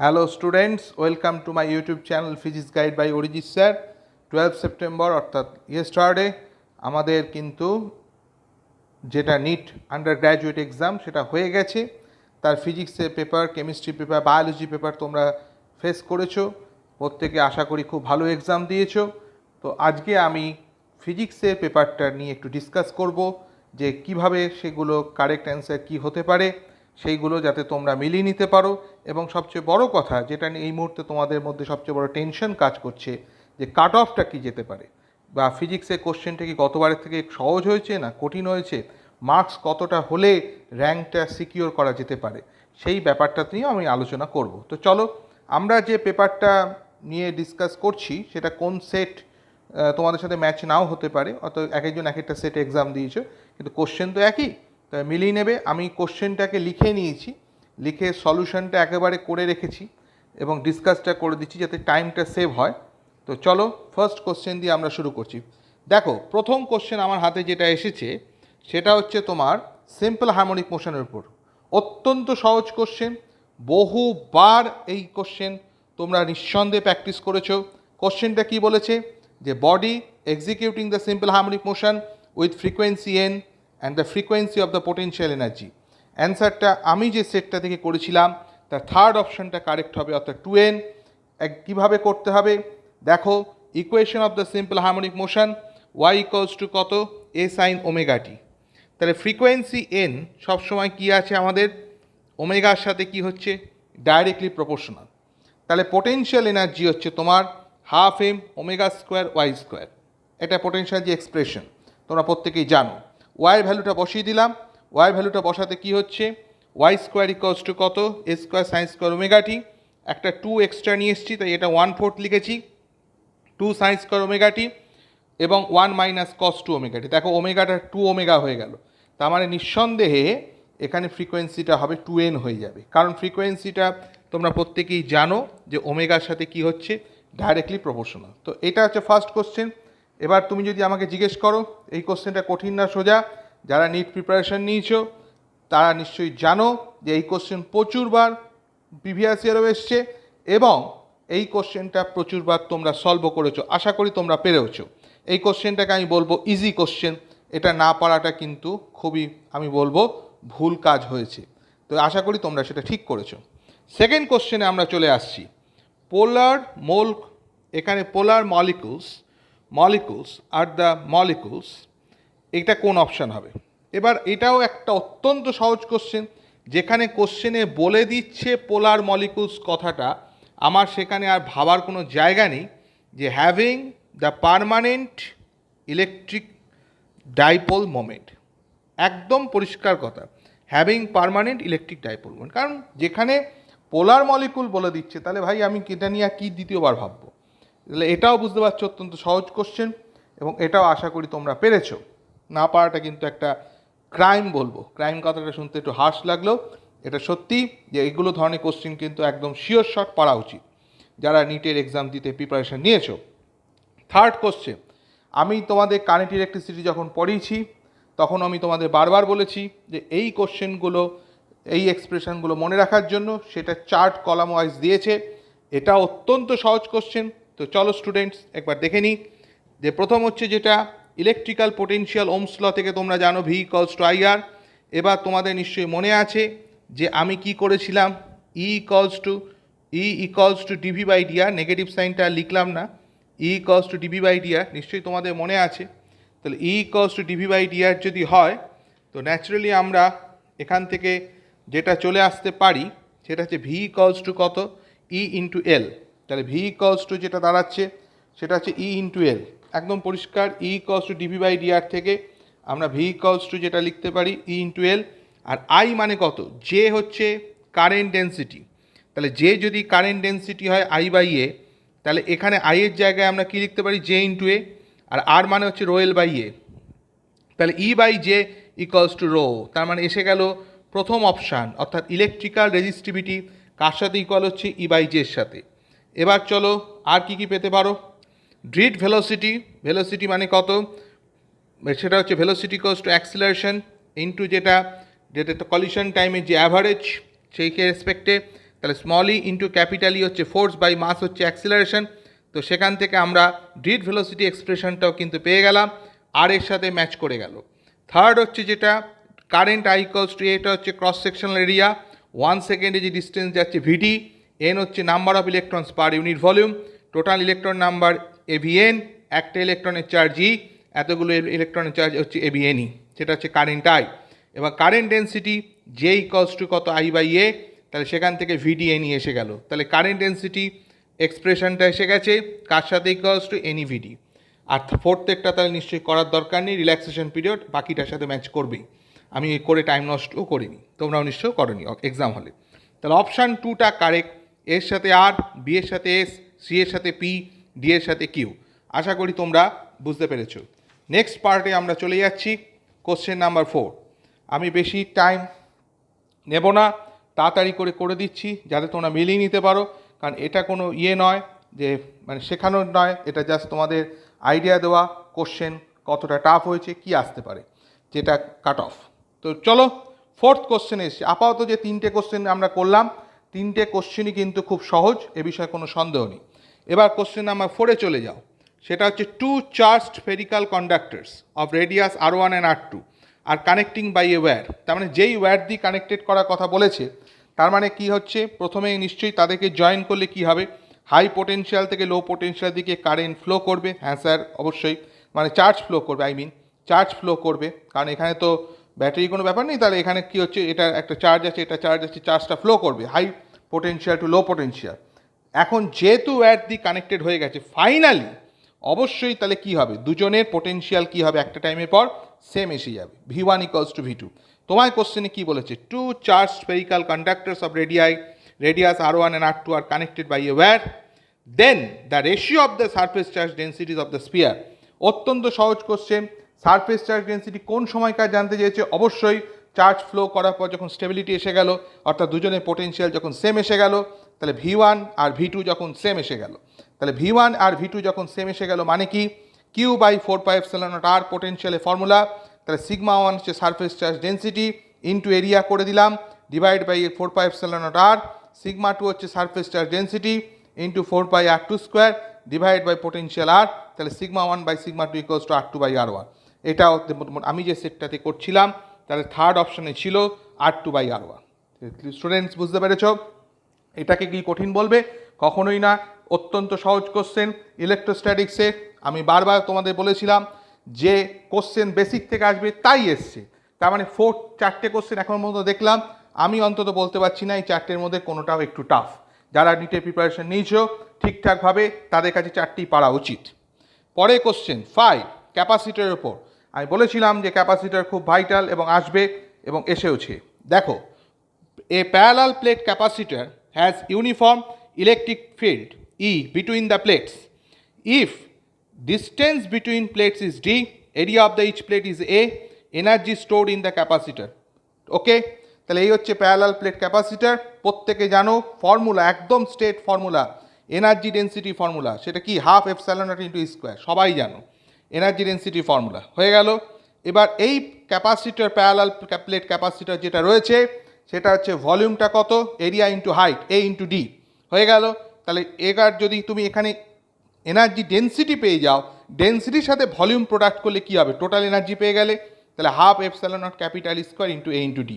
Hello students, welcome to my YouTube channel physics guide by Arijit sir. 12 September অর্থাৎ yesterday আমাদের কিন্তু যেটা NEET under graduate exam সেটা হয়ে গেছে। তার ফিজিক্সের paper, chemistry paper, biology paper তোমরা ফেস করেছো। প্রত্যেকে আশা করি খুব ভালো এক্সাম দিয়েছো। তো আজকে আমি ফিজিক্সের পেপারটা নিয়ে একটু ডিসকাস করব যে কিভাবে সেগুলো কারেক্ট অ্যান্সার কী হতে পারে, সেইগুলো যাতে তোমরা মিলিয়ে নিতে পারো। এবং সবচেয়ে বড় কথা যেটা নিয়ে এই মুহূর্তে তোমাদের মধ্যে সবচেয়ে বড় টেনশন কাজ করছে যে কাট অফটা কী যেতে পারে, বা ফিজিক্সের কোশ্চেনটা কি গতবারের থেকে সহজ হয়েছে না কঠিন হয়েছে, মার্কস কতটা হলে র্যাঙ্কটা সিকিওর করা যেতে পারে, সেই ব্যাপারটা নিয়েও আমি আলোচনা করব। তো চলো, আমরা যে পেপারটা নিয়ে ডিসকাস করছি সেটা কোন সেট তোমাদের সাথে ম্যাচ নাও হতে পারে, অত এক একজন এক একটা সেট এক্সাম দিয়েছো, কিন্তু কোশ্চেন তো একই, তাই মিলিয়ে নেবে। আমি কোশ্চেনটাকে লিখে নিয়েছি, লিখে সলিউশনটা একেবারে করে রেখেছি এবং ডিসকাসটা করে দিচ্ছি যাতে টাইমটা সেভ হয়। তো চলো ফার্স্ট কোশ্চেন দিয়ে আমরা শুরু করছি। দেখো, প্রথম কোশ্চেন আমার হাতে যেটা এসেছে সেটা হচ্ছে তোমার সিম্পল হারমোনিক মোশনের উপর। অত্যন্ত সহজ কোশ্চেন, বহুবার এই কোশ্চেন তোমরা নিঃসন্দেহে প্র্যাকটিস করেছো। কোশ্চেনটা কি বলেছে যে body executing the simple harmonic motion with frequency N and the frequency of the potential energy. অ্যান্সারটা আমি যে সেটটা থেকে করেছিলাম তার থার্ড অপশানটা কারেক্ট হবে, অর্থাৎ 2n। কীভাবে করতে হবে দেখো, equation of the simple harmonic motion y equals to কত, a সাইন ওমেগা টি। তাহলে ফ্রিকোয়েন্সি n সবসময় কী আছে আমাদের, ওমেগার সাথে কি হচ্ছে, ডাইরেক্টলি প্রপোর্শনাল। তাহলে পোটেনশিয়াল এনার্জি হচ্ছে তোমার half M omega square Y square. এটা পোটেনশিয়াল যে এক্সপ্রেশন তোমরা প্রত্যেকেই জানো। ওয়াইয়ের ভ্যালুটা বসিয়ে দিলাম, ওয়াই ভ্যালুটা বসাতে কি হচ্ছে, ওয়াই স্কোয়ার ইকুয়ালস টু কত, এ square sine square omega t. একটা 2 এক্সট্রা নিয়ে এসেছি, তাই এটা 1/4 লিখেছি, 2 সাইন স্কোয়ার ওমেগা টি এবং 1 মাইনাস কস 2 ওমেগা টি। দেখো ওমেগাটা 2 ওমেগা হয়ে গেল, তার মানে নিঃসন্দেহে এখানে ফ্রিকোয়েন্সিটা হবে 2n হয়ে যাবে, কারণ ফ্রিকোয়েন্সিটা তোমরা প্রত্যেকেই জানো যে ওমেগার সাথে কি হচ্ছে, ডাইরেক্টলি প্রপোর্শনাল। তো এটা হচ্ছে ফার্স্ট কোশ্চেন। এবার তুমি যদি আমাকে জিজ্ঞেস করো এই কোশ্চেনটা কঠিন না সোজা, যারা নিট প্রিপারেশন নিয়েছো তারা নিশ্চয়ই জানো যে এই কোশ্চেন প্রচুরবার প্রিভিয়াস ইয়ারও এসছে এবং এই কোশ্চেনটা প্রচুরবার তোমরা সলভও করেছো, আশা করি তোমরা পেরেওছো। এই কোশ্চেনটাকে আমি বলবো ইজি কোশ্চেন, এটা না পারাটা কিন্তু খুবই আমি বলবো ভুল কাজ হয়েছে। তো আশা করি তোমরা সেটা ঠিক করেছো। সেকেন্ড কোশ্চেনে আমরা চলে আসছি। পোলার এখানে পোলার মলিকুলস আর দ্য মলিকুলস, এটা কোন অপশান হবে। এবার এটাও একটা অত্যন্ত সহজ কোশ্চেন, যেখানে কোশ্চেনে বলে দিচ্ছে পোলার মলিকুলস কথাটা, আমার সেখানে আর ভাবার কোনো জায়গা নেই যে having the permanent electric dipole moment. একদম পরিষ্কার কথা, having permanent electric dipole moment. কারণ যেখানে পোলার মলিকুল বলে দিচ্ছে, তাহলে ভাই আমি এটা নিয়ে কি দ্বিতীয়বার ভাববো। তাহলে এটাও বুঝতে পারছো অত্যন্ত সহজ কোশ্চেন এবং এটাও আশা করি তোমরা পেরেছো। না পারাটা কিন্তু একটা ক্রাইম বলবো, ক্রাইম কথাটা শুনতে একটু হার্শ লাগলো, এটা সত্যি যে এইগুলো ধরনের কোশ্চেন কিন্তু একদম শিওর শট পড়া উচিত যারা নিটের এক্সাম দিতে প্রিপারেশন নিয়েছো। থার্ড কোশ্চেন, আমি তোমাদের কারেন্ট ইলেকট্রিসিটি যখন পড়িয়েছি তখন আমি তোমাদের বারবার বলেছি যে এই কোশ্চেনগুলো, এই এক্সপ্রেশনগুলো মনে রাখার জন্য সেটা চার্ট কলাম ওয়াইজ দিয়েছে। এটা অত্যন্ত সহজ কোশ্চেন। তো চলো স্টুডেন্টস একবার দেখে নিই যে প্রথম হচ্ছে যেটা ইলেকট্রিক্যাল পোটেনশিয়াল ওহমস ল থেকে তোমরা জানো ভি ইকুয়ালস টু আইআর। এবার তোমাদের নিশ্চয়ই মনে আছে যে আমি কি করেছিলাম, E equals to DV by dr, negative সাইনটা লিখলাম না, E equals to DV by dr, নিশ্চয়ই তোমাদের মনে আছে। তাহলে E equals to DV by dr যদি হয় তো ন্যাচারালি আমরা এখান থেকে যেটা চলে আসতে পারি সেটা হচ্ছে ভি ইকুয়ালস টু কত, ই ইন্টু এল। তাহলে ভি ইকুয়ালস টু যেটা দাঁড়াচ্ছে সেটা হচ্ছে ই ইন্টু এল, একদম পরিষ্কার। E equals to DV by DR থেকে আমরা ভি ইকুয়ালস টু যেটা লিখতে পারি ই ইন্টু এল। আর আই মানে কত, জে হচ্ছে কারেন্ট ডেন্সিটি। তাহলে জে যদি কারেন্ট ডেন্সিটি হয় আই বাই এ, তাহলে এখানে আই এর জায়গায় আমরা কি লিখতে পারি, জে ইন্টু এ। আর আর মানে হচ্ছে রো এল বাই এ, তাহলে E by J equals to rho. তার মানে এসে গেল প্রথম অপশান, অর্থাৎ ইলেকট্রিক্যাল রেজিস্টিভিটি কার সাথে ইকুয়াল হচ্ছে, ই বাই জের সাথে। এবার চলো আর কি পেতে পারো, ড্রিট ভেলোসিটি মানে কত, সেটা হচ্ছে velocity equals to acceleration into যেটা কলিশন টাইমের যে অ্যাভারেজ সেই রেসপেক্টে, তাহলে স্মল ই ইন্টু ক্যাপিটাল ই হচ্ছে ফোর্স বাই মাস হচ্ছে অ্যাক্সিলারেশন। তো সেখান থেকে আমরা ড্রিফট ভেলোসিটি এক্সপ্রেশনটাও কিন্তু পেয়ে গেলাম, আর এর সাথে ম্যাচ করে গেল। থার্ড হচ্ছে যেটা কারেন্ট আই ইকুয়ালস টু, এটা হচ্ছে ক্রস সেকশনাল এরিয়া, 1 সেকেন্ডে যে ডিস্টেন্স যাচ্ছে ভিডি, এন হচ্ছে number of electrons per unit volume, total electron number AVN, একটা ইলেকট্রনের চার্জ ই, এতগুলো ইলেকট্রনের চার্জ হচ্ছে এভিএনই, সেটা হচ্ছে কারেন্ট আই। এবার current density J equals two কত, আই বাই এ, তাহলে সেখান থেকে ভিডিএনই এসে গেল। তাহলে কারেন্ট ডেন্সিটি এক্সপ্রেশনটা এসে গেছে কার সাথে, ইকুয়ালস টু এনই ভিডি। আর ফোর্থেরটা তাহলে নিশ্চয়ই করার দরকার নেই, রিল্যাক্সেশন পিরিয়ড বাকিটার সাথে ম্যাচ করবেই, আমি করে টাইম নষ্টও করিনি, তোমরাও নিশ্চয় করনি এক্সাম হলে। তাহলে অপশান 2টা কারেক্ট, এর সাথে আর, বি এর সাথে এস, সি এর সাথে পি, ডি এর সাথে কিউ। আশা করি তোমরা বুঝতে পেরেছো। নেক্সট পার্টে আমরা চলে যাচ্ছি, কোশ্চেন নাম্বার 4। আমি বেশি টাইম নেব না, তাড়াতাড়ি করে দিচ্ছি যাতে তোমরা মিলিয়ে নিতে পারো, কারণ এটা কোনো নয় যে মানে শেখানোর নয়, এটা জাস্ট তোমাদের আইডিয়া দেওয়া কোশ্চেন কতটা টাফ হয়েছে, কি আসতে পারে, যেটা কাট অফ। তো চলো ফোর্থ কোশ্চেনে এসেছি। আপাতত যে 3টে কোশ্চেন আমরা করলাম, 3টে কোশ্চেনই কিন্তু খুব সহজ, এ বিষয়ে কোনো সন্দেহ নেই। এবার কোশ্চেন নাম্বার 4-এ চলে যাও, সেটা হচ্ছে 2 charged spherical conductors of radius R1 and R2 are connecting by a wire. তার মানে যেই ওয়্যার দিয়ে কানেক্টেড করার কথা বলেছে, তার মানে কি হচ্ছে, প্রথমে নিশ্চয়ই তাদেরকে জয়েন করলে কি হবে, হাই পোটেনশিয়াল থেকে লো পোটেনশিয়াল দিকে কারেন্ট ফ্লো করবে। হ্যাঁ স্যার অবশ্যই, মানে চার্জ ফ্লো করবে, চার্জ ফ্লো করবে, কারণ এখানে তো ব্যাটারি কোনো ব্যাপার নেই। তাহলে এখানে কি হচ্ছে, এটা একটা চার্জ আছে, এটা চার্জ আছে, চার্জটা ফ্লো করবে high potential to low potential. এখন যেহেতু ওয়্যার দিয়ে কানেক্টেড হয়ে গেছে, ফাইনালি অবশ্যই তাহলে কি হবে, দুজনের পোটেনশিয়াল কি হবে, একটা টাইমের পর সেম এসে যাবে, V1 ইকুয়ালস টু V2। তোমার কোশ্চেনে কি বলেছে, 2 charge spherical conductors of radius R1 and R2 are connected by a wire, then the ratio of the surface charge densities of the sphere। অত্যন্ত সহজ কোশ্চেন, সারফেস চার্জ ডেন্সিটি কোন সময়কার জানতে চেয়েছে, অবশ্যই চার্জ ফ্লো করার পর যখন স্টেবিলিটি এসে গেল, অর্থাৎ দুজনের পোটেনশিয়াল যখন সেম এসে গেল, তাহলে V1 আর V2 যখন সেম এসে গেল, তাহলে V1 আর V2 যখন সেম এসে গেল মানে কি, কিউ বাই 4πε0r পোটেনশিয়ালের ফর্মুলা, তাহলে সিগমা 1 হচ্ছে surface charge density into area করে দিলাম, ডিভাইড বাই 4πε0r, সিগমা 2 হচ্ছে surface charge density into 4πr2² divide by potential আর, তাহলে sigma 1 by sigma 2 equals to R2 by R1। এটা আমি যে সেটটাতে করছিলাম, তাহলে থার্ড অপশানে ছিল R2 বাই R1। স্টুডেন্টস বুঝতে পেরেছ, এটাকে কি কঠিন বলবে, কখনোই না, অত্যন্ত সহজ কোশ্চেন ইলেকট্রোস্ট্যাটিক্সে। আমি বারবার তোমাদের বলেছিলাম যে কোশ্চেন বেসিক থেকে আসবে, তাই এসছে। তার মানে 4টে কোশ্চেন এখন পর্যন্ত দেখলাম, আমি অন্তত বলতে পারছি না এই 4টের মধ্যে কোনোটাও একটু টাফ। যারা নিটের প্রিপারেশন নিয়েছো ঠিকঠাকভাবে, তাদের কাছে 4টি পারা উচিত। পরে কোশ্চেন 5 ক্যাপাসিটারের ওপর। আমি বলেছিলাম যে ক্যাপাসিটার খুব ভাইটাল এবং আসবে, এবং এসেওছে। দেখো, এ parallel plate capacitor has uniform electric field E between the plates. If distance between plates is D, area of the each plate is A, energy stored in the capacitor. ওকে, তাহলে এই হচ্ছে parallel plate capacitor. প্রত্যেকে জানো formula, একদম straight formula, energy density formula, সেটা কি 1/2 epsilon not into square, সবাই জানো এনার্জি ডেন্সিটি ফর্মুলা হয়ে গেল। এবার এই ক্যাপাসিটার, প্যারালাল প্লেট ক্যাপাসিটার যেটা রয়েছে, সেটা হচ্ছে ভলিউমটা কত, area into height, A into D হয়ে গেল। তাহলে এবার যদি তুমি এখানে এনার্জি ডেন্সিটি পেয়ে যাও, ডেন্সিটির সাথে ভলিউম প্রোডাক্ট করলে কী হবে, টোটাল এনার্জি পেয়ে গেলে, তাহলে 1/2 epsilon not capital square into A into D।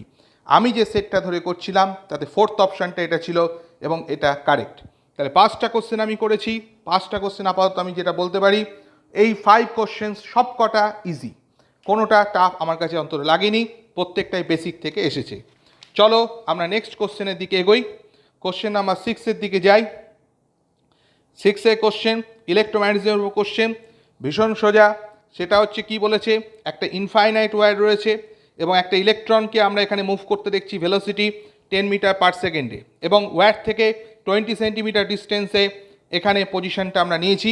আমি যে সেটটা ধরে করছিলাম তাতে ফোর্থ অপশানটা এটা ছিল, এবং এটা কারেক্ট। তাহলে 5টা কোশ্চেন আমি করেছি, 5টা কোশ্চেন আপাতত আমি যেটা বলতে পারি, এই 5 কোশ্চেন সব কটা ইজি, কোনোটা টাফ আমার কাছে অন্তত লাগেনি, প্রত্যেকটাই বেসিক থেকে এসেছে। চলো আমরা নেক্সট কোশ্চেনের দিকে এগোই, কোশ্চেন নাম্বার 6-এর দিকে যাই। 6-এর কোশ্চেন ইলেকট্রোম্যাগনেটিজমের উপর কোশ্চেন, ভীষণ সোজা। সেটা হচ্ছে কি বলেছে, একটা ইনফাইনাইট ওয়্যার রয়েছে এবং একটা ইলেকট্রনকে আমরা এখানে মুভ করতে দেখছি ভেলোসিটি 10 মিটার পার সেকেন্ডে, এবং ওয়্যার থেকে 20 সেন্টিমিটার ডিস্টেন্সে এখানে পজিশনটা আমরা নিয়েছি।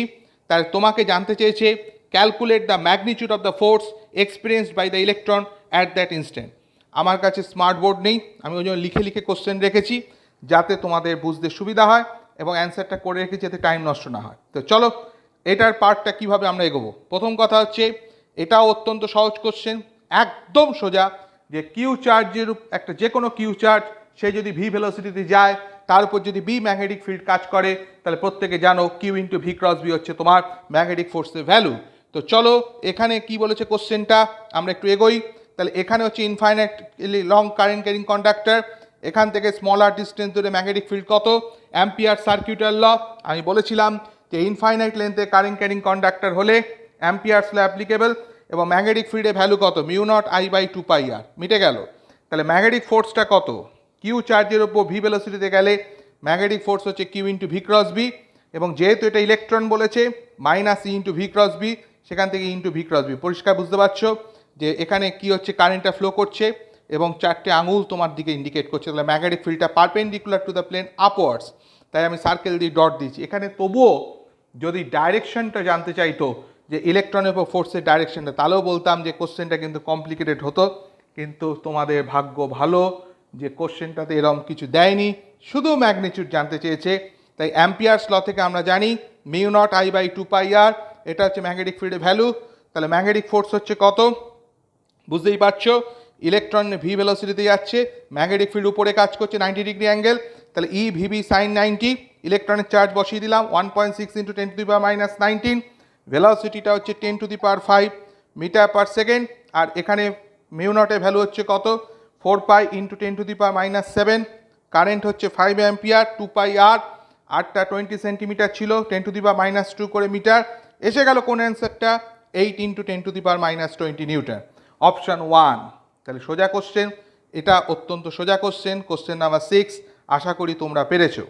তার তোমাকে জানতে চেয়েছে calculate the magnitude of the force experienced by the electron at that instant. আমার কাছে স্মার্ট বোর্ড নেই, আমি ওই জন্য লিখে লিখে কোশ্চেন রেখেছি যাতে তোমাদের বুঝতে সুবিধা হয়, এবং অ্যান্সারটা করে রেখেছি যাতে টাইম নষ্ট না হয়। তো চলো এটার পার্টটা কীভাবে আমরা এগোবো। প্রথম কথা হচ্ছে, এটাও অত্যন্ত সহজ কোশ্চেন, একদম সোজা, যে কিউ চার্জের একটা যে কোনো কিউ চার্জ সে যদি ভি ভেলোসিটিতে যায়, তার উপর যদি বি ম্যাগনেটিক ফিল্ড কাজ করে, তাহলে প্রত্যেকে জানো Q into V cross B হচ্ছে তোমার ম্যাগনেটিক ফোর্সের ভ্যালু। তো চলো এখানে কি বলেছে কোশ্চেনটা, আমরা একটু এগোই। তাহলে এখানে হচ্ছে infinitely long current carrying conductor, এখান থেকে স্মলার ডিস্টেন্স ধরে ম্যাগনেটিক ফিল্ড কত, অ্যাম্পিয়ার সার্কিউটার ল। আমি বলেছিলাম যে ইনফাইনাইট লেন্থে কারেন্ট ক্যারিং কন্ডাক্টর হলে অ্যাম্পিয়ার্স ল অ্যাপ্লিকেবল, এবং ম্যাগনেটিক ফিল্ডের ভ্যালু কত, mu naught I by 2πr, মিটে গেল। তাহলে ম্যাগনেটিক ফোর্সটা কত, কিউ চার্জের ওপর ভি ভেলোসিটিতে গেলে ম্যাগনেটিক ফোর্স হচ্ছে Q into V cross B, এবং যেহেতু এটা ইলেকট্রন বলেছে minus E into V cross B, সেখান থেকে ইন্টু ভি ক্রস বি। পরিষ্কার বুঝতে পারছো যে এখানে কি হচ্ছে, কারেন্টটা ফ্লো করছে এবং চারটে আঙুল তোমার দিকে ইন্ডিকেট করছে, তাহলে ম্যাগনেটিক ফিল্ডটা perpendicular to the plane upwards, তাই আমি সার্কেল দিয়ে ডট দিচ্ছি এখানে। তবুও যদি ডাইরেকশনটা জানতে চাইতো যে ইলেকট্রনের উপর ফোর্সের ডাইরেকশনটা, তাহলেও বলতাম যে কোশ্চেনটা কিন্তু কমপ্লিকেটেড হতো, কিন্তু তোমাদের ভাগ্য ভালো যে কোশ্চেনটাতে এরকম কিছু দেয়নি, শুধু ম্যাগনিটিউড জানতে চেয়েছে। তাই অ্যাম্পিয়ার্স ল থেকে আমরা জানি mu naught I by 2πr, এটা হচ্ছে ম্যাগনেটিক ফিল্ডের ভ্যালু। তাহলে ম্যাগনেটিক ফোর্স হচ্ছে কত, বুঝতেই পারছো, ইলেকট্রন ভি ভেলোসিটিতে যাচ্ছে, ম্যাগনেটিক ফিল্ড উপরে কাজ করছে 90 ডিগ্রি অ্যাঙ্গেল, তাহলে ই ভিবি সাইন 90, ইলেকট্রনের চার্জ বসিয়ে দিলাম 1.6 into 10 to the power minus 19, ভেলোসিটিটা হচ্ছে 10 to the power 5 metre per second, আর এখানে মিউ নটের ভ্যালু হচ্ছে কত, 4π into 10 to the power minus 7, current হচ্ছে 5 অ্যাম্পিয়ার, 2πr, আরটা 20 সেন্টিমিটার ছিল, 10 টু দি পাওয়ার মাইনাস 2 করে মিটার। এসে গেল কোন অ্যান্সারটা, 8 into 10 to the power minus 20 Newton, option 1। তাহলে সোজা কোশ্চেন, এটা অত্যন্ত সোজা কোশ্চেন, কোশ্চেন নাম্বার 6, আশা করি তোমরা পেরেছো।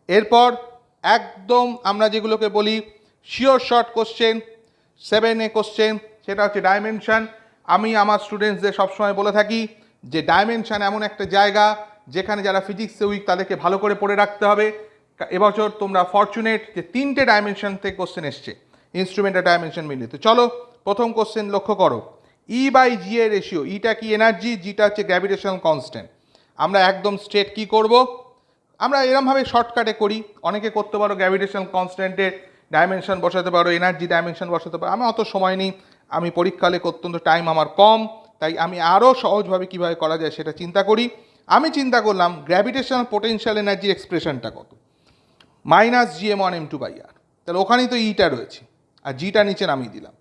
এরপর একদম আমরা যেগুলোকে বলি sure short question, 7A question, সেটা হচ্ছে ডাইমেনশন। আমি আমার স্টুডেন্টসদের সবসময় বলে থাকি যে ডাইমেনশন এমন একটা জায়গা যেখানে যারা ফিজিক্সে উইক তাদেরকে ভালো করে পড়ে রাখতে হবে। এবছর তোমরা ফরচুনেট যে 3টে ডাইমেনশন থেকে কোশ্চেন এসছে, ইনস্ট্রুমেন্টের ডাইমেনশন মিলিয়ে। তো চলো প্রথম কোশ্চেন লক্ষ্য করো, ই বাই জি এর রেশিও, ইটা কি এনার্জি, জিটা হচ্ছে গ্র্যাভিটেশনাল কনস্ট্যান্ট। আমরা একদম স্ট্রেট কি করব, আমরা এরমভাবে শর্টকাটে করি, অনেকে করতে পারো গ্র্যাভিটেশনাল কনস্ট্যান্টের ডাইমেনশন বসাতে পারো, এনার্জি ডাইমেনশন বসাতে পারো, আমার অত সময় নেই, আমি পরীক্ষালে অত্যন্ত টাইম আমার কম, তাই আমি আরও সহজভাবে কীভাবে করা যায় সেটা চিন্তা করি। আমি চিন্তা করলাম গ্র্যাভিটেশনাল পোটেনশিয়াল এনার্জির এক্সপ্রেশনটা কত, মাইনাস gm1m2/r, তাহলে ওখানেই তো ইটা রয়েছে, আর জিটা নিচে নামিয়ে দিলাম,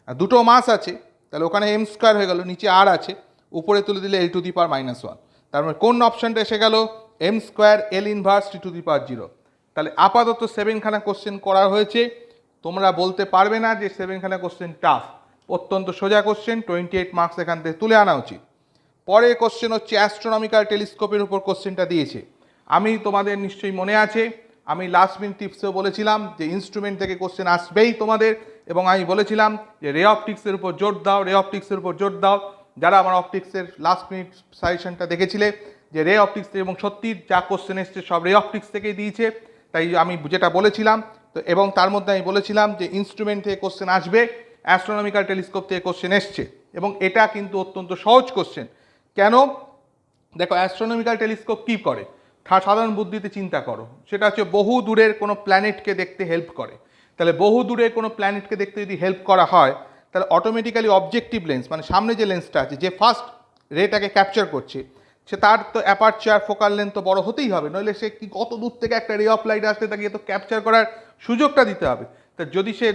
আর দুটো মাস আছে, তাহলে ওখানে এম স্কোয়ার হয়ে গেল, নিচে আর আছে, উপরে তুলে দিলে এল টু দি পাওয়ার -1, তার মানে কোন অপশানটা এসে গেল, M square L inverse T to the power 0। তাহলে আপাতত 7খানা কোশ্চেন করা হয়েছে, তোমরা বলতে পারবে না যে 7খানা কোশ্চেন টাফ, অত্যন্ত সোজা কোশ্চেন, 28 মার্কস এখান থেকে তুলে আনা উচিত। পরের কোশ্চেন হচ্ছে অ্যাস্ট্রোনমিক্যাল টেলিস্কোপের উপর কোশ্চেনটা দিয়েছে। আমি তোমাদের নিশ্চয়ই মনে আছে, আমি লাস্ট মিনিট টিপসেও বলেছিলাম যে ইনস্ট্রুমেন্ট থেকে কোশ্চেন আসবেই তোমাদের, এবং আমি বলেছিলাম যে রে অপটিক্সের উপর জোর দাও, রে অপটিক্সের উপর জোর দাও। যারা আমার অপটিক্সের লাস্ট মিনিট সাজেশনটা দেখেছিলে যে রে অপটিক্স, এবং সত্যি যা কোশ্চেন এসছে সব রে অপটিক্স থেকেই দিয়েছে, তাই আমি যেটা বলেছিলাম তো, এবং তার মধ্যে আমি বলেছিলাম যে ইনস্ট্রুমেন্ট থেকে কোশ্চেন আসবে, অ্যাস্ট্রোনমিক্যাল টেলিস্কোপ থেকে কোশ্চেন এসছে, এবং এটা কিন্তু অত্যন্ত সহজ কোশ্চেন। কেন, দেখো অ্যাস্ট্রোনমিক্যাল টেলিস্কোপ কী করে, সাধারণ বুদ্ধিতে চিন্তা করো, সেটা হচ্ছে বহু দূরের কোনো প্ল্যানেটকে দেখতে হেল্প করে। তাহলে বহু দূরের কোনো প্ল্যানেটকে দেখতে যদি হেল্প করা হয়, তাহলে অটোমেটিক্যালি অবজেক্টিভ লেন্স, মানে সামনে যে লেন্সটা আছে, যে ফার্স্ট রেটাকে ক্যাপচার করছে, সে তার তো অ্যাপারচার ফোকাল লেন্থ তো বড় হতেই হবে, নইলে সে কি কত দূর থেকে একটা রে অফ লাইট আসতে তাকে তো ক্যাপচার করার সুযোগটা দিতে হবে। তা যদি সে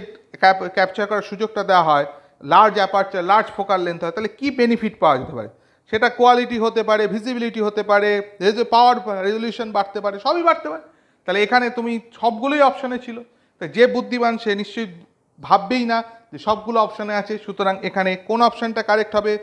ক্যাপচার করার সুযোগটা দেওয়া হয়, large aperture large focal length হয়, তাহলে কী বেনিফিট পাওয়া যেতে পারে, সেটা কোয়ালিটি হতে পারে, ভিজিবিলিটি হতে পারে, পাওয়ার রেজলিউশন বাড়তে পারে, সবই বাড়তে পারে। তাহলে এখানে তুমি সবগুলোই অপশানে ছিল, তাই যে বুদ্ধিমান সে নিশ্চয়ই ভাববেই না যে সবগুলো অপশানে আছে, সুতরাং এখানে কোন অপশানটা কারেক্ট হবে,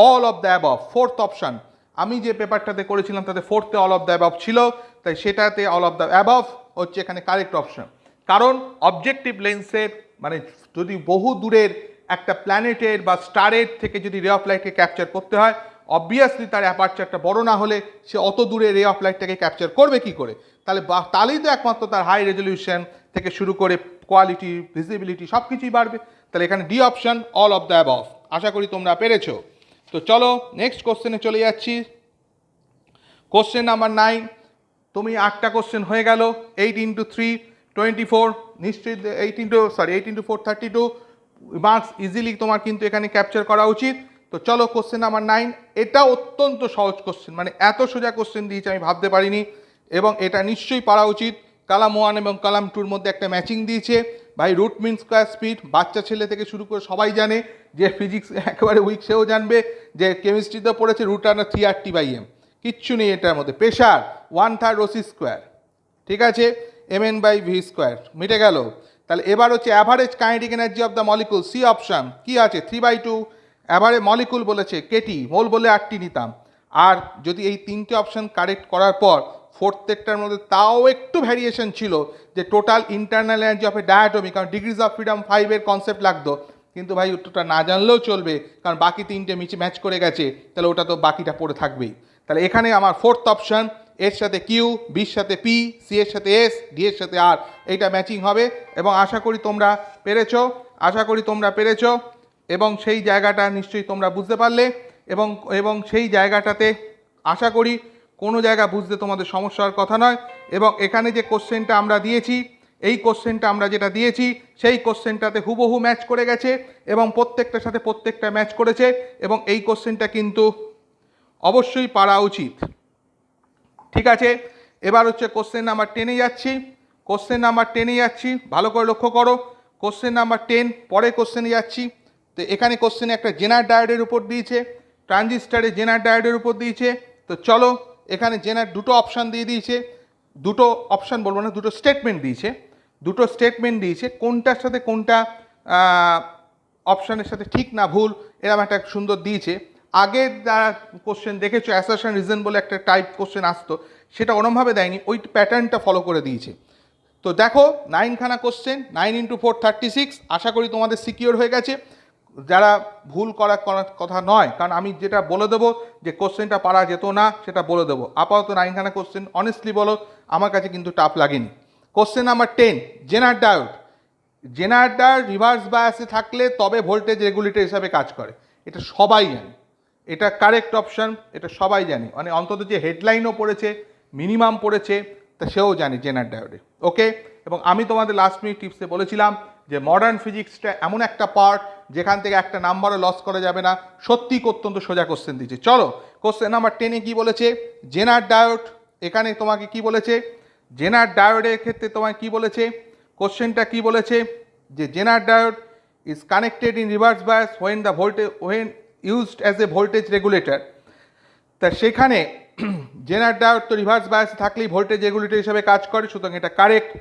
all of the above, fourth option. আমি যে পেপারটাতে করেছিলাম তাতে ফোর্থে অল অফ দ্য অ্যাবভ ছিল, তাই সেটাতে অল অফ দ্য অ্যাবভ হচ্ছে এখানে কারেক্ট অপশান। কারণ অবজেক্টিভ লেন্সের মানে যদি বহু দূরের একটা প্ল্যানেটের বা স্টারের থেকে যদি রে অফ লাইটকে ক্যাপচার করতে হয়, অবভিয়াসলি তার অ্যাপারচারটা বড় না হলে সে অত দূরে রে অফ লাইটটাকে ক্যাপচার করবে কি করে, তাহলেই তো একমাত্র তার হাই রেজলিউশন থেকে শুরু করে কোয়ালিটি, ভিজিবিলিটি সব কিছুই বাড়বে। তাহলে এখানে D option, all of the above. আশা করি তোমরা পেরেছো। তো চলো নেক্সট কোশ্চেনে চলে যাচ্ছি। কোশ্চেন নাম্বার 9, তুমি 8টা কোশ্চেন হয়ে গেল, 8 ইন্টু 3 24, নিশ্চয়ই 8 ইন্টু 4 32 মার্কস ইজিলি তোমার কিন্তু এখানে ক্যাপচার করা উচিত। তো চলো কোশ্চেন নাম্বার 9, এটা অত্যন্ত সহজ কোশ্চেন, মানে এত সোজা কোশ্চেন দিয়েছে আমি ভাবতে পারিনি, এবং এটা নিশ্চয়ই পারা উচিত। কলাম 1 এবং কলাম 2-র মধ্যে একটা ম্যাচিং দিয়েছে। ভাই রুট মিন স্কোয়ার স্পিড বাচ্চা ছেলে থেকে শুরু করে সবাই জানে, যে ফিজিক্স একেবারে উইক সেও জানবে, যে কেমিস্ট্রিতে পড়েছে √3/r/m, কিচ্ছু নেই এটার মধ্যে। প্রেশার 1/3 ρc স্কোয়ার, ঠিক আছে, mn/v স্কোয়ার, মিটে গেল। তাহলে এবার হচ্ছে average kinetic energy of the molecule, C option কি আছে 3/2, অ্যাভারেজ মলিকুল বলেছে কেটি, মোল বলে 8টি নিতাম। আর যদি এই 3টে অপশন কারেক্ট করার পর প্রত্যেকটার মধ্যে তাও একটু ভ্যারিয়েশন ছিল, যে টোটাল ইন্টারনাল এনার্জি অফ এ ডায়াটমি, কারণ ডিগ্রিজ অফ ফ্রিডম 5-এর কনসেপ্ট লাগতো, কিন্তু ভাই উত্তরটা না জানলেও চলবে, কারণ বাকি 3টে ম্যাচ করে গেছে, তাহলে ওটা তো বাকিটা পড়ে থাকবেই। তাহলে এখানে আমার 4th অপশন, এর সাথে কিউ, বির সাথে পি, সি এর সাথে এস, ডি এর সাথে আর, এইটা ম্যাচিং হবে। এবং আশা করি তোমরা পেরেছো, এবং সেই জায়গাটা নিশ্চয়ই তোমরা বুঝতে পারলে, এবং সেই জায়গাটাতে আশা করি কোনো জায়গা বুঝতে তোমাদের সমস্যা হওয়ার কথা নয়। এবং এখানে যে কোশ্চেনটা আমরা দিয়েছি, এই কোশ্চেনটা আমরা যেটা দিয়েছি সেই কোশ্চেনটাতে হুবহু ম্যাচ করে গেছে, এবং প্রত্যেকটার সাথে প্রত্যেকটা ম্যাচ করেছে, এবং এই কোশ্চেনটা কিন্তু অবশ্যই পারা উচিত, ঠিক আছে। এবার হচ্ছে কোশ্চেন নাম্বার 10-এ যাচ্ছি, ভালো করে লক্ষ্য করো। কোশ্চেন নাম্বার 10, পরে কোশ্চেনে যাচ্ছি। তো এখানে কোশ্চেনে একটা জেনার ডায়োডের উপর দিয়েছে, ট্রানজিস্টারে জেনার ডায়োডের উপর দিয়েছে। তো চলো, এখানে জেনার দুটো অপশান দিয়ে দিয়েছে, দুটো অপশান বলবো না, দুটো স্টেটমেন্ট দিয়েছে, কোনটার সাথে কোনটা অপশানের সাথে ঠিক না ভুল এরকম একটা সুন্দর দিয়েছে। আগে যারা কোশ্চেন দেখেছো অ্যাসারশন রিজন বলে একটা টাইপ কোশ্চেন আসতো, সেটা ওরমভাবে দেয়নি, ওই প্যাটার্নটা ফলো করে দিয়েছে। তো দেখো 9খানা কোশ্চেন, 9 × 4 36, আশা করি তোমাদের সিকিওর হয়ে গেছে। যারা ভুল করার কথা নয়, কারণ আমি যেটা বলে দেবো যে কোশ্চেনটা পারা যেত না সেটা বলে দেবো। আপাতত 9খানা কোশ্চেন অনেস্টলি বলো আমার কাছে কিন্তু টাফ লাগেনি। কোশ্চেন নাম্বার 10, জেনার ডায়োড রিভার্স বায়াসে থাকলে তবে ভোল্টেজ রেগুলেটর হিসাবে কাজ করে, এটা সবাই জানে, এটা কারেক্ট অপশান, এটা সবাই জানে, মানে অন্তত যে হেডলাইনও পড়েছে, মিনিমাম পড়েছে, তা সেও জানে জেনার ডায়োডে, ওকে। এবং আমি তোমাদের লাস্ট মিনিট টিপসে বলেছিলাম যে মডার্ন ফিজিক্সটা এমন একটা পার্ট যেখান থেকে একটা নাম্বারও লস করা যাবে না, সত্যি অত্যন্ত সোজা কোশ্চেন দিচ্ছে। চলো কোশ্চেন নাম্বার 10-এ কী বলেছে, জেনার ডায়োড, এখানে তোমাকে কি বলেছে, জেনার ডায়োডের ক্ষেত্রে তোমায় কি বলেছে, কোশ্চেনটা কি বলেছে, যে Zener diode is connected in reverse bias when used as a voltage regulator। তা সেখানে জেনার ডায়োড তো রিভার্স বায়াসে থাকলেই ভোল্টেজ রেগুলেটর হিসাবে কাজ করে, সুতরাং এটা কারেক্ট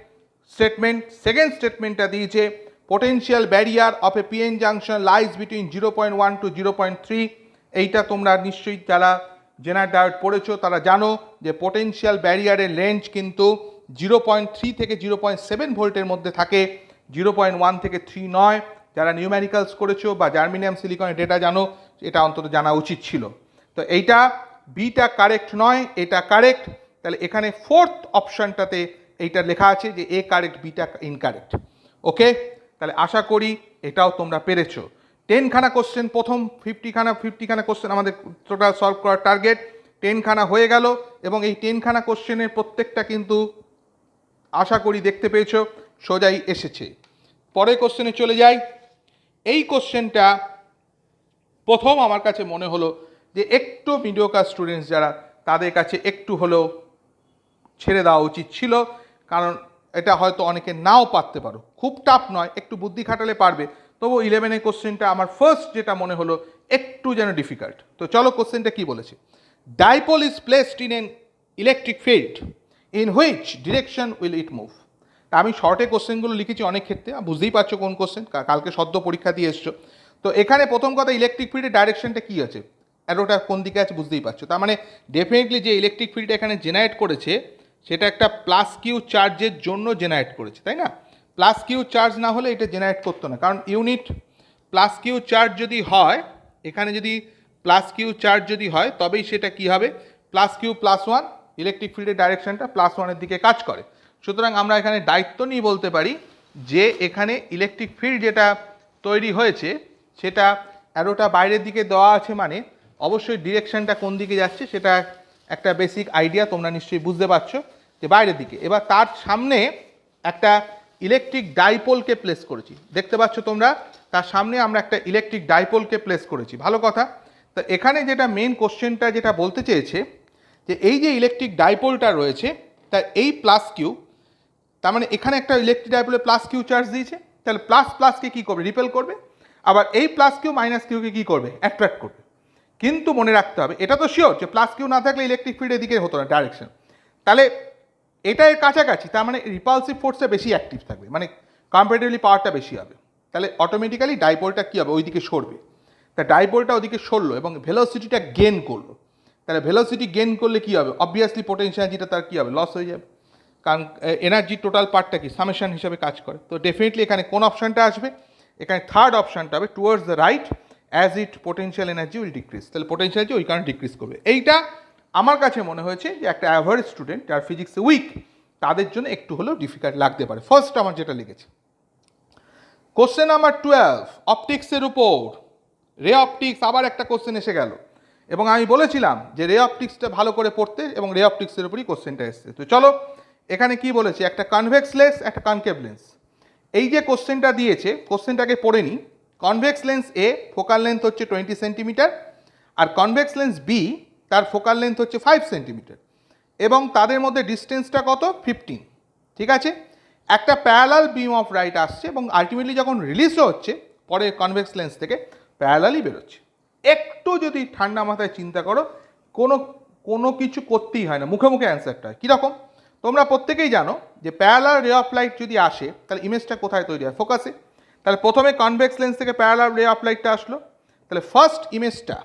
স্টেটমেন্ট। সেকেন্ড স্টেটমেন্টটা দিয়েছে potential barrier of A PN junction lies between 0.1 to 0.3। এইটা তোমরা নিশ্চয়ই যারা জেনার ডায়োড পড়েছো তারা জানো যে পোটেনশিয়াল ব্যারিয়ারের রেঞ্জ কিন্তু 0.3 থেকে 0.7 ভোল্টের মধ্যে থাকে, 0.1 থেকে 3 নয়। যারা নিউমেরিক্যালস করেছো বা জার্মিনিয়াম সিলিকনের ডেটা জানো, এটা অন্তত জানা উচিত ছিল। তো এইটা বিটা কারেক্ট নয়, এটা কারেক্ট। তাহলে এখানে 4th অপশানটাতে এইটা লেখা আছে যে এ কারেক্ট, বিটা ইনকারেক্ট, ওকে। তাহলে আশা করি এটাও তোমরা পেরেছো। 10খানা কোশ্চেন, প্রথম 50খানা কোশ্চেন আমাদের টোটাল সলভ করার টার্গেট, 10খানা হয়ে গেল। এবং এই 10খানা কোশ্চেনের প্রত্যেকটা কিন্তু আশা করি দেখতে পেয়েছো সোজাই এসেছে। পরের কোশ্চেনে চলে যাই। এই কোশ্চেনটা প্রথম আমার কাছে মনে হলো যে একটু মিডিওকার স্টুডেন্টস যারা, তাদের কাছে একটু হলেও ছেড়ে দেওয়া উচিত ছিল, কারণ এটা হয়তো অনেকে নাও পারতে পারো, খুব টাফ নয়, একটু বুদ্ধি খাটালে পারবে। তবু 11-এর কোশ্চেনটা আমার ফার্স্ট যেটা মনে হলো একটু যেন ডিফিকাল্ট। তো চলো কোশ্চেনটা কি বলেছে, dipole is placed in an electric field, in which direction will it move. তা আমি শর্টে কোশ্চেনগুলো লিখেছি অনেক ক্ষেত্রে, বুঝতেই পারছো কোন কোশ্চেন, কালকে সদ্য পরীক্ষা দিয়ে এসছো। তো এখানে প্রথম কথা, ইলেকট্রিক ফিল্ডের ডাইরেকশনটা কী আছে, অ্যারোটা কোন দিকে আছে বুঝতেই পারছো। তার মানে ডেফিনেটলি যে ইলেকট্রিক ফিল্ডটা এখানে জেনারেট করেছে সেটা একটা প্লাস কিউ চার্জের জন্য জেনারেট করেছে, তাই না। প্লাস কিউ চার্জ না হলে এটা জেনারেট করতো না, কারণ ইউনিট প্লাস কিউ চার্জ যদি হয়, এখানে যদি প্লাস কিউ চার্জ যদি হয় তবেই সেটা কি হবে, প্লাস কিউ +1, ইলেকট্রিক ফিল্ডের ডাইরেকশনটা +1-এর দিকে কাজ করে। সুতরাং আমরা এখানে দায়িত্ব নিয়ে বলতে পারি যে এখানে ইলেকট্রিক ফিল্ড যেটা তৈরি হয়েছে সেটা অ্যারোটা বাইরের দিকে দেওয়া আছে, মানে অবশ্যই ডিরেকশনটা কোন দিকে যাচ্ছে সেটা একটা বেসিক আইডিয়া তোমরা নিশ্চয়ই বুঝতে পারছো যে বাইরের দিকে। এবার তার সামনে একটা ইলেকট্রিক ডাইপোলকে প্লেস করেছি, দেখতে পাচ্ছ তোমরা। তার সামনে আমরা একটা ইলেকট্রিক ডাইপোলকে প্লেস করেছি, ভালো কথা। তো এখানে যেটা মেন কোশ্চেনটা যেটা বলতে চেয়েছে যে এই যে ইলেকট্রিক ডাইপোলটা রয়েছে তা এই প্লাস কিউ, তার মানে এখানে একটা ইলেকট্রিক ডাইপোলে প্লাস কিউ চার্জ দিয়েছে, তাহলে প্লাস প্লাসকে কী করবে, রিপেল করবে। আবার এই প্লাস কিউ মাইনাস কিউকে কী করবে, অ্যাট্রাক্ট করবে। কিন্তু মনে রাখতে হবে, এটা তো শিওর যে প্লাস কিউ না থাকলে ইলেকট্রিক ফিল্ড এদিকে হতো না, ডাইরেকশন। তাহলে এটা এর কাছাকাছি, তার মানে রিপালসিভ ফোর্সটা বেশি অ্যাক্টিভ থাকবে, মানে কম্পারেটিভলি পাওয়ারটা বেশি হবে। তাহলে অটোমেটিক্যালি ডাইপোলটা কী হবে, ওইদিকে সরবে। তা ডাইপোলটা ওদিকে সরলো এবং ভেলোসিটিটা গেন করলো। তাহলে ভেলোসিটি গেন করলে কী হবে, অবভিয়াসলি পোটেনশিয়াল যেটা তার কী হবে, লস হয়ে যাবে। কারণ এনার্জি টোটাল পার্টটা কি সামেশন হিসাবে কাজ করে। তো ডেফিনেটলি এখানে কোন অপশানটা আসবে, এখানে থার্ড অপশানটা হবে, towards the right as it potential energy will decrease. তাহলে পোটেনশিয়াল এনার্জি ওই কারণে ডিক্রিজ করবে। এইটা আমার কাছে মনে হয়েছে যে একটা অ্যাভারেজ স্টুডেন্ট যার ফিজিক্সে উইক তাদের জন্য একটু হলেও ডিফিকাল্ট লাগতে পারে। ফার্স্ট আমার যেটা লেগেছে, কোশ্চেন নাম্বার 12 অপটিক্সের উপর, রে অপটিক্স, আবার একটা কোশ্চেন এসে গেল। এবং আমি বলেছিলাম যে রে অপটিক্সটা ভালো করে পড়তে, এবং রে অপটিক্সের উপরই কোশ্চেনটা এসছে। তো চলো এখানে কি বলেছে, একটা কনভেক্স লেন্স, একটা কনকেভ লেন্স। এই যে কোশ্চেনটা দিয়েছে, কোশ্চেনটাকে পড়ে নিই। কনভেক্স লেন্স এ ফোকাল লেন্থ হচ্ছে 20 সেন্টিমিটার, আর কনভেক্স লেন্স বি তার ফোকাল লেন্থ হচ্ছে 5 সেন্টিমিটার, এবং তাদের মধ্যে ডিস্টেন্সটা কত, 15। ঠিক আছে, একটা প্যারালাল বিম অফ লাইট আসছে এবং আলটিমেটলি যখন রিলিজও হচ্ছে পরে কনভেক্স লেন্স থেকে প্যারালালই বেরোচ্ছে। একটু যদি ঠান্ডা মাথায় চিন্তা করো, কোনো কিছু করতেই হয় না, মুখে মুখে অ্যান্সারটা হয়। কীরকম, তোমরা প্রত্যেকেই জানো যে প্যারালাল রে অফ লাইট যদি আসে তাহলে ইমেজটা কোথায় তৈরি হয়, ফোকাসে। তাহলে প্রথমে কনভেক্স লেন্স থেকে প্যারালাল রে অফ লাইটটা আসলো, তাহলে ফার্স্ট ইমেজটা,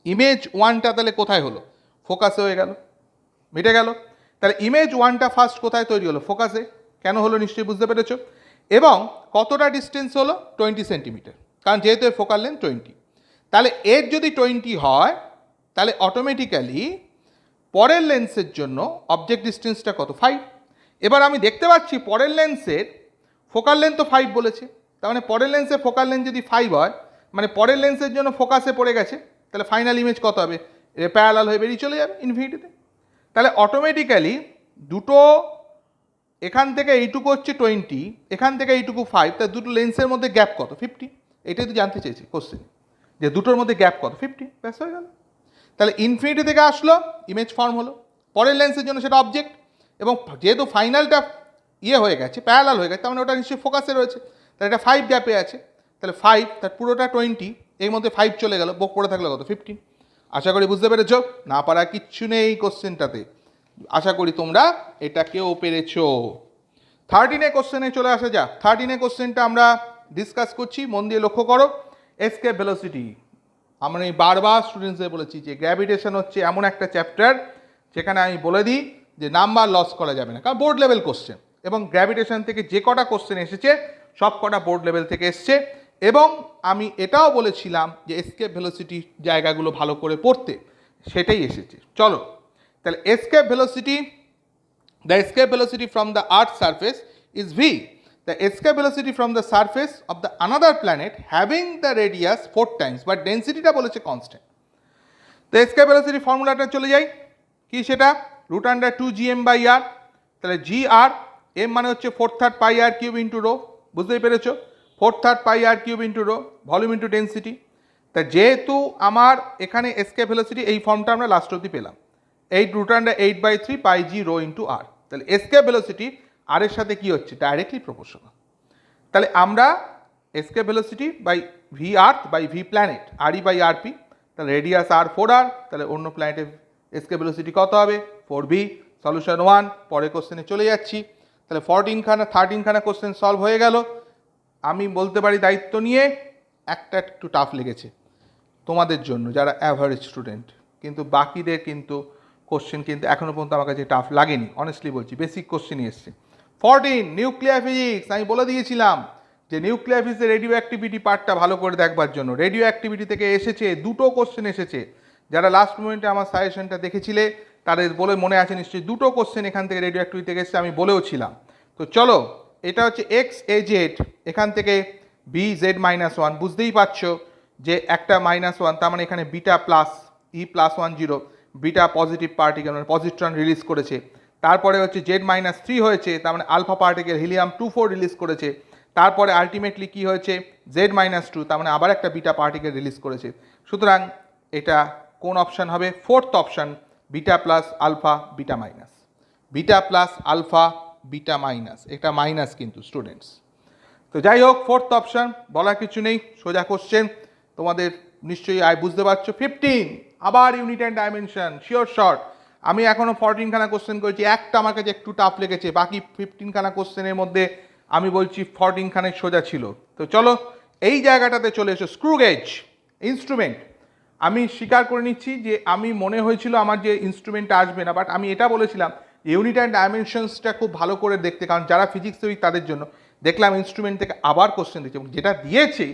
ইমেজ ওয়ানটা তাহলে কোথায় হলো, ফোকাসে হয়ে গেল, মিটে গেল। তাহলে ইমেজ ওয়ানটা ফার্স্ট কোথায় তৈরি হলো, ফোকাসে। কেন হলো নিশ্চয়ই বুঝতে পেরেছ। এবং কতটা ডিস্টেন্স হলো, 20 সেন্টিমিটার, কারণ যেহেতু এর ফোকাল লেন্থ 20। তাহলে এর যদি 20 হয় তাহলে অটোমেটিক্যালি পরের লেন্সের জন্য অবজেক্ট ডিস্টেন্সটা কত, 5। এবার আমি দেখতে পাচ্ছি পরের লেন্সের ফোকাল লেন্থ তো 5 বলেছে, তার মানে পরের লেন্সের ফোকাল লেন্থ যদি 5 হয়, মানে পরের লেন্সের জন্য ফোকাসে পড়ে গেছে, তাহলে ফাইনাল ইমেজ কত হবে, প্যারালাল হয়ে বেরিয়ে চলে যাবে ইনফিনিটিতে। তাহলে অটোমেটিক্যালি দুটো, এখান থেকে এইটুকু হচ্ছে 20, এখান থেকে এইটুকু 5, তার দুটো লেন্সের মধ্যে গ্যাপ কত, 50। এটাই তো জানতে চেয়েছি কোশ্চেন, যে দুটোর মধ্যে গ্যাপ কত, 50, ব্যাস হয়ে গেল। তাহলে ইনফিনিটি থেকে আসলো, ইমেজ ফর্ম হলো, পরের লেন্সের জন্য সেটা অবজেক্ট, এবং যেহেতু ফাইনালটা হয়ে গেছে, প্যারালাল হয়ে গেছে, তার মানে ওটা নিশ্চয়ই ফোকাসে রয়েছে, তাহলে এটা 5 গ্যাপে আছে। তাহলে 5, তার পুরোটা 20, এর মধ্যে 5 চলে গেল, বোক পড়ে থাকলো কত, 15। আশা করি বুঝতে পেরেছ, না পারা কিচ্ছু নেই এই কোশ্চেনটাতে, আশা করি তোমরা এটাকেও পেরেছো। 13 কোশ্চেনে চলে আসা যাক। 13 কোশ্চেনটা আমরা ডিসকাস করছি, মন দিয়ে লক্ষ্য করো। এসকেপ ভেলোসিটি, আমরা এই বারবার স্টুডেন্টসদের বলেছি যে গ্র্যাভিটেশন হচ্ছে এমন একটা চ্যাপ্টার যেখানে আমি বলে দিই যে নাম্বার লস করা যাবে না, কারণ বোর্ড লেভেল কোশ্চেন, এবং গ্র্যাভিটেশন থেকে যে কটা কোশ্চেন এসেছে সব কটা বোর্ড লেভেল থেকে এসছে। এবং আমি এটাও বলেছিলাম যে এসকেপ ভেলোসিটি জায়গাগুলো ভালো করে পড়তে, সেটাই এসেছে। চলো তাহলে escape velocity, the escape velocity from the Earth's surface is v. The escape velocity from the surface of the another planet having the radius 4 times, but density টা বলেছে constant. তো escape velocity ফর্মুলাটা চলে যাই, কি সেটা, √2 gm by r। তাহলে gr, m মানে হচ্ছে 4/3 pi r cube into rho, বুঝতেই পেরেছো, 4/3 pi r cube into rho, volume into density. তা যেহেতু আমার এখানে escape velocity এই ফর্মটা আমরা লাস্ট অবধি পেলাম, 8√8/3 pi g rho into r। তাহলে এসকেপ ভেলোসিটি আর এর সাথে কি হচ্ছে, ডাইরেক্টলি প্রপোর্শনাল। তাহলে আমরা escape velocity by V earth by V planet, R E by R P, তাহলে রেডিয়াস আর 4r, তাহলে অন্য প্ল্যানেটের এসকেপ ভেলোসিটি কত হবে, 4v। সলিউশন 1, পরে কোশ্চেনে চলে যাচ্ছি। তাহলে 13খানা কোশ্চেন সলভ হয়ে গেল। আমি বলতে পারি দায়িত্ব নিয়ে, একটা একটু টাফ লেগেছে তোমাদের জন্য যারা অ্যাভারেজ স্টুডেন্ট, কিন্তু বাকিদের কিন্তু কোশ্চেন কিন্তু এখনও পর্যন্ত আমার কাছে টাফ লাগেনি, অনেস্টলি বলছি, বেসিক কোশ্চেনই এসছে। 14 নিউক্লিয়ার ফিজিক্স, আমি বলে দিয়েছিলাম যে নিউক্লিয়ার ফিজিক্সের রেডিও অ্যাক্টিভিটি পার্টটা ভালো করে দেখবার জন্য। রেডিও অ্যাক্টিভিটি থেকে এসেছে দুটো কোশ্চেন এসেছে, যারা লাস্ট মোমেন্টে আমার সাজেশনটা দেখেছিলে তাদের বলে মনে আছে নিশ্চয়ই, দুটো কোশ্চেন এখান থেকে রেডিও অ্যাক্টিভিটি থেকে এসেছে, আমি বলেও ছিলাম। তো চলো, এটা হচ্ছে এক্স এ জেড, এখান থেকে বি জেড -1, বুঝতেই পারছো যে একটা -1, তার মানে এখানে beta plus E +10, beta positive particle মানে পজিট্রন রিলিজ করেছে। তারপরে হচ্ছে জেড -3 হয়েছে, তার মানে আলফা পার্টিকেল হিলিয়াম 24 রিলিজ করেছে। তারপরে আলটিমেটলি কি হয়েছে z-2, তার মানে আবার একটা বিটা পার্টিকেল রিলিজ করেছে। সুতরাং এটা কোন অপশান হবে? Fourth option, beta plus alpha beta minus, beta plus alpha beta minus, এটা মাইনাস কিন্তু স্টুডেন্টস। তো যাই হোক, ফোর্থ অপশান, বলার কিছু নেই, সোজা কোশ্চেন, তোমাদের নিশ্চয়ই বুঝতে পারছো। 15 আবার unit and dimension, sure short. আমি এখনও 14 খানা কোশ্চেন করেছি, একটা আমার কাছে একটু টাফ লেগেছে, বাকি 15 খানা কোশ্চেনের মধ্যে আমি বলছি 14 খানের সোজা ছিল। তো চলো এই জায়গাটাতে চলে এসো, স্ক্রু গেজ ইনস্ট্রুমেন্ট। আমি স্বীকার করে নিচ্ছি যে আমি মনে হয়েছিল আমার যে ইনস্ট্রুমেন্টটা আসবে না, বাট আমি এটা বলেছিলাম ইউনিট অ্যান্ড ডাইমেনশনসটা খুব ভালো করে দেখতে, কারণ যারা ফিজিক্স উইক তাদের জন্য। দেখলাম ইনস্ট্রুমেন্ট থেকে আবার কোশ্চেন দিচ্ছে, এবং যেটা দিয়েছে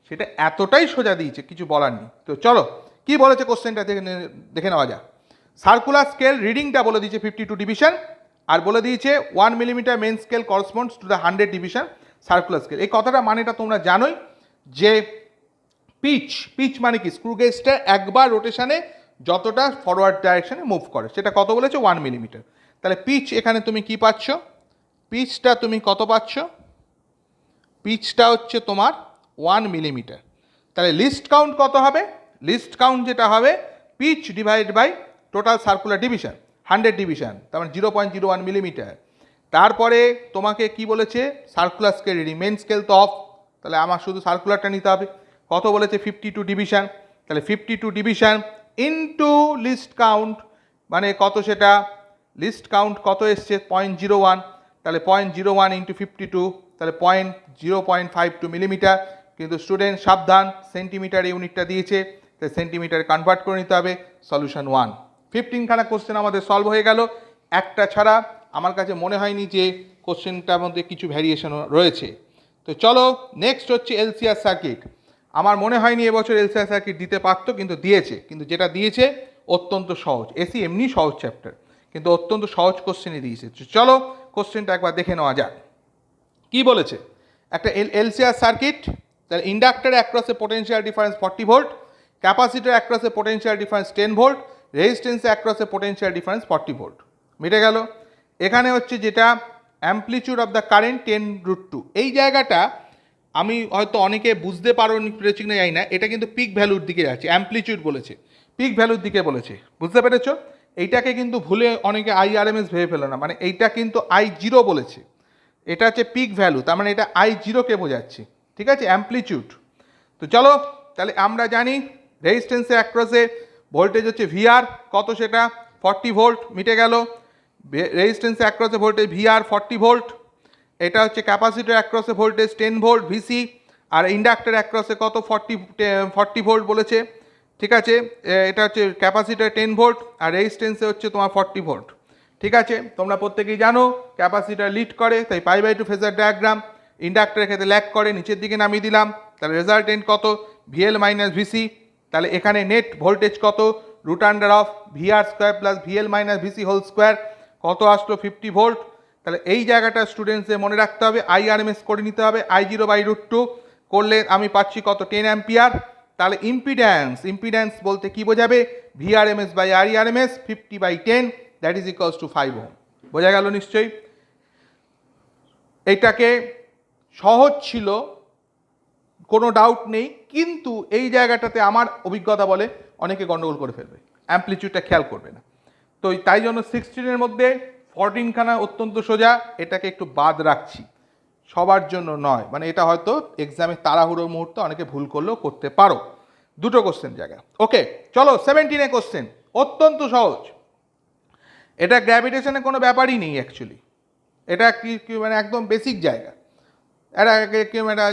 সেটা এতটাই সোজা দিয়েছে কিছু বলার নেই। তো চলো কি বলেছে কোশ্চেনটা দেখে নেওয়া যাক। সার্কুলার স্কেল রিডিংটা বলে দিয়েছে 52 ডিভিশন, আর বলে দিয়েছে 1 millimetre main scale corresponds to the 100 division circular scale. এই কথাটা মানেটা তোমরা জানোই যে পিচ মানে কি, স্ক্রু গেজটা একবার রোটেশনে যতটা ফরওয়ার্ড ডাইরেকশনে মুভ করে, সেটা কত বলেছে 1 মিলিমিটার। তাহলে পিচ এখানে তুমি কি পাচ্ছ? পিচটা তুমি কত পাচ্ছ? পিচটা হচ্ছে তোমার 1 মিলিমিটার। তাহলে লিস্ট কাউন্ট কত হবে? লিস্ট কাউন্ট যেটা হবে pitch divide by total circular division, 100 division, তার মানে 0.01 মিলিমিটার। তারপরে তোমাকে কি বলেছে? Circular scale reading, main scale তো অফ, তাহলে আমার শুধু সার্কুলারটা নিতে হবে। কত বলেছে? 52 ডিভিশন। তাহলে 52 ডিভিশন ইনটু লিস্ট কাউন্ট, মানে কত সেটা? লিস্ট কাউন্ট কত এসছে? 0.01, তাহলে 0.01 ইন্টু 52, তাহলে 0.52 মিলিমিটার। কিন্তু স্টুডেন্ট সাবধান, সেন্টিমিটার ইউনিটটা দিয়েছে, তাই সেন্টিমিটারে কনভার্ট করে নিতে হবে। সলিউশন 1। 15 খানা কোশ্চেন আমাদের সলভ হয়ে গেল, একটা ছাড়া। আমার কাছে মনে হয়নি যে কোশ্চেনটার মধ্যে কিছু ভ্যারিয়েশন রয়েছে। তো চলো নেক্সট হচ্ছে এলসিআর সার্কিট। আমার মনে হয়নি এবছর এলসিআর সার্কিট দিতে পারতো, কিন্তু দিয়েছে। কিন্তু যেটা দিয়েছে অত্যন্ত সহজ, এসি এমনি সহজ চ্যাপ্টার, কিন্তু অত্যন্ত সহজ কোশ্চেনই দিয়েছে। চলো কোশ্চেনটা একবার দেখে নেওয়া যাক। কি বলেছে? একটা এলসিআর সার্কিট, তার inductor across a potential difference 40 volt, capacitor across a potential difference 10 volt, resistance across a potential difference 40 volt. মিটে গেল। এখানে হচ্ছে যেটা অ্যাম্পলিটিউড অফ দ্য কারেন্ট 10√2। এই জায়গাটা আমি হয়তো অনেকে বুঝতে পেরেছি না, জানি না, এটা কিন্তু পিক ভ্যালুর দিকে যাচ্ছে। অ্যাম্পলিটিউড বলেছে, পিক ভ্যালুর দিকে বলেছে, বুঝতে পেরেছো? এইটাকে কিন্তু ভুলে অনেকে IRMS ভেবে ফেলো না, মানে এইটা কিন্তু I0 বলেছে, এটা হচ্ছে পিক ভ্যালু, তার মানে এটা I0কে বোঝাচ্ছে, ঠিক আছে, অ্যাম্পলিটিউড। তো চলো তাহলে আমরা জানি রেজিস্ট্যান্সের অ্যাক্রসে ভোল্টেজ হচ্ছে VR, কত সেটা? 40 ভোল্ট। মিটে গেল। রেজিস্ট্যান্সের অ্যাক্রসে ভোল্টেজ VR 40 ভোল্ট। এটা হচ্ছে ক্যাপাসিটর অ্যাক্রসে ভোল্টেজ 10 ভোল্ট VC, আর ইন্ডাক্টর অ্যাক্রসে কত? 40 ভোল্ট বলেছে, ঠিক আছে। এটা হচ্ছে ক্যাপাসিটর 10 ভোল্ট, আর রেজিস্ট্যান্সে হচ্ছে তোমার 40 ভোল্ট, ঠিক আছে। তোমরা প্রত্যেকেই জানো ক্যাপাসিটর লিড করে, তাই π/2 ফেজার ডায়াগ্রাম। ইন্ডাক্টরের ক্ষেত্রে ল্যাগ করে, নিচের দিকে নামিয়ে দিলাম। তাহলে রেজাল্টেন্ট কত? VL minus VC। তাহলে এখানে নেট ভোল্টেজ কত? √অফ VR² plus VL minus VC whole square, কত আসলো? 50 ভোল্ট। তাহলে এই জায়গাটা স্টুডেন্টসদের মনে রাখতে হবে, IRMS করে নিতে হবে। I0/√2 করলে আমি পাচ্ছি কত? 10 অ্যাম্পিয়ার। তাহলে ইম্পিডেন্স বলতে কি বোঝাবে? VRMS/IRMS 50/10, that is equals two 5 ohm. বোঝা গেল নিশ্চয়ই? এইটাকে সহজ ছিল, কোনো ডাউট নেই, কিন্তু এই জায়গাটাতে আমার অভিজ্ঞতা বলে অনেকে গন্ডগোল করে ফেলবে, অ্যাম্পলিটিউডটা খেয়াল করবে না। তো তাই জন্য 16-এর মধ্যে 14 খানা অত্যন্ত সোজা, এটাকে একটু বাদ রাখছি, সবার জন্য নয়, মানে এটা হয়তো এক্সামে তাড়াহুড়োর মুহূর্তে অনেকে ভুল করলেও করতে পারো। দুটো কোশ্চেন জায়গা। ওকে চলো 17-এ কোশ্চেন, অত্যন্ত সহজ। এটা গ্র্যাভিটেশনে কোনো ব্যাপারই নেই অ্যাকচুয়ালি, এটা কি মানে একদম বেসিক জায়গা। এটা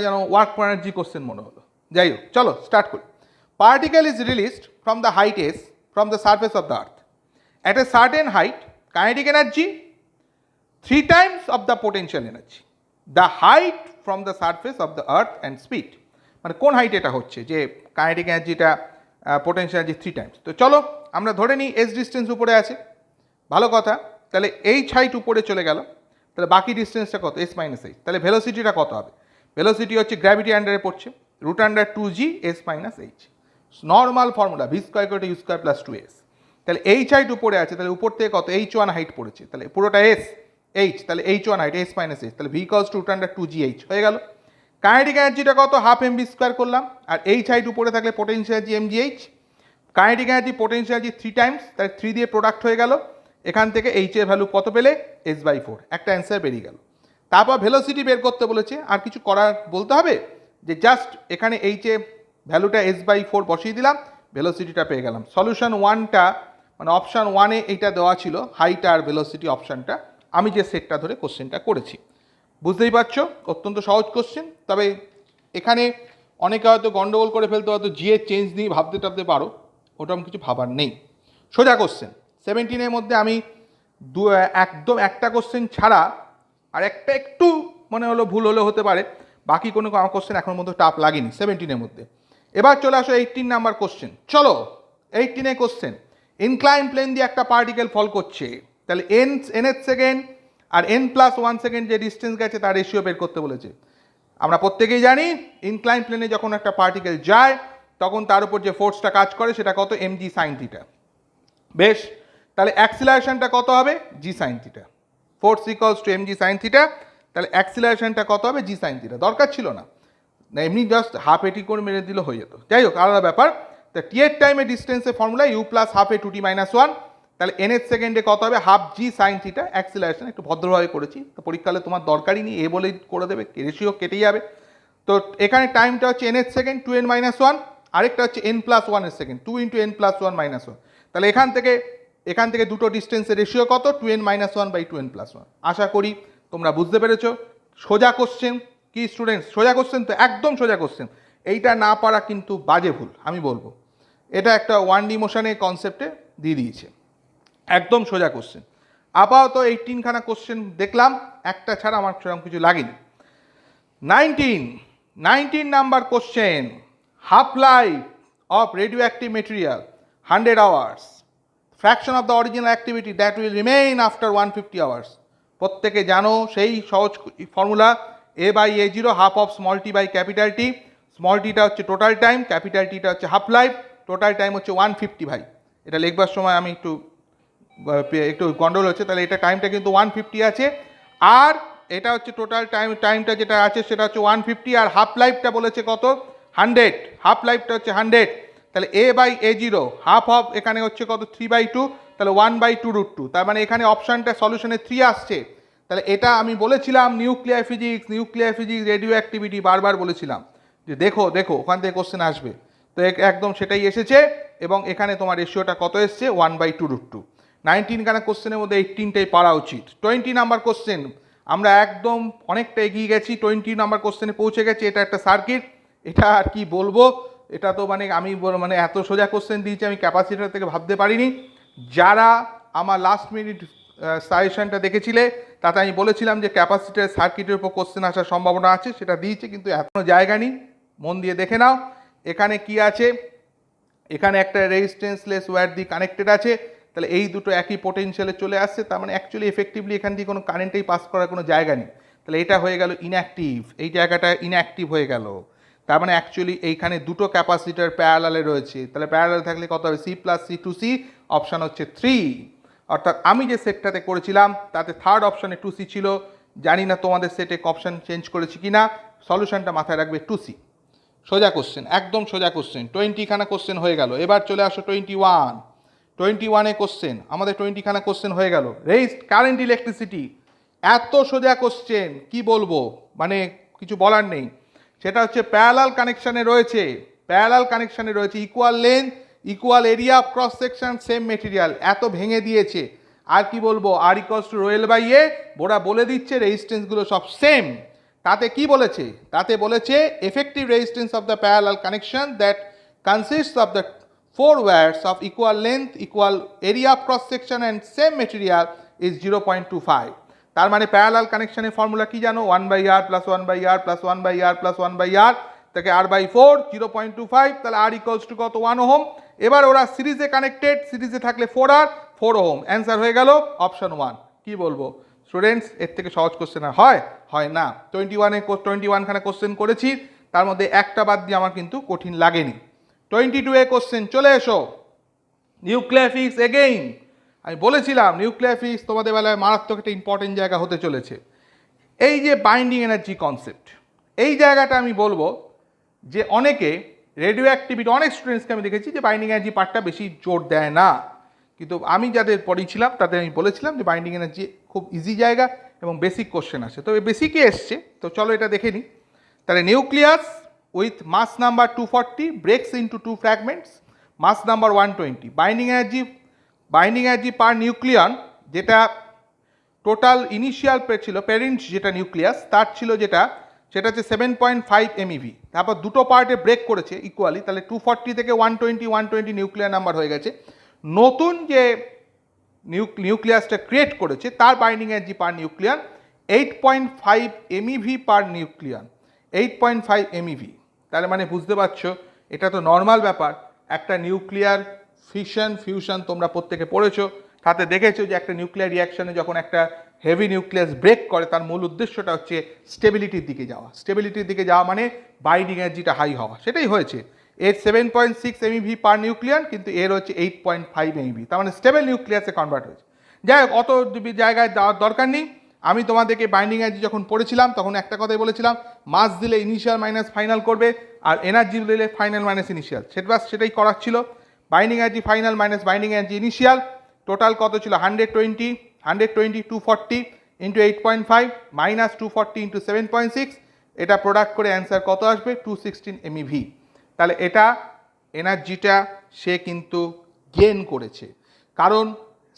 যেন ওয়ার্ক এনার্জি কোশ্চেন মনে হলো। যাই হোক, চলো স্টার্ট করি। Particle is released from the height s from the surface of the earth at a certain height, kinetic energy 3 times of the potential energy, the height from the surface of the earth and speed। মানে কোন height এটা হচ্ছে যে kinetic এনার্জিটা potential energy 3 times। তো চলো আমরা ধরে নিই s ডিস্টেন্স উপরে আছে, ভালো কথা। তাহলে h হাইট উপরে চলে গেল, তাহলে বাকি ডিস্টেন্সটা কত? s-h। তাহলে ভেলোসিটিটা কত হবে? ভেলোসিটি হচ্ছে গ্র্যাভিটি আন্ডারে পড়ছে, √2g s-h, normal formula v² = u² + 2s। তাহলে h হাইট উপরে আছে, তাহলে উপর থেকে কত? h1 হাইট পড়েছে, তাহলে পুরোটা s, h, তাহলে h1 হাইট s-h, তাহলে v = √2gh হয়ে গেল। কাইনেটিক এনার্জিটা কত, হাফ এমভি স্কোয়ার করলাম, আর এইচ হাইট উপরে থাকলে potential energy MGH, kinetic energy potential energy 3 Times, তাই 3 দিয়ে প্রোডাক্ট হয়ে গেল, এখান থেকে এইচ এর ভ্যালু কত পেলে, s/4, একটা অ্যান্সার বেরিয়ে গেল। তারপর ভেলোসিটি বের করতে বলেছে, আর কিছু করার বলতে হবে, যে জাস্ট এখানে এইচ এ ভ্যালুটা s/4 বসিয়ে দিলাম, ভেলোসিটিটা পেয়ে গেলাম। সলিউশন 1টা মানে অপশান 1-এ এইটা দেওয়া ছিল, হাইট আর ভেলোসিটি অপশানটা, আমি যে সেটটা ধরে কোশ্চেনটা করেছি। বুঝতেই পারছো অত্যন্ত সহজ কোশ্চেন। তবে এখানে অনেকে হয়তো গন্ডগোল করে ফেলতে, হয়তো জি এর চেঞ্জ নিয়ে ভাবতে টাবতে পারো, ওরকম কিছু ভাবার নেই। সোজা কোশ্চেন 17-এর মধ্যে আমি একদম একটা কোশ্চেন ছাড়া আর একটা একটু মনে হলো ভুল হলে হতে পারে, বাকি কোনো কোশ্চেন এখন মধ্যে টাফ লাগেনি 17-এর মধ্যে। এবার চলে আসো 18 নাম্বার কোশ্চেন। চলো 18-এর কোশ্চেন, ইনক্লাইন প্লেন দিয়ে একটা পার্টিকেল ফল করছে, তাহলে nth সেকেন্ড আর n+1 সেকেন্ড যে ডিস্টেন্স গেছে তার রেশিও বের করতে বলেছে। আমরা প্রত্যেকেই জানি ইনক্লাইন প্লেনে যখন একটা পার্টিকেল যায় তখন তার উপর যে ফোর্সটা কাজ করে সেটা কত, mg sin θ। বেশ, তাহলে অ্যাক্সিলারেশনটা কত হবে, g sin θ। Force equals to mg sin θ, তাহলে অ্যাক্সিলারেশনটা কত হবে, g sin θ। দরকার ছিল না, এমনি জাস্ট হাফ এটি করে মেরে দিলে হয়ে যেত। যাই হোক, আলাদা ব্যাপার। তা টি এর টাইমে ডিস্টেন্সের ফর্মুলা u প্লাস হাফ এ 2t-1, তাহলে nth সেকেন্ডে কত হবে, হাফ g sin θ। অ্যাক্সিলারেশন একটু ভদ্রভাবে করেছি, তো পরীক্ষালে তোমার দরকারই নেই, এ বলেই করে দেবে, রেশিও কেটে যাবে। তো এখানে টাইমটা হচ্ছে nth সেকেন্ড 2n-1, আরেকটা হচ্ছে n+1 এর সেকেন্ড 2 × n+1-1। তাহলে এখান থেকে দুটো ডিস্টেন্সের রেশিও কত, 2n-1/2n+1। আশা করি তোমরা বুঝতে পেরেছো। সোজা কোশ্চেন কি স্টুডেন্টস, সোজা কোশ্চেন তো, একদম সোজা কোশ্চেন। এইটা না পারা কিন্তু বাজে ভুল, আমি বলবো। এটা একটা 1D মোশনের কনসেপ্টে দিয়ে দিয়েছে, একদম সোজা কোশ্চেন। আপাতত 18খানা কোশ্চেন দেখলাম, একটা ছাড়া আমার সেরকম কিছু লাগেনি। 19 number question, half life of radioactive material 100 hours, fraction of the original activity that will remain after 150 hours। প্রত্যেকে জানো সেই সহজ formula, a/a0 half of small T by capital T. Small টিটা হচ্ছে টোটাল টাইম, ক্যাপিটাল টিটা হচ্ছে half life, total time হচ্ছে 150 ভাই। এটা লিখবার সময় আমি একটু গন্ডগোল হচ্ছে, তাহলে এটা টাইমটা কিন্তু 150 আছে, আর এটা হচ্ছে টোটাল টাইমটা যেটা আছে সেটা হচ্ছে 150, আর হাফ লাইফটা বলেছে কত, 100। হাফ লাইফটা হচ্ছে 100, তাহলে a/a0 হাফ অফ এখানে হচ্ছে কত, 3/2, তাহলে 1/2√2। তার মানে এখানে অপশানটা সলিউশনে 3 আসছে। তাহলে এটা আমি বলেছিলাম নিউক্লিয়ার ফিজিক্স রেডিও অ্যাক্টিভিটি বারবার বলেছিলাম যে দেখো ওখান থেকে কোশ্চেন আসবে, তো একদম সেটাই এসেছে। এবং এখানে তোমার রেশিওটা কত এসছে, 1/2√2। 19খানা কোশ্চেনের মধ্যে 18টাই পারা উচিত। 20 নাম্বার কোশ্চেন, আমরা একদম অনেকটা এগিয়ে গেছি, 20 নাম্বার কোশ্চেনে পৌঁছে গেছি। এটা একটা সার্কিট, এটা আর কি বলবো, এটা তো আমি এত সোজা কোশ্চেন দিয়েছি আমি ক্যাপাসিটার থেকে ভাবতে পারিনি। যারা আমার লাস্ট মিনিট সাজেশনটা দেখেছিলে তাতে আমি বলেছিলাম যে ক্যাপাসিটার সার্কিটের উপর কোশ্চেন আসার সম্ভাবনা আছে, সেটা দিয়েছে, কিন্তু এখনো জায়গা নেই। মন দিয়ে দেখে নাও এখানে কি আছে। এখানে একটা রেজিস্ট্যান্সলেস ওয়্যার দিয়ে কানেক্টেড আছে, তাহলে এই দুটো একই পোটেনশিয়ালে চলে আসছে, তার মানে অ্যাকচুয়ালি এফেক্টিভলি এখান দিয়ে কোনো কারেন্টেই পাস করার কোনো জায়গা নেই। তাহলে এটা হয়ে গেল ইনঅ্যাক্টিভ, এই জায়গাটা ইনঅ্যাক্টিভ হয়ে গেল। তার মানে অ্যাকচুয়ালি এইখানে দুটো ক্যাপাসিটার প্যারালালে রয়েছে, তাহলে প্যারালাল থাকলে কত হবে, C+C2C, অপশান হচ্ছে 3। অর্থাৎ আমি যে সেটটাতে করেছিলাম তাতে থার্ড অপশানে 2C ছিল, জানি না তোমাদের সেটে অপশান চেঞ্জ করেছি কি না। সলিউশনটা মাথায় রাখবে 2C। সোজা কোশ্চেন, একদম সোজা কোশ্চেন। 20খানা কোশ্চেন হয়ে গেল। এবার চলে আসো 21-এ কোশ্চেন, আমাদের 20খানা কোশ্চেন হয়ে গেল। রেইজড কারেন্ট ইলেকট্রিসিটি, এত সোজা কোশ্চেন কি বলবো, মানে কিছু বলার নেই। সেটা হচ্ছে প্যারালাল কানেকশানে রয়েছে, equal length, equal area of cross section, same material, এত ভেঙে দিয়েছে। আর কি বলবো, R=ρL/A, ওরা বলে দিচ্ছে রেজিস্ট্যান্সগুলো সব সেম। তাতে কি বলেছে, তাতে বলেছে effective resistance of the parallel connection that consists of the 4 wires of equal length, equal area of cross section and same material is 0.25। তার মানে প্যারালাল কানেকশনের ফর্মুলা কি জানো, 1/r + 1/r + 1/r + 1/r থেকে r/4, 0.25, তাহলে r কত, 1 ohm. এবার ওরা সিরিজে কানেক্টেড, সিরিজে থাকলে 4 ওহম। অ্যান্সার হয়ে গেল অপশন 1। কি বলবো স্টুডেন্টস, এর থেকে সহজ কোশ্চেন আর হয় না। 21খানা কোশ্চেন করেছি, তার মধ্যে একটা বাদ দিয়ে আমার কিন্তু কঠিন লাগেনি। 22 কোশ্চেন চলে এসো, নিউক্লিয়ার ফিজিক্স এগেইন। আমি বলেছিলাম নিউক্লিয়ার ফিজিক্স তোমাদের বেলায় মারাত্মক একটা ইম্পর্টেন্ট জায়গা হতে চলেছে। এই যে বাইন্ডিং এনার্জি কনসেপ্ট, এই জায়গাটা আমি বলবো যে অনেকে রেডিও অ্যাক্টিভিটি, অনেক স্টুডেন্টসকে আমি দেখেছি যে বাইন্ডিং এনার্জি পার্টটা বেশি জোর দেয় না, কিন্তু আমি যাদের পড়িয়েছিলাম তাদের আমি বলেছিলাম যে বাইন্ডিং এনার্জি খুব ইজি জায়গা এবং বেসিক কোশ্চেন আসে, তো এই বেসিকে এসছে। তো চলো এটা দেখে নিই। তাহলে nucleus with mass number 240 breaks into 2 fragments, mass number 120। Binding energy per nucleon, যেটা টোটাল ইনিশিয়াল ছিল প্যারেন্ট যেটা নিউক্লিয়াস তার ছিল সেটা হচ্ছে 7.5 MeV। তারপর দুটো পার্টে ব্রেক করেছে ইকুয়ালি, তাহলে 240 থেকে 120 নিউক্লিয়ার নাম্বার হয়ে গেছে। নতুন যে নিউক্লিয়াসটা ক্রিয়েট করেছে তার বাইন্ডিং এনার্জি পার নিউক্লিয়ার 8.5 MeV পার নিউক্লিয়ার, 8.5 MeV। তাহলে মানে বুঝতে পারছো এটা তো নর্মাল ব্যাপার। একটা নিউক্লিয়ার ফিউশন তোমরা প্রত্যেকে পড়েছো, তাতে দেখেছো যে একটা নিউক্লিয়ার রিয়াকশনে যখন একটা হেভি নিউক্লিয়াস ব্রেক করে তার মূল উদ্দেশ্যটা হচ্ছে স্টেবিলিটির দিকে যাওয়া, মানে বাইন্ডিং এনার্জিটা হাই হওয়া, সেটাই হয়েছে। এর 7.6 MeV পার নিউক্লিয়ার, কিন্তু এর হচ্ছে 8.5 MeV, তার মানে স্টেবল নিউক্লিয়াসে কনভার্ট হয়েছে। যাই হোক, অত জায়গায় যাওয়ার দরকার নেই। আমি তোমাদেরকে বাইন্ডিং এনার্জি যখন পড়েছিলাম তখন একটা কথাই বলেছিলাম, মাস দিলে ইনিশিয়াল মাইনাস ফাইনাল করবে, আর এনার্জি দিলে ফাইনাল মাইনাস ইনিশিয়াল, সেটাই করার ছিল। Binding energy final minus binding energy initial, total কত ছিল 120 240 ইন্টু 8.5 মাইনাস 240 ইন্টু 7.6, এটা প্রোডাক্ট করে অ্যান্সার কত আসবে 216 MeV। তাহলে এটা এনার্জিটা সে কিন্তু গেন করেছে, কারণ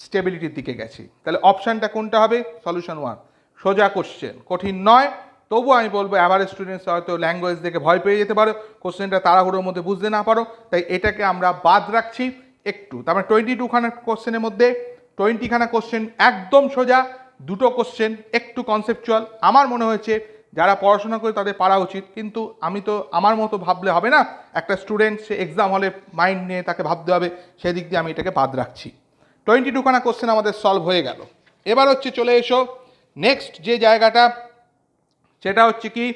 স্টেবিলিটির দিকে গেছে। তাহলে অপশানটা কোনটা হবে? সলিউশন 1। সোজা কোশ্চেন, কঠিন নয়, তবুও আমি বলবো অ্যাভারেজ স্টুডেন্টস হয়তো ল্যাঙ্গুয়েজ দেখে ভয় পেয়ে যেতে পারো, কোশ্চেনটা তাড়াহুড়োর মধ্যে বুঝতে না পারো, তাই এটাকে আমরা বাদ রাখছি একটু। তারপরে 22খানা কোশ্চেনের মধ্যে 20খানা কোশ্চেন একদম সোজা, দুটো কোশ্চেন একটু কনসেপচুয়াল। আমার মনে হয়েছে যারা পড়াশোনা করে তাদের পারা উচিত, কিন্তু আমি তো আমার মতো ভাবলে হবে না, একটা স্টুডেন্ট সে এক্সাম হলে মাইন্ড নিয়ে তাকে ভাবতে হবে, সেদিক দিয়ে আমি এটাকে বাদ রাখছি। 22খানা কোশ্চেন আমাদের সলভ হয়ে গেল। এবার হচ্ছে চলে এসো নেক্সট যে জায়গাটা, সেটা হচ্ছে কি,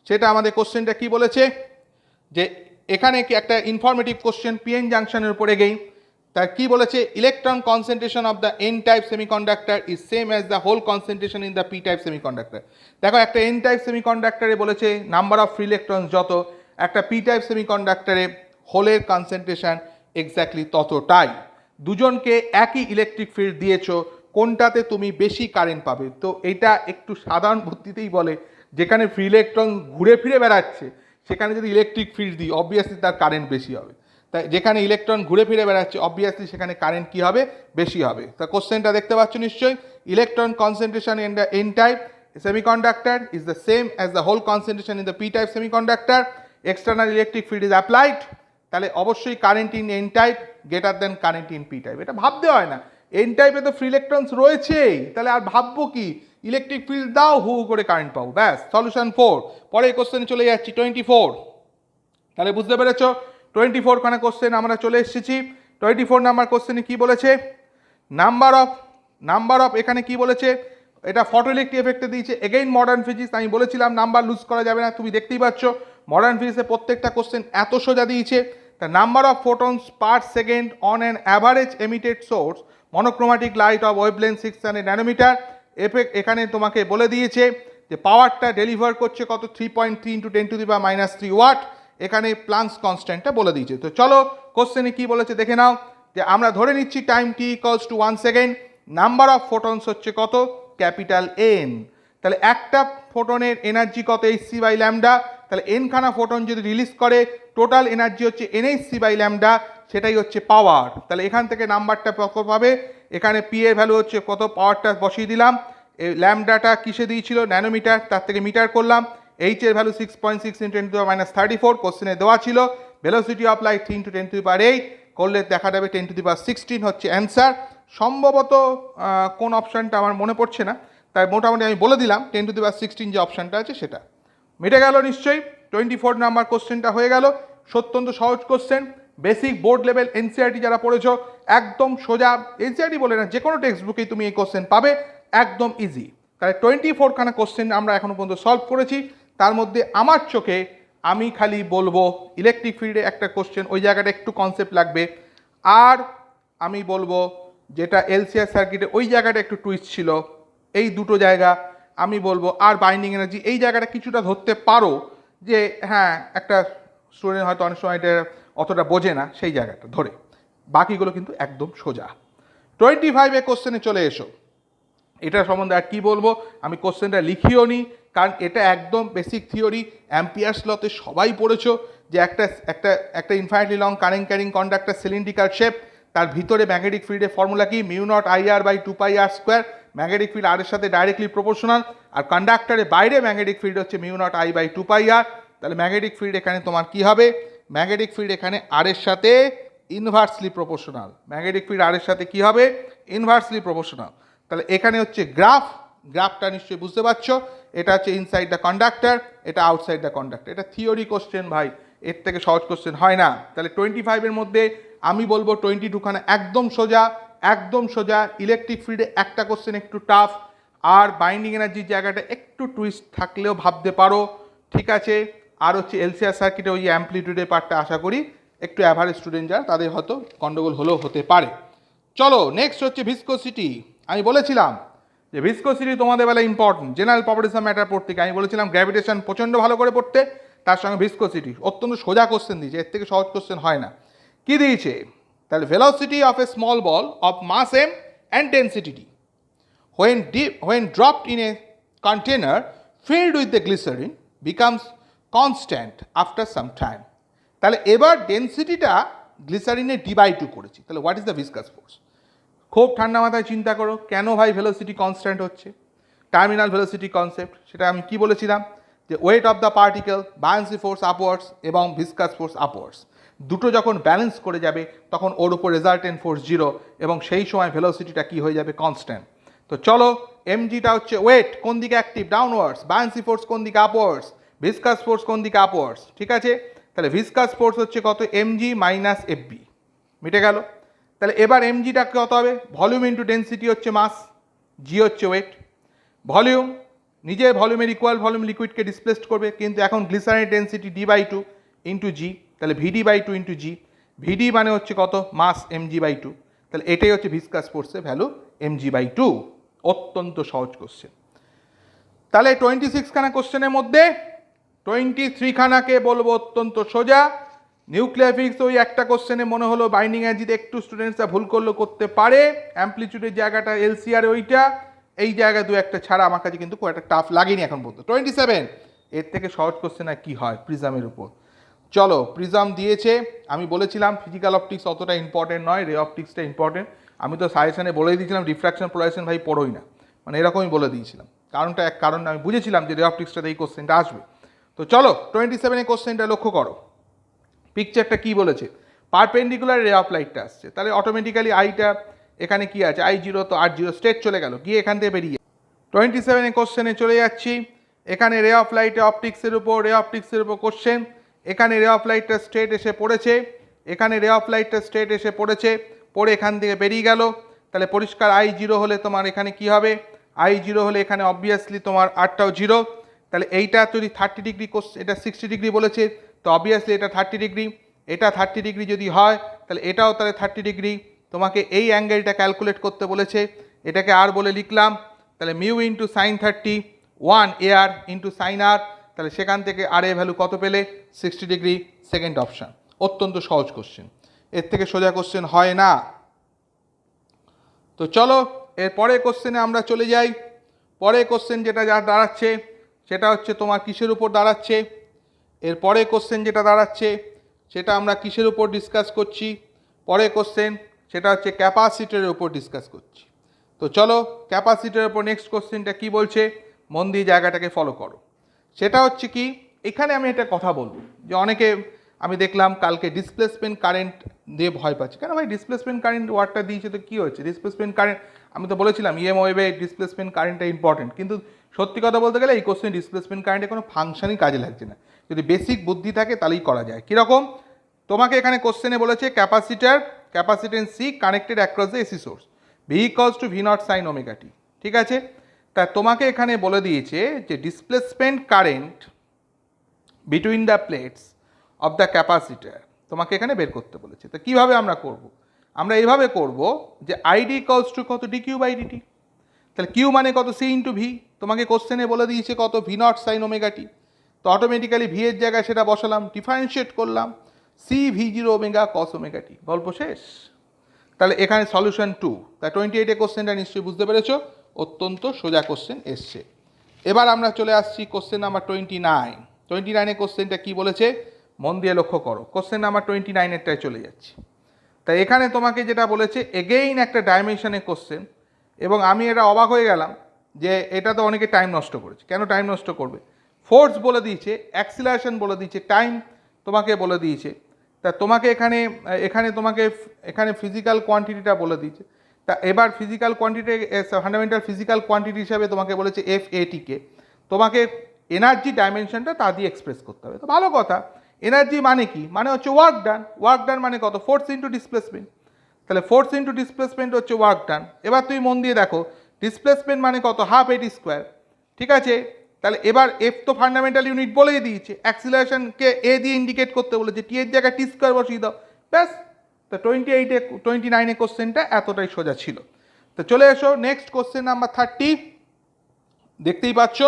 সেটা আমাদের কোশ্চেনটা কি বলেছে, যে এখানে কি একটা ইনফরমেটিভ কোশ্চেন পিএন জাংশনের উপরে গেই। তার কি বলেছে, electron concentration of the N type semiconductor is same as the hole concentration in the P type semiconductor. দেখো, একটা এন টাইপ সেমিকন্ডাক্টরে বলেছে নাম্বার অফ ফ্রি ইলেকট্রন যত, একটা পি টাইপ সেমিকন্ডাক্টরে হোলের কনসেন্ট্রেশন এক্স্যাক্টলি ততটাই। দুজনকে একই ইলেকট্রিক ফিল্ড দিয়েছো, কোনটাতে তুমি বেশি কারেন্ট পাবে? তো এটা একটু সাধারণ বুদ্ধিতেই বলে, যেখানে ফ্রি ইলেকট্রন ঘুরে ফিরে বেড়াচ্ছে সেখানে যদি ইলেকট্রিক ফিল্ড দিই অবভিয়াসলি তার কারেন্ট বেশি হবে। তাই যেখানে ইলেকট্রন ঘুরে ফিরে বেড়াচ্ছে অবভিয়াসলি সেখানে কারেন্ট কী হবে? বেশি হবে। তা কোশ্চেনটা দেখতে পাচ্ছ নিশ্চয়ই, electron concentration in the N type semiconductor is the same as the whole concentration in the p type semiconductor, external electric field is applied, তাহলে অবশ্যই current in an type greater than current in P type. এটা ভাবতে হয় না, N টাইপে তো free electrons রয়েছেই, তাহলে আর ভাববো কি, ইলেকট্রিক ফিল্ড দাও, হু করে কারেন্ট পাবো, ব্যাস সলিউশন 4। পরে কোশ্চেনে চলে যাচ্ছি 24। তাহলে বুঝতে পেরেছ 24খানা কোশ্চেন আমরা চলে এসেছি। 24 নাম্বার কোশ্চেনে কি বলেছে, নাম্বার অফ এখানে কি বলেছে, এটা ফটো ইলেকট্রিক এফেক্টে দিয়েছে। এগেইন মডার্ন ফিজিক্স, আমি বলেছিলাম নাম্বার লুজ করা যাবে না, তুমি দেখতেই পাচ্ছ মডার্ন ফিজিক্সে প্রত্যেকটা কোশ্চেন এত সোজা দিয়েছে। তা number of photons per second on an average emitted source monochromatic light of wavelength 600 nanometre effect, এখানে তোমাকে বলে দিয়েছে যে পাওয়ারটা ডেলিভার করছে কত, 3.3 × 10⁻³ ওয়াট। এখানে প্লাঙ্কস কনস্ট্যান্টটা বলে দিয়েছে। তো চলো কোশ্চেনে কি বলেছে দেখে নাও, যে আমরা ধরে নিচ্ছি time t = 1 second, number of photons হচ্ছে কত, ক্যাপিটাল এন। তাহলে একটা ফোটনের এনার্জি কত, hc/λ। তাহলে এনখানা ফোটন যদি রিলিজ করে টোটাল এনার্জি হচ্ছে nhc/λ, সেটাই হচ্ছে পাওয়ার। তাহলে এখান থেকে নাম্বারটা কত পাবে, এখানে পি এর ভ্যালু হচ্ছে কত, পাওয়ারটা বসিয়ে দিলাম, এই ল্যামডাটা কিসে দিয়েছিল, ন্যানোমিটার, তার থেকে মিটার করলাম, এইচ এর ভ্যালু 6.6 × 10⁻34 কোশ্চেনে দেওয়া ছিল, ভেলোসিটি অফ লাইট 3 × 10⁸ করলে দেখা যাবে 10⁻16 হচ্ছে অ্যান্সার। সম্ভবত কোন অপশানটা আমার মনে পড়ছে না, তাই মোটামুটি আমি বলে দিলাম 10⁻16 যে অপশানটা আছে সেটা মিটে গেল নিশ্চয়ই। 24 নাম্বার কোশ্চেনটা হয়ে গেল, অত্যন্ত সহজ question, basic board level NCERT যারা পড়েছো একদম সোজা, এনসিআরটি বলে না যে কোনো টেক্সট বুকেই তুমি এই কোশ্চেন পাবে, একদম ইজি। তাহলে 24খানা কোশ্চেন আমরা এখনো পর্যন্ত সলভ করেছি। তার মধ্যে আমার চোখে আমি খালি বলবো ইলেকট্রিক ফিল্ডে একটা কোশ্চেন, ওই জায়গাটা একটু কনসেপ্ট লাগবে, আর আমি বলবো যেটা এলসিআর সার্কিটে ওই জায়গাটা একটু টুইস্ট ছিল, এই দুটো জায়গা আমি বলবো আর বাইন্ডিং এনার্জি এই জায়গাটা কিছুটা ধরতে পারো যে হ্যাঁ একটা স্টুডেন্ট হয়তো অনেক সময় এটা অতটা বোঝে না, সেই জায়গাটা ধরে। বাকিগুলো কিন্তু একদম সোজা। 25 কোশ্চেনে চলে এসো। এটা সম্বন্ধে আর কি বলবো, আমি কোশ্চেনটা লিখিও নি, কারণ এটা একদম বেসিক থিওরি। অ্যাম্পিয়ার্স লতে সবাই পড়েছো যে একটা একটা একটা infinitely long current carrying conductor cylindrical shape, তার ভিতরে ম্যাগনেটিক ফিল্ডের ফর্মুলা কি mu naught IR by 2πr square. Magnetic field R এর সাথে ডাইরেক্টলি প্রপোর্শনাল, আর কন্ডাক্টরের বাইরে ম্যাগনেটিক ফিল্ড হচ্ছে mu naught I by 2πr। তাহলে ম্যাগনেটিক ফিল্ড এখানে তোমার কি হবে, ম্যাগনেটিক ফিল্ড এখানে আর এর সাথে inversely proportional. Magnetic field R এর সাথে কি হবে, ইনভার্সলি প্রপোর্শনাল। তাহলে এখানে হচ্ছে গ্রাফটা নিশ্চয়ই বুঝতে পারছো, এটা হচ্ছে ইনসাইড দ্য কন্ডাক্টর, এটা আউটসাইড দ্য কন্ডাক্টর। এটা থিওরি কোশ্চেন ভাই, এর থেকে সহজ কোশ্চেন হয় না। তাহলে 25 মধ্যে আমি বলবো 22 খানা একদম সোজা, একদম সোজা। ইলেকট্রিক ফিল্ডে একটা কোশ্চেন একটু টাফ, আর বাইন্ডিং এনার্জির জায়গাটা একটু টুইস্ট থাকলেও ভাবতে পারো, ঠিক আছে। আর হচ্ছে এলসিআর সার্কিটে ওই অ্যাম্পলিটিউডের পার্টটা আশা করি একটু অ্যাভারেজ স্টুডেন্ট যারা তাদের হয়তো গন্ডগোল হলেও হতে পারে। চলো নেক্সট হচ্ছে ভিসকোসিটি। আমি বলেছিলাম যে ভিসকোসিটি তোমাদের বেলা important, general properties of matter পড়তে গিয়ে আমি বলেছিলাম গ্র্যাভিটেশন প্রচণ্ড ভালো করে পড়তে, তার সঙ্গে ভিসকোসিটি অত্যন্ত সোজা কোশ্চেন দিয়েছে, এর থেকে সহজ কোশ্চেন হয় না। কি দিয়েছে, তাহলে velocity of a small ball of mass m and density d when dropped in a container filled with the glycerin becomes constant after some time। তাহলে এবার ডেন্সিটিটা গ্লিসারিনের d/2 করেছি, তাহলে what is the viscous force. খুব ঠান্ডা মাথায় চিন্তা করো, কেন ভাই ভেলোসিটি কনস্ট্যান্ট হচ্ছে। টার্মিনাল ভেলোসিটি কনসেপ্ট, সেটা আমি কি বলেছিলাম যে weight of the particle, buoyancy force upwards এবং ভিসকাস ফোর্স আপওয়ার্ডস, দুটো যখন ব্যালেন্স করে যাবে তখন ওর উপর রেজাল্টেন্ট ফোর্স 0, এবং সেই সময় ভেলোসিটিটা কি হয়ে যাবে, কনস্ট্যান্ট। তো চলো mgটা হচ্ছে ওয়েট কোন দিকে অ্যাক্টিভ, ডাউনওয়ার্ডস, বায়ান্সি ফোর্স কোন দিকে, আপওয়ার্ডস, ভিসকাস ফোর্স কোন দিকে, আপওয়ার্ডস, ঠিক আছে। তাহলে ভিসকাস ফোর্স হচ্ছে কত, mg মাইনাস fb, মিটে গেল। তাহলে এবার mgটা কত হবে, ভলিউম ইন্টু ডেন্সিটি হচ্ছে মাস, জি হচ্ছে ওয়েট। ভলিউম নিজের ভলিউমের ইকুয়াল ভলিউম লিকুইডকে ডিসপ্লেসড করবে, কিন্তু এখন গ্লিসারিনের ডেন্সিটি d/2 ইন্টু জি, তাহলে vd/2 ইন্টু জি, ভিডি মানে হচ্ছে কত, মাস mg/2। তাহলে এটাই হচ্ছে ভিসকাস ফোর্সের ভ্যালু mg/2। অত্যন্ত সহজ কোশ্চেন। তাহলে 26 খানা কোশ্চেনের মধ্যে 23 খানাকে বলবো অত্যন্ত সোজা। নিউক্লিয়ার ফিজিক্স ওই একটা কোশ্চেনে মনে হলো বাইন্ডিং এনার্জিতে একটু স্টুডেন্টসরা ভুল করলেও করতে পারে, অ্যাম্পলিটিউডের জায়গাটা এলসিআর ওইটা, এই জায়গায় দু একটা ছাড়া আমার কাছে কিন্তু খুব একটা টাফ লাগেনি এখন পর্যন্ত। 27 এর থেকে সহজ কোশ্চেন আর কি হয়, প্রিজমের উপর। চলো প্রিজম দিয়েছে, আমি বলেছিলাম ফিজিক্যাল অপটিক্স অতটা ইম্পর্টেন্ট নয়, রে অপটিক্সটা ইম্পর্টেন্ট। আমি তো সাজেশনে বলেই দিয়েছিলাম ডিফ্রাকশন পোলারাইজেশন ভাই পড়োই না, মানে এরকমই বলে দিয়েছিলাম। কারণটা এক কারণ আমি বুঝেছিলাম যে রে অপটিক্সটাতে এই কোশ্চেনটা আসবে। তো চলো 27 কোশ্চেনটা লক্ষ্য করো, পিকচারটা কি বলেছে, পারপেন্ডিকুলার রে অফ লাইটটা আসছে, তাহলে অটোমেটিক্যালি আইটা এখানে কি আছে, I0, তো R0 স্ট্রেট চলে গেল, গিয়ে এখান থেকে বেরিয়ে 27 কোশ্চেনে চলে যাচ্ছি। এখানে রে অফ লাইটে অপটিক্সের উপর, রে অপটিক্সের উপর কোশ্চেন। এখানে রে অফ লাইটটা স্ট্রেট এসে পড়েছে, এখানে রে অফ লাইটটা স্ট্রেট এসে পড়েছে, পড়ে এখান থেকে বেরিয়ে গেল। তাহলে পরিষ্কার I0 হলে তোমার এখানে কি হবে, I0 হলে এখানে অবভিয়াসলি তোমার আরটাও 0। তাহলে এইটা যদি 30 ডিগ্রি, এটা 60 ডিগ্রি বলেছে, তো অবভিয়াসলি এটা 30 ডিগ্রি, এটা 30 ডিগ্রি যদি হয় তাহলে এটাও তাহলে 30 ডিগ্রি। তোমাকে এই অ্যাঙ্গেলটা ক্যালকুলেট করতে বলেছে, এটাকে আর বলে লিখলাম, তাহলে mu into sine 30 1 AR into sine R, তাহলে সেখান থেকে আর এ ভ্যালু কত পেলে, 60 ডিগ্রি, সেকেন্ড অপশান। অত্যন্ত সহজ কোশ্চেন, এর থেকে সোজা কোশ্চেন হয় না। তো চলো এর পরের কোশ্চেনে আমরা চলে যাই। পরের কোশ্চেন যেটা যা দাঁড়াচ্ছে সেটা হচ্ছে তোমার কিসের উপর দাঁড়াচ্ছে, এর পরের কোশ্চেন যেটা দাঁড়াচ্ছে সেটা আমরা কিসের উপর ডিসকাস করছি, পরের কোশ্চেন সেটা হচ্ছে ক্যাপাসিটরের উপর ডিসকাস করছি। তো চলো ক্যাপাসিটরের উপর নেক্সট কোশ্চেনটা কি বলছে, মন দিয়ে জায়গাটাকে ফলো করো। সেটা হচ্ছে কি, এখানে আমি একটা কথা বলবো যে অনেকে আমি দেখলাম কালকে ডিসপ্লেসমেন্ট কারেন্ট দিয়ে ভয় পাচ্ছে, কেন ভাই ডিসপ্লেসমেন্ট কারেন্ট ওয়ার্ডটা দিয়েছে তো কী হয়েছে, ডিসপ্লেসমেন্ট কারেন্ট আমি তো বলেছিলাম ইএম ওয়েভে ডিসপ্লেসমেন্ট কারেন্টটা ইম্পর্টেন্ট, কিন্তু সত্যি কথা বলতে গেলে এই কোশ্চেন ডিসপ্লেসমেন্ট কারেন্টে কোনো ফাংশনই কাজে লাগছে না, যদি বেসিক বুদ্ধি থাকে তাহলেই করা যায়। কীরকম, তোমাকে এখানে কোশ্চেনে বলেছে capacitance C connected across the AC source, V equals to V naught sine omega T, ঠিক আছে। তা তোমাকে এখানে বলে দিয়েছে যে displacement current between the plates of the capacitor তোমাকে এখানে বের করতে বলেছে। তো কীভাবে আমরা করব, আমরা এইভাবে করব যে আইডি ইকুয়ালস টু কত, ডি কিউ বাই ডিটি, তাহলে কিউ মানে কত, সি ইন্টু ভি, তোমাকে কোশ্চেনে বলে দিয়েছে কত V naught sine omega T, তো অটোমেটিক্যালি ভি এর জায়গায় সেটা বসালাম, ডিফারেন্সিয়েট করলাম, C V zero omega cos omega T, গল্প শেষ। তাহলে এখানে সলিউশন 2। তাই 28 কোশ্চেনটা নিশ্চয়ই বুঝতে পেরেছো, অত্যন্ত সোজা কোশ্চেন এসছে। এবার আমরা চলে আসছি কোশ্চেন নাম্বার 29। 29 কোশ্চেনটা কি বলেছে মন দিয়ে লক্ষ্য করো। কোশ্চেন নাম্বার 29-এরটায় চলে যাচ্ছি। তাই এখানে তোমাকে যেটা বলেছে এগেইন একটা ডাইমেনশনের কোশ্চেন, এবং আমি এটা অবাক হয়ে গেলাম যে এটা তো অনেকে টাইম নষ্ট করেছে। কেন টাইম নষ্ট করবে? ফোর্স বলে দিয়েছে, অ্যাক্সিলারেশন বলে দিয়েছে, টাইম তোমাকে বলে দিয়েছে। তা তোমাকে এখানে ফিজিক্যাল কোয়ান্টিটিটা বলে দিয়েছে। তা এবার physical quantity, fundamental physical quantity হিসাবে তোমাকে বলেছে এফ এটিকে তোমাকে এনার্জি ডাইমেনশনটা তা দিয়ে এক্সপ্রেস করতে হবে। তো ভালো কথা, এনার্জি মানে কি? মানে হচ্ছে ওয়ার্ক ডান। ওয়ার্ক ডান মানে কত? Force into displacement. তাহলে ফোর্স ইন্টু ডিসপ্লেসমেন্ট হচ্ছে ওয়ার্ক ডান। এবার তুমি মন দিয়ে দেখো, ডিসপ্লেসমেন্ট মানে কত? হাফ এটি স্কোয়ার। ঠিক আছে, তাহলে এবার এফ তো ফান্ডামেন্টাল ইউনিট বলেই দিয়েছে, অ্যাক্সিলারেশনকে এ দিয়ে ইন্ডিকেট করতে বলেছে, টি এর জায়গায় টি স্কোয়ার বসিয়ে দাও, ব্যাস। তো 29 কোশ্চেনটা এতটাই সোজা ছিল। তো চলে এসো নেক্সট কোশ্চেন নাম্বার 30। দেখতেই পাচ্ছ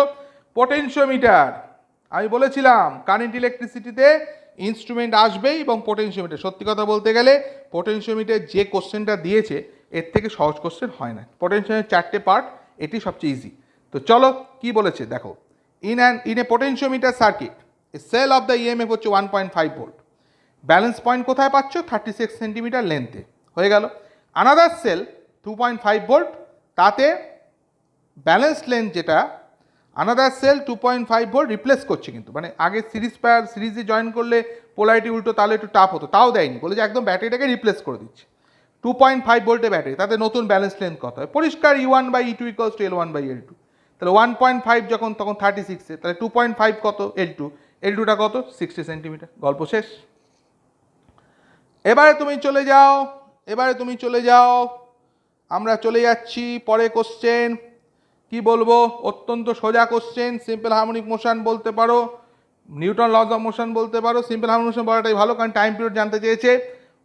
পোটেনশিওমিটার। আমি বলেছিলাম কারেন্ট ইলেকট্রিসিটিতে ইনস্ট্রুমেন্ট আসবেই, এবং পোটেনশিওমিটার, সত্যি কথা বলতে গেলে পোটেনশিওমিটার যে কোশ্চেনটা দিয়েছে এর থেকে সহজ কোশ্চেন হয় না। পোটেনশিওমিটার 4টে পার্ট, এটি সবচেয়ে ইজি। তো চলো কি বলেছে দেখো। In a potentiometer circuit a cell of the EMF হচ্ছে 1.5 ভোল্ট। ব্যালেন্স পয়েন্ট কোথায় পাচ্ছ? 36 সেন্টিমিটার লেন্থে, হয়ে গেল। আনাদার সেল 2.5 ভোল্ট, তাতে ব্যালেন্স লেন্থ যেটা, আনাদার সেল 2.5 ভোল্ট রিপ্লেস করছে, কিন্তু মানে আগে সিরিজে জয়েন করলে পোলারিটি উল্টো, তাহলে একটু টাফ হতো, তাও দেয়নি, বলে যে একদম ব্যাটারিটাকে রিপ্লেস করে দিচ্ছে। 2.5 ভোল্টের ব্যাটারি, তাতে নতুন ব্যালেন্স লেন্থ কত হয়? পরিষ্কার E1/E2 = L1/L2। তাহলে 1.5 যখন, তখন 36-এ, তাহলে 2.5 কত? L2। L2টা কত? 60 সেন্টিমিটার, গল্প শেষ। এবারে তুমি চলে যাও, আমরা চলে যাচ্ছি পরে কোশ্চেন। কি বলবো? অত্যন্ত সোজা কোশ্চেন। সিম্পল হারমোনিক মোশন বলতে পারো, নিউটন লজ অফ মোশন বলতে পারো। সিম্পল হারমোনিক মোশন বলাটাই ভালো, কারণ টাইম পিরিয়ড জানতে চেয়েছে।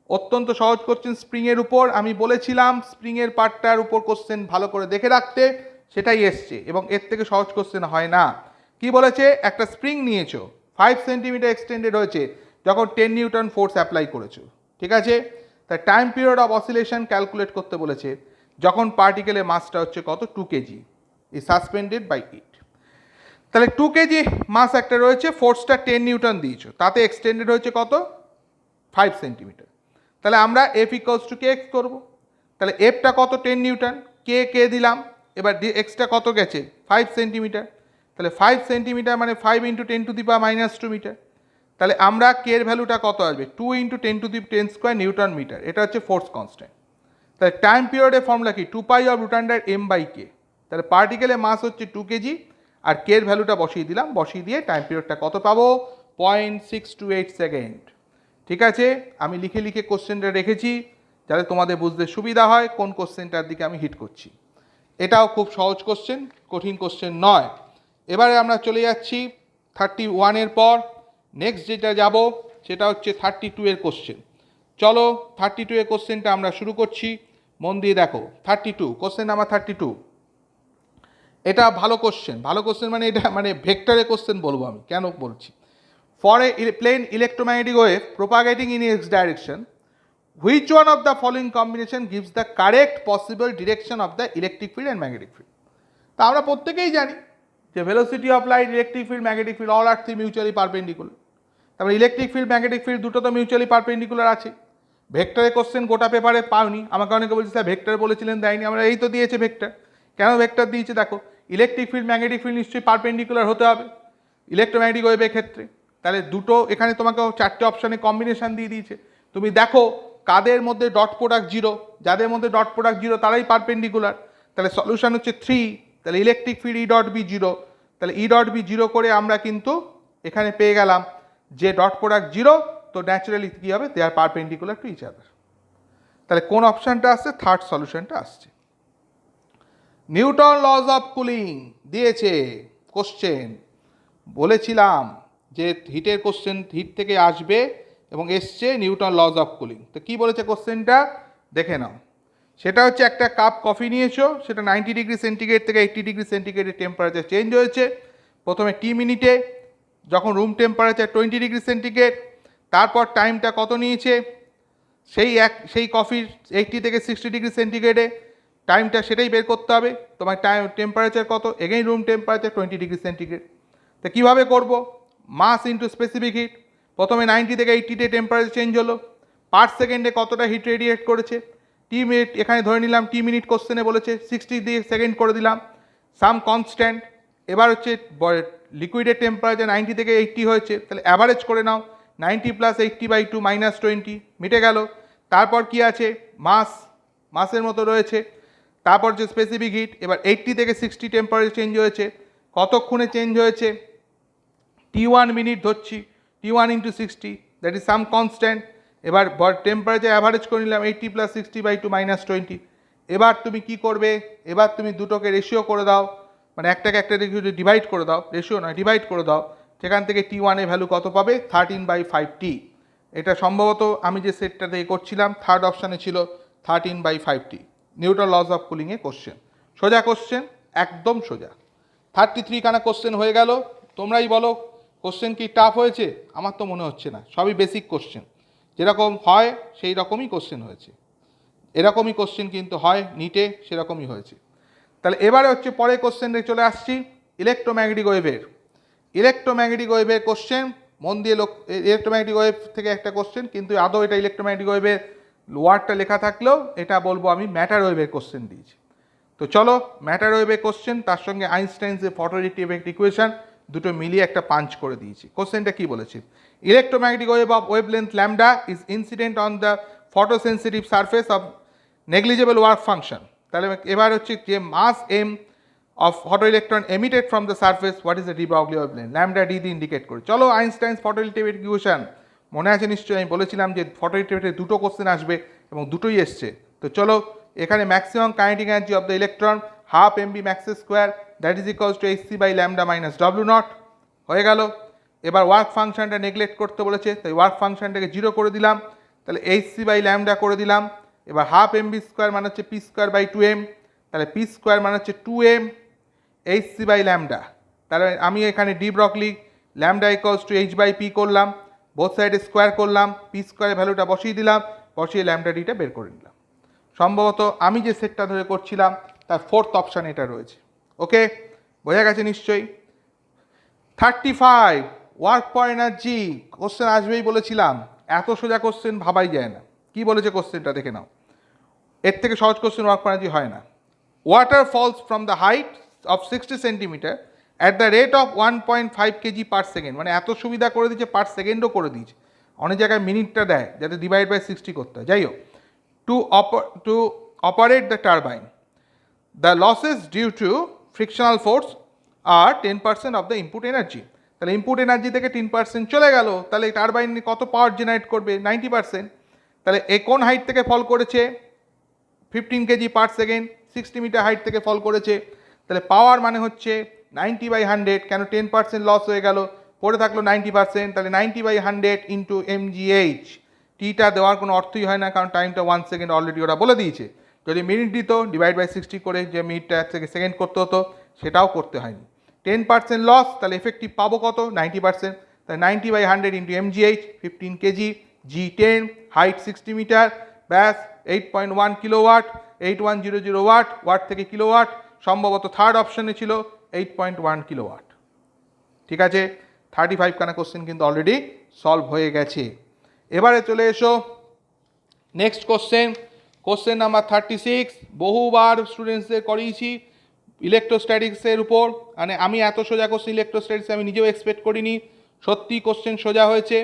অত্যন্ত সহজ কোশ্চেন স্প্রিংয়ের উপর। আমি বলেছিলাম স্প্রিংয়ের পার্টটার উপর কোশ্চেন ভালো করে দেখে রাখতে, সেটাই এসছে, এবং এর থেকে সহজ কোশ্চেন হয় না। কি বলেছে? একটা স্প্রিং নিয়েছো, 5 সেন্টিমিটার এক্সটেন্ডেড হয়েছে যখন 10 নিউটন ফোর্স অ্যাপ্লাই করেছো, ঠিক আছে? তাই time period of oscillation calculate করতে বলেছে যখন পার্টিকেলের মাসটা হচ্ছে কত? 2 KG is suspended by it। তাহলে 2 কেজি মাস একটা রয়েছে, ফোর্সটা 10 নিউটন দিয়েছো, তাতে এক্সটেন্ডেড হয়েছে কত? 5 সেন্টিমিটার। তাহলে আমরা F = kx করবো। তাহলে এফটা কত? 10 নিউটন, কে দিলাম। এবার এক্সটা কত গেছে? 5 সেন্টিমিটার। তাহলে 5 সেন্টিমিটার মানে 5 × 10⁻² মিটার। তাহলে আমরা কে এর ভ্যালুটা কত আসবে? 2 × 10⁻² নিউটন মিটার। এটা হচ্ছে ফোর্স কনস্ট্যান্ট। তাহলে টাইম পিরিয়ডের ফর্মুলা কি? 2π/√m/k। তাহলে পার্টিকেলের মাস হচ্ছে 2 কেজি, আর কে এর ভ্যালুটা বসিয়ে দিলাম, বসিয়ে দিয়ে টাইম পিরিয়ডটা কত পাবো? 0.628 সেকেন্ড। ঠিক আছে, আমি লিখে কোশ্চেনটা রেখেছি যাতে তোমাদের বুঝতে সুবিধা হয় কোন কোশ্চেনটার দিকে আমি হিট করছি। এটাও খুব সহজ কোশ্চেন, কঠিন কোশ্চেন নয়। এবারে আমরা চলে যাচ্ছি 31 পর। নেক্সট যেটা যাব সেটা হচ্ছে 32 কোশ্চেন। চলো 32 কোশ্চেনটা আমরা শুরু করছি, মন দিয়ে দেখো। 32 কোশ্চেন নাম্বার 32। এটা ভালো কোশ্চেন মানে এটা মানে ভেক্টরের কোশ্চেন বলবো আমি। কেন বলছি? For a plane electromagnetic wave propagating in x direction, which one of the following combination gives the correct possible direction of the electric field and magnetic field? তা আমরা প্রত্যেকেই জানি যে velocity of light, electric field, magnetic field all are mutually perpendicular. তারপরে electric field, magnetic field দুটো তো mutually perpendicular আছে। ভেক্টরের কোশ্চেন গোটা পেপারে পাওনি। আমাকে অনেকে বলছে স্যার ভেক্টর বলেছিলেন, দেয়নি। আমরা এই তো দিয়েছে ভেক্টর। কেন ভেক্টর দিয়েছে দেখো, ইলেকট্রিক ফিল্ড, ম্যাগনেটিক ফিল্ড নিশ্চয়ই পারপেন্ডিকুলার হতে হবে ইলেকট্রোম্যাগনেটিক ওয়েভের ক্ষেত্রে। তাহলে দুটো এখানে তোমাকে 4টে অপশানে কম্বিনেশন দিয়ে দিয়েছে। তুমি দেখো কাদের মধ্যে ডট প্রোডাক্ট 0, যাদের মধ্যে ডট প্রোডাক্ট 0 তারাই পারপেন্ডিকুলার। তাহলে সলিউশন হচ্ছে 3। তাহলে ইলেকট্রিক ফিল্ড E.B 0। তাহলে E.B 0 করে আমরা কিন্তু এখানে পেয়ে গেলাম যে ডট প্রোডাক্ট 0, তো ন্যাচারালি কী হবে? They are perpendicular to each other. তাহলে কোন অপশানটা আসছে? থার্ড সলিউশনটা আসছে। নিউটন লজ অফ কুলিং দিয়েছে কোশ্চেন। বলেছিলাম যে হিটের কোশ্চেন হিট থেকে আসবে, এবং এসছে নিউটন লজ অফ কুলিং। তো কী বলেছে কোশ্চেনটা দেখে নাও। সেটা হচ্ছে একটা কাপ কফি নিয়েছো, সেটা 90 ডিগ্রি সেন্টিগ্রেড থেকে 80 ডিগ্রি সেন্টিগ্রেডের টেম্পারেচার চেঞ্জ হয়েছে প্রথমে টি মিনিটে, যখন রুম টেম্পারেচার 20 ডিগ্রি সেন্টিগ্রেড, তারপর টাইমটা কত নিয়েছে সেই কফির 80 থেকে 60 ডিগ্রি সেন্টিগ্রেডে টাইমটা সেটাই বের করতে হবে। তোমার টেম্পারেচার কত, again room temperature 20 degree centigrade. তো কীভাবে করব, মাস ইন্টু স্পেসিফিক হিট, প্রথমে 90 থেকে 80তে টেম্পারেচার চেঞ্জ হলো, পার সেকেন্ডে কতটা হিট রেডিয়েট করেছে, টি মিনিট এখানে ধরে নিলাম, টি মিনিট কোশ্চেনে বলেছে 60 দিয়ে সেকেন্ড করে দিলাম, সাম কনস্ট্যান্ট। এবার হচ্ছে লিকুইডের টেম্পারেচার 90 থেকে 80 হয়েছে, তাহলে অ্যাভারেজ করে নাও, 90 প্লাস 80/2 মাইনাস 20 মিটে গেল। তারপর কি আছে, মাসের মতো রয়েছে। তারপর যে স্পেসিফিক হিট, এবার 80 থেকে 60 টেম্পারেচার চেঞ্জ হয়েছে, কতক্ষণে চেঞ্জ হয়েছে, T1 মিনিট ধরছি, T1 into 60, that is some constant. এবার টেম্পারেচার অ্যাভারেজ করে নিলাম 80 প্লাস 60/2 মাইনাস 20। এবার তুমি কি করবে, এবার তুমি দুটোকে রেশিও করে দাও, মানে একটাকে একটা ডিভাইড করে দাও, রেশিও নয় ডিভাইড করে দাও, সেখান থেকে T1 এর ভ্যালু কত পাবে, 13/5T। এটা সম্ভবত আমি যে সেটটা দিয়ে করছিলাম থার্ড অপশানে ছিল 13/5T, নিউটন লস অফ কুলিংয়ে কোশ্চেন, সোজা কোশ্চেন, একদম সোজা। 33 খানা কোশ্চেন হয়ে গেল। তোমরাই বলো কোশ্চেন কি টাফ হয়েছে? আমার তো মনে হচ্ছে না, সবই বেসিক কোশ্চেন, যেরকম হয় সেই রকমই কোশ্চেন হয়েছে, এরকমই কোশ্চেন কিন্তু হয় নিটে, সেরকমই হয়েছে। তাহলে এবারে হচ্ছে পরে কোশ্চেনে চলে আসছি, ইলেকট্রোম্যাগনেটিক ওয়েভের কোশ্চেন, মন দিয়ে ইলেকট্রোম্যাগনেটিক ওয়েভ থেকে একটা কোশ্চেন, কিন্তু আদৌ এটা ইলেকট্রোম্যাগনেটিক ওয়েভের ওয়ার্ডটা লেখা থাকলেও এটা বলবো আমি ম্যাটার ওয়েভের কোশ্চেন দিয়েছি। তো চলো ম্যাটার ওয়েভের কোশ্চেন, তার সঙ্গে আইনস্টাইনসের ফটোইলেকট্রিক ইকুয়েশন দুটো মিলিয়ে একটা পাঞ্চ করে দিয়েছি। কোশ্চেনটা কি বলেছে, electromagnetic wave of wavelength lambda is incident on the photosensitive surface of negligible work function. তাহলে এবার হচ্ছে যে mass M of photoelectron emitted from the surface, what is the de Broglie wavelength, lambda D দিয়ে indicate করে। চলো আইনস্টাইনস photoelectric equation মনে আছে নিশ্চয়ই, আমি বলেছিলাম যে ফটোইলেকট্রিক দুটো কোশ্চেন আসবে এবং দুটোই এসছে। তো চলো এখানে maximum kinetic energy of the electron half mv max square, that is equals to hc by lambda minus w0 হয়ে গেল। এবার ওয়ার্ক ফাংশনটা নেগলেক্ট করতে বলেছে, তাই ওয়ার্ক ফাংশনটাকে 0 করে দিলাম, তাহলে hc বাই ল্যামডা করে দিলাম। এবার হাফ mv স্কোয়ার মানে হচ্ছে পি স্কোয়ার বাই 2m, তাহলে পি স্কোয়ার মানে হচ্ছে 2m hc বাই ল্যামডা। তাহলে আমি এখানে de Broglie lambda equals to h by P করলাম, বোথ সাইডে স্কোয়ার করলাম, পি স্কোয়ারের ভ্যালুটা বসিয়ে দিলাম, বসিয়ে ল্যামডা ডিটা বের করে নিলাম। সম্ভবত আমি যে সেটটা ধরে করছিলাম তার ফোর্থ অপশান এটা রয়েছে। ওকে, বোঝা গেছে নিশ্চয়ই। 35 ওয়ার্ক পার এনার্জি কোশ্চেন আসবেই বলেছিলাম, এত সোজা কোশ্চেন ভাবাই যায় না। কি বলেছে কোশ্চেনটা দেখে নাও, এর থেকে সহজ কোশ্চেন ওয়ার্ক পার এনার্জি হয় না। Water false from the height of 60 centimetre at the rate of 1.5 KG per second, মানে এত সুবিধা করে দিয়েছে, পার সেকেন্ডও করে দিয়েছে, অনেক জায়গায় মিনিটটা দেয় যাতে ডিভাইড বাই 60 করতে হয়। যাই হোক, to operate the turbine, the losses due to frictional force are 10% of the input energy। তাহলে ইনপুট এনার্জি থেকে 10% চলে গেল, তাহলে টারবাইন কত পাওয়ার জেনারেট করবে, 90%। তাহলে এ কোন হাইট থেকে ফল করেছে, 15 KG per second, 60 metre height থেকে ফল করেছে, তাহলে পাওয়ার মানে হচ্ছে 90/100, কেন 10% লস হয়ে গেল, পড়ে থাকলো 90%, তাহলে 90/100 ইন্টু mgh। টিটা দেওয়ার কোনো অর্থই হয় না, কারণ টাইমটা 1 সেকেন্ড অলরেডি ওরা বলে দিয়েছে। যদি মিনিট দিত ডিভাইড বাই 60 করে যে মিনিটটা 1 থেকে সেকেন্ড করতে হতো, সেটাও করতে হয়নি। 10% লস, তাহলে এফেক্টিভ পাবো কত, 90%, তাহলে 90/100 into mgh, 15 KG, g10, height 60 metre, ব্যাস 8.1 কিলোওয়াট, 8100 ওয়াট, ওয়াট থেকে কিলোওয়াট, সম্ভবত থার্ড অপশানে ছিল 8.1 কিলোওয়াট। ঠিক আছে, 35 খানা কোশ্চেন কিন্তু অলরেডি সলভ হয়ে গেছে। এবারে চলে এসো নেক্সট কোশ্চেন নাম্বার 36, বহুবার স্টুডেন্টসদের করিয়েছি ইলেকট্রোস্ট্যাটিক্সের উপর, মানে আমি এত সোজা কোশ্চেন ইলেকট্রোস্ট্যাটিক্সে আমি নিজেও এক্সপেক্ট করিনি, সত্যি কোশ্চেন সোজা হয়েছে।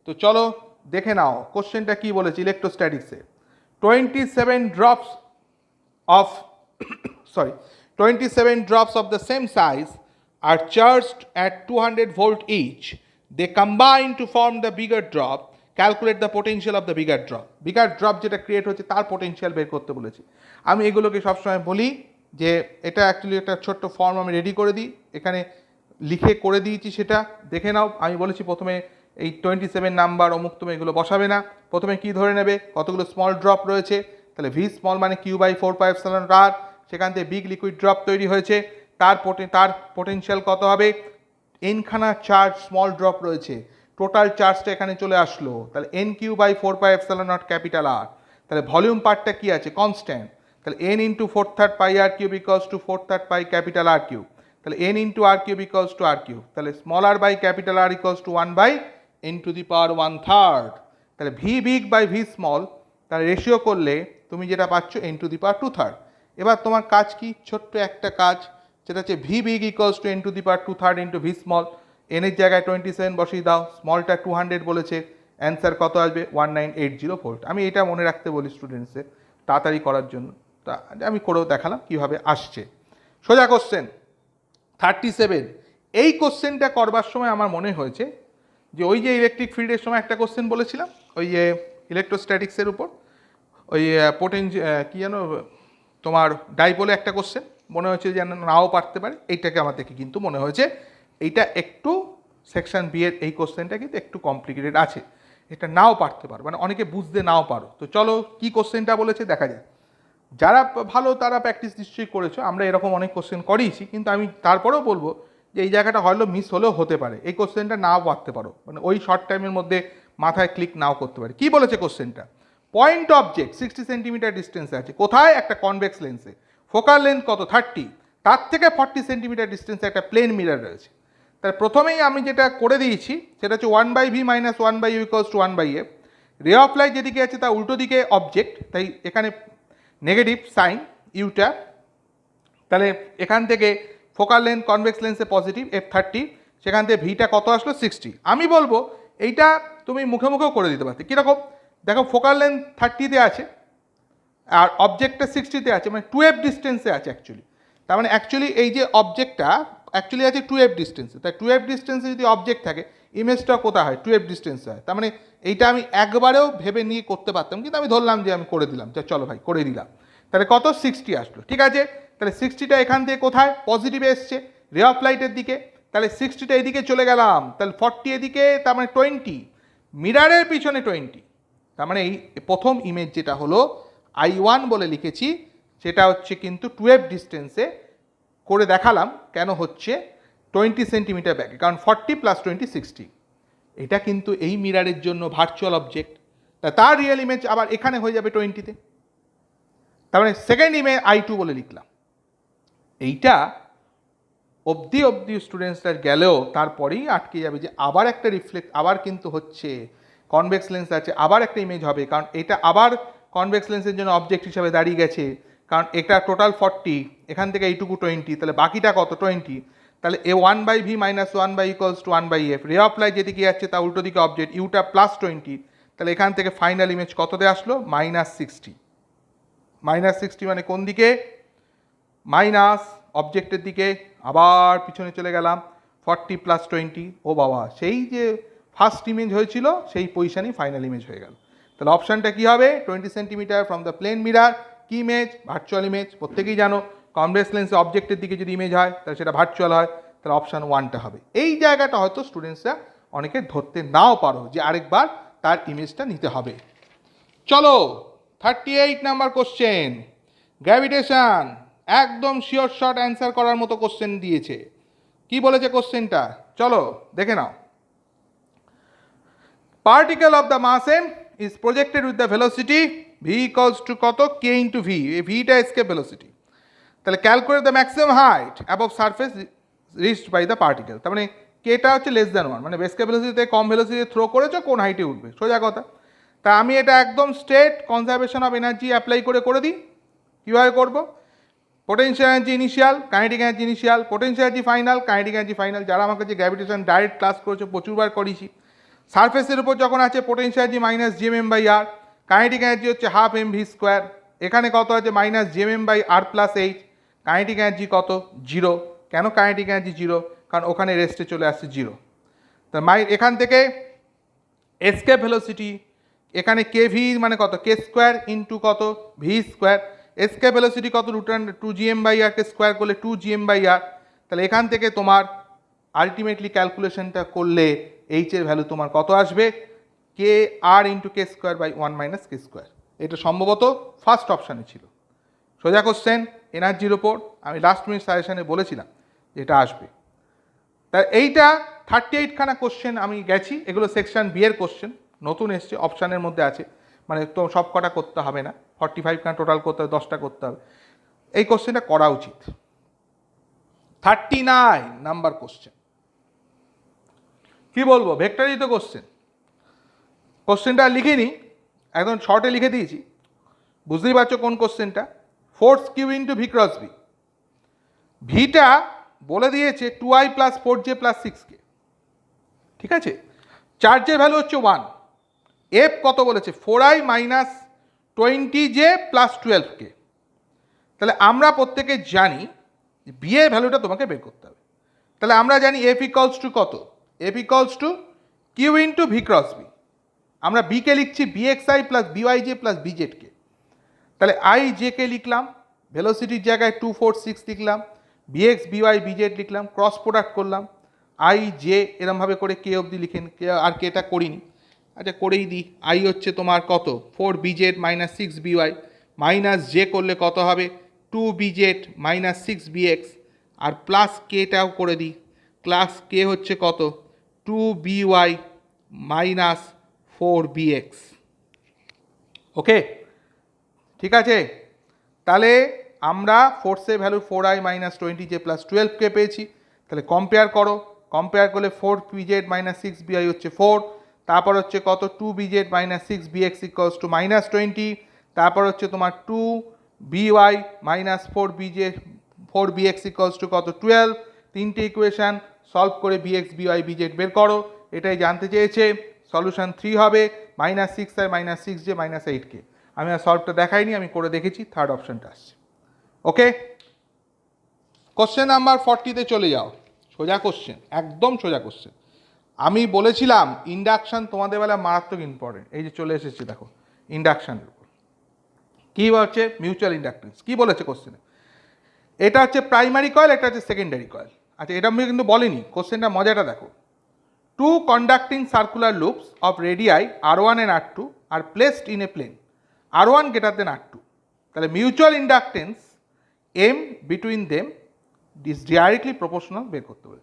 তো চলো দেখে নাও কোশ্চেনটা কি বলেছে ইলেকট্রোস্ট্যাটিক্সে। 27 drops of the same size are charged at 200 volt each. They combine to form the bigger drop. Calculate the potential of the bigger drop. Bigger drop যেটা ক্রিয়েট হচ্ছে তার পোটেনশিয়াল বের করতে বলেছি। আমি এগুলোকে সবসময় বলি যে এটা অ্যাকচুয়ালি একটা ছোট্ট ফর্ম আমি রেডি করে দিই, এখানে লিখে করে দিয়েছি, সেটা দেখে নাও। আমি বলেছি প্রথমে এই 27 নাম্বার অমুক তুমি এগুলো বসাবে না, প্রথমে কি ধরে নেবে, কতগুলো স্মল ড্রপ রয়েছে, তাহলে ভি স্মল মানে কিউ বাই 4πε r, সেখান থেকে বিগ লিকুইড ড্রপ তৈরি হয়েছে, তার পোটেনশিয়াল কত হবে, এনখানা চার্জ স্মল ড্রপ রয়েছে, টোটাল চার্জটা এখানে চলে আসলো, তাহলে N Q by 4πε0 capital R, তাহলে ভলিউম পার্টটা কি আছে কনস্ট্যান্ট, তাহলে N into 4/3 pi R cube equals to 4/3 pi capital R cube, তাহলে N into R cube equals to R cube, তাহলে small R by capital R equals to 1 by N to the power 1/3, তাহলে V big by V small, তাহলে ratio করলে তুমি যেটা পাচ্ছ N to the পাওয়ার 2/3। এবার তোমার কাজ কি, ছোট্ট একটা কাজ, সেটা হচ্ছে V big equals to N to the power 2/3 into V small, এনের জায়গায় 27 বসিয়ে দাও, স্মলটা 200 বলেছে, অ্যান্সার কত আসবে 1980 ভোল্ট। আমি এটা মনে রাখতে বলি স্টুডেন্টসের তাড়াতাড়ি করার জন্য, তা আমি করেও দেখালাম কীভাবে আসছে। সোজা কোশ্চেন 37, এই কোশ্চেনটা করবার সময় আমার মনে হয়েছে যে ওই যে ইলেকট্রিক ফিল্ডের সময় একটা কোশ্চেন বলেছিলাম, ওই যে ইলেকট্রোস্ট্যাটিক্সের উপর, ওই কী যেন তোমার ডাইপোলে একটা কোশ্চেন মনে হয়েছে যেন নাও পারতে পারে, এইটাকে আমার দেখে কিন্তু মনে হয়েছে এইটা একটু সেকশন বি এর এই কোশ্চেনটা কিন্তু একটু কমপ্লিকেটেড আছে, এটা নাও পারতে পারো, মানে অনেকে বুঝতে নাও পারো। তো চলো কি কোশ্চেনটা বলেছে দেখা যায়। যারা ভালো তারা প্র্যাকটিস নিশ্চয়ই করেছো, আমরা এরকম অনেক কোশ্চেন করিয়েছি, কিন্তু আমি তারপরেও বলবো যে এই জায়গাটা হয়তো মিস হলেও হতে পারে, এই কোশ্চেনটা নাও পারতে পারো, মানে ওই শর্ট টাইমের মধ্যে মাথায় ক্লিক নাও করতে পারে। কি বলেছে কোশ্চেনটা, পয়েন্ট অবজেক্ট 60 সেন্টিমিটার ডিস্টেন্সে আছে, কোথায়, একটা কনভেক্স লেন্সে, ফোকাল লেন্থ কত 30, তার থেকে 40 সেন্টিমিটার ডিস্টেন্সে একটা প্লেন মিরর রয়েছে। তাহলে প্রথমেই আমি যেটা করে দিয়েছি সেটা হচ্ছে 1/v - 1/u equals to 1/f, রে অফ লাইট যেদিকে আছে তার উল্টো দিকে অবজেক্ট, তাই এখানে নেগেটিভ সাইন ইউটা, তাহলে এখান থেকে ফোকাল লেন্থ কনভেক্স লেন্সে পজিটিভ f30, সেখান থেকে ভিটা কত আসলো 60। আমি বলবো এইটা তুমি মুখে মুখেও করে দিতে পারতে, কীরকম দেখো, ফোকাল লেন্থ 30-তে আছে আর অবজেক্টটা 60-তে আছে, মানে 2f ডিস্টেন্সে আছে অ্যাকচুয়ালি, তার মানে অ্যাকচুয়ালি এই যে অবজেক্টটা অ্যাকচুয়ালি আছে 2f ডিস্টেন্সে, তাই 2f ডিস্টেন্সে যদি অবজেক্ট থাকে ইমেজটা কোথায় হয় 2f ডিস্টেন্সে হয়, তার মানে এইটা আমি একবারেও ভেবে নিয়ে করতে পারতাম, কিন্তু আমি ধরলাম যে আমি করে দিলাম, চলো ভাই করে দিলাম, তাহলে কত 60 আসলো, ঠিক আছে। তাহলে 60টা এখান থেকে কোথায় পজিটিভে এসছে রে অফ লাইটের দিকে, তাহলে 60টা এদিকে চলে গেলাম, তাহলে 40 এদিকে, তার মানে 20, মিরারের পিছনে 20, তার মানে এই প্রথম ইমেজ যেটা হলো I1 বলে লিখেছি, সেটা হচ্ছে কিন্তু 2f ডিস্টেন্সে করে দেখালাম, কেন হচ্ছে 20 সেন্টিমিটার ব্যাকে, কারণ 40 + 20 60, এটা কিন্তু এই মিরারের জন্য ভার্চুয়াল অবজেক্ট, তার রিয়েল ইমেজ আবার এখানে হয়ে যাবে 20-তে, তার মানে সেকেন্ড ইমেজ I2 বলে লিখলাম। এইটা অবধি স্টুডেন্টসরা গেলেও তারপরেই আটকে যাবে যে আবার একটা রিফ্লেক্ট, আবার কিন্তু হচ্ছে কনভেক্স লেন্স আছে, আবার একটা ইমেজ হবে, কারণ এটা আবার কনভেক্স লেন্সের জন্য অবজেক্ট হিসাবে দাঁড়িয়ে গেছে, কারণ এটা টোটাল 40, এখান থেকে এইটুকু 20, তাহলে বাকিটা কত 20, তাহলে এ 1/v - 1/u equals to 1/f, রে অফ লাইট যেদিকে যাচ্ছে তা উল্টো দিকে অবজেক্ট, ইউটা +20, তাহলে এখান থেকে ফাইনাল ইমেজ কততে আসলো -60, -60 মানে কোন দিকে, মাইনাস অবজেক্টের দিকে, আবার পিছনে চলে গেলাম 40 + 20, ও বাবা সেই যে ফার্স্ট ইমেজ হয়েছিল সেই পজিশনই ফাইনাল ইমেজ হয়ে গেল। তাহলে অপশানটা কী হবে, 20 centimetre from the plane mirror, কি ইমেজ, ভার্চুয়াল ইমেজ, প্রত্যেকেই জানো কনভেক্স লেন্সে অবজেক্টের দিকে যদি ইমেজ হয় তাহলে সেটা ভার্চুয়াল হয়, তাহলে অপশান 1টা হবে। এই জায়গাটা হয়তো স্টুডেন্টসরা অনেকে ধরতে নাও পারো যে আরেকবার তার ইমেজটা নিতে হবে। চলো 38 নাম্বার কোশ্চেন, গ্র্যাভিটেশন, একদম শিওর শর্ট অ্যান্সার করার মতো কোশ্চেন দিয়েছে। কি বলেছে কোশ্চেনটা, চলো দেখে নাও। Particle of the mass m is projected with the velocity v equals to কত k into v, এই vটা escape velocity, তাহলে calculate the maximum height above surface reached by the particle, তার মানে কেটা হচ্ছে <1, মানে escape velocity থেকে কম ভেলোসিটি থ্রো করেছো কোন হাইটে উঠবে, সোজা কথা। তা আমি এটা একদম straight conservation of energy apply করে দিই। কীভাবে করবো, potential energy initial, kinetic energy initial, potential energy final, kinetic energy final. যারা আমার কাছে গ্র্যাভিটেশন ডাইরেক্ট ক্লাস করেছো প্রচুরবার করিয়েছি, সারফেসের উপর যখন আছে potential energy -gmm/r, kinetic energy হচ্ছে 12 mv², এখানে কত আছে -gmm/r+h, কাইনেটিক এনার্জি কত 0, কেন কাইনেটিক এনার্জি 0, কারণ ওখানে রেস্টে চলে আসছে 0। তা এখান থেকে এসকেপ ভেলোসিটি, এখানে kv মানে কত k² ইন্টু কত v², এসকেপ ভেলোসিটি কত √2gm/r, কে স্কোয়ার করলে 2gm/r, তাহলে এখান থেকে তোমার আলটিমেটলি ক্যালকুলেশনটা করলে এইচ এর ভ্যালু তোমার কত আসবে, kr into k² by 1 - k²। এটা সম্ভবত ফার্স্ট অপশানে ছিল। সোজা কোশ্চেন এনার্জির ওপর, আমি লাস্ট মিনিট সাজেশানে বলেছিলাম যে এটা আসবে। তা এইটা 38খানা কোশ্চেন আমি গেছি, এগুলো সেকশন বি এর কোশ্চেন, নতুন এসছে, অপশানের মধ্যে আছে, মানে তো সব কটা করতে হবে না, 45খানা টোটাল করতে হবে, 10টা করতে হবে। এই কোশ্চেনটা করা উচিত। 39 নাম্বার কোশ্চেন, কি বলবো, ভেক্টরিত কোশ্চেন। কোশ্চেনটা লিখিনি, একদম শর্টে লিখে দিয়েছি, বুঝতেই পারছো কোন কোশ্চেনটা। Force Q into V cross V, ভিটা বলে দিয়েছে 2i plus 4j plus 6k, ঠিক আছে। চার্জের ভ্যালু হচ্ছে 1, এফ কত বলেছে 4i minus 20j plus 12k। তাহলে আমরা প্রত্যেকে জানি বি এর ভ্যালুটা তোমাকে বের করতে হবে। তাহলে আমরা জানি এফ ইকলস টু কত, F equals to Q into V cross V. আমরা বিকে লিখছি B X I plus B Y J plus B Z K. তাহলে আই জেকে লিখলাম, ভেলোসিটির জায়গায় 2 4 6 লিখলাম, বিএক্স বিওয়াই বিজেড লিখলাম, ক্রস প্রোডাক্ট করলাম, আই জে এরমভাবে করে কে অবধি লিখেন, কে আর কেটা করিনি, আচ্ছা করেই দিই। আই হচ্ছে তোমার কত 4 BZ minus 6 by, minus J করলে কত হবে 2 বিজেড মাইনাস 6 বিএক্স, আর প্লাস কেটাও করে দিই, ক্লাস কে হচ্ছে কত 2 বিওয়াই মাইনাস 4 বিএক্স। ওকে, ঠিক আছে। তাহলে আমরা ফোর্সের value 4i minus 20j plus 12k পেয়েছি। তাহলে কম্পেয়ার করো, কম্পেয়ার করলে 4 বিজেড মাইনাস 6 বিআই হচ্ছে 4, তারপর হচ্ছে কত 2 BZ minus 6 bx equals to minus 20, তারপর হচ্ছে তোমার 2 by minus 4 bx equals to কত 12। তিনটে ইকুয়েশান সলভ করে বিএক্স বিওয়াই বিজেড বের করো, এটাই জানতে চেয়েছে। সলিউশন 3 হবে minus 6i minus 6j minus 8k। আমি আর সলভটা দেখাইনি, আমি করে দেখেছি, থার্ড অপশানটা আসছে। ওকে, কোশ্চেন নাম্বার 40তে চলে যাও। সোজা কোশ্চেন, একদম সোজা কোশ্চেন। আমি বলেছিলাম ইন্ডাকশান তোমাদের বেলা মারাত্মক ইম্পর্টেন্ট, এই যে চলে এসেছে দেখো ইন্ডাকশানের উপর। কী হচ্ছে মিউচুয়াল ইন্ডাকটেন্স, কী বলেছে কোশ্চেনে, এটা হচ্ছে প্রাইমারি কয়েল, এটা হচ্ছে সেকেন্ডারি কয়েল। আচ্ছা এটা আমি কিন্তু বলিনি, কোশ্চেনটা মজাটা দেখো। 2 conducting circular loops of radii R1 and R2 are placed in a plane R1 greater than R2. তাহলে mutual inductance M between them is directly proportional বের করতে হবে।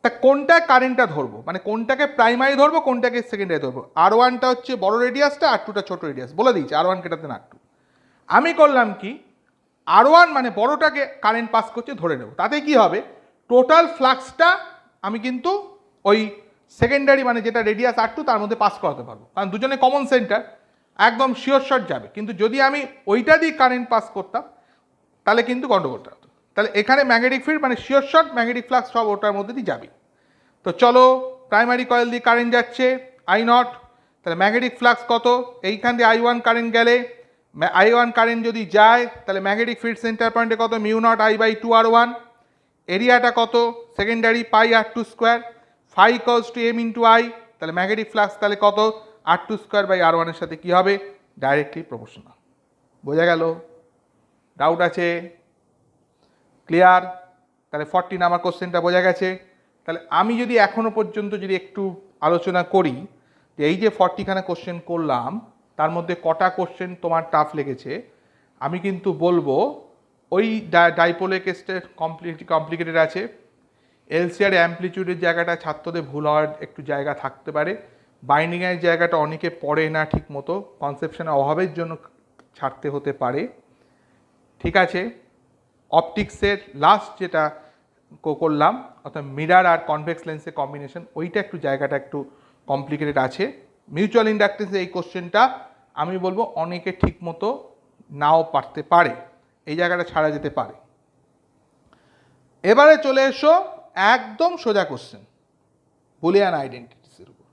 তা কোনটা কারেন্টটা ধরবো, মানে কোনটাকে প্রাইমারি ধরবো কোনটাকে সেকেন্ডারি ধরবো। R1টা হচ্ছে বড় রেডিয়াসটা, R2টা ছোট রেডিয়াস, বলে দিয়েছি R1 greater than R2। আমি করলাম কি R1 মানে বড়টাকে কারেন্ট পাস করছে ধরে নেব, তাতে কি হবে টোটাল ফ্লাক্সটা আমি কিন্তু ওই সেকেন্ডারি মানে যেটা রেডিয়াস R2 তার মধ্যে পাস করাতে পারবো, কারণ দুজনে কমন সেন্টার, একদম শিওর শট যাবে। কিন্তু যদি আমি ওইটা দিয়ে কারেন্ট পাস করতাম তাহলে কিন্তু গন্ডগোলটা হতো। তাহলে এখানে ম্যাগনেটিক ফিল্ড মানে শিওর শট ম্যাগনেটিক ফ্লাক্স সব ওটার মধ্যে দিয়ে যাবে। তো চলো প্রাইমারি কয়েল দিয়ে কারেন্ট যাচ্ছে I0, তাহলে ম্যাগনেটিক ফ্লাক্স কত, এইখান দিয়ে I1 কারেন্ট গেলে I1 কারেন্ট যদি যায় তাহলে ম্যাগনেটিক ফিল্ড সেন্টার পয়েন্টে কত μ0I/2R1, এরিয়াটা কত secondary pi R2 square, phi equals to M into I, তাহলে ম্যাগনেটিক ফ্লাক্স তাহলে কত R2 স্কোয়ার বাই R1 এর সাথে কী হবে ডাইরেক্টলি প্রপোর্শনাল। বোঝা গেল, ডাউট আছে, ক্লিয়ার? তাহলে 40 নাম্বার কোশ্চেনটা বোঝা গেছে। তাহলে আমি যদি এখনও পর্যন্ত যদি একটু আলোচনা করি যে এই যে 40খানা কোশ্চেন করলাম তার মধ্যে কটা কোশ্চেন তোমার টাফ লেগেছে, আমি কিন্তু বলবো ওই ডাইপোলে কেসটা কমপ্লিকেটেড আছে, এলসিআর অ্যাম্পলিটিউডের জায়গাটা ছাত্রদের ভুল হওয়ার একটু জায়গা থাকতে পারে, বাইন্ডিংয়ের জায়গাটা অনেকে পড়ে না ঠিক মতো, কনসেপশনের অভাবের জন্য ছাড়তে হতে পারে, ঠিক আছে। অপটিক্সের লাস্ট যেটা করলাম অর্থাৎ মিরার আর কনভেক্স লেন্সের কম্বিনেশন, ওইটা একটু জায়গাটা একটু কমপ্লিকেটেড আছে। মিউচুয়াল ইন্ডাকটেন্সের এই কোশ্চেনটা আমি বলবো অনেকে ঠিক মতো নাও পারতে পারে, এই জায়গাটা ছাড়া যেতে পারে। এবারে চলে এসো একদম সোজা কোশ্চেন বুলিয়ান আইডেন্টিটিসের উপর,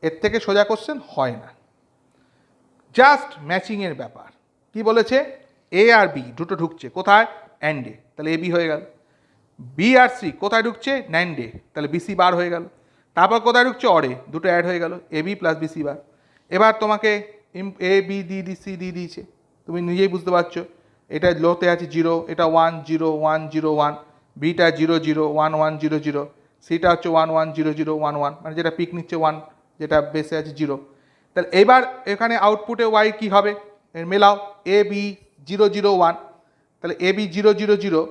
এর থেকে সোজা কোশ্চেন হয় না, জাস্ট ম্যাচিংয়ের ব্যাপার। কি বলেছে এ আর বি দুটো ঢুকছে কোথায় অ্যান্ডে, তাহলে এ বি হয়ে গেল, বি আর সি কোথায় ঢুকছে ন্যান্ডে, তাহলে বিসি বার হয়ে গেল, তারপর কোথায় ঢুকছে অরে, দুটো অ্যাড হয়ে গেল এ বি প্লাস বিসি বার। এবার তোমাকে এ বি ডি সি দিয়ে দিয়েছে, তুমি নিজেই বুঝতে পারছো এটা লোতে আছে 0, এটা 1 0 1 0 1, বিটা 0 0 1 1 0 0, সিটা হচ্ছে 1 1 0 0 1 1, মানে যেটা পিক নিচ্ছে 1, যেটা বেসে আছে 0। তাহলে এবার এখানে আউটপুটে ওয়াই কী হবে, মেলাও এ বি 0 0 1, তাহলে এ বি 0 0 0,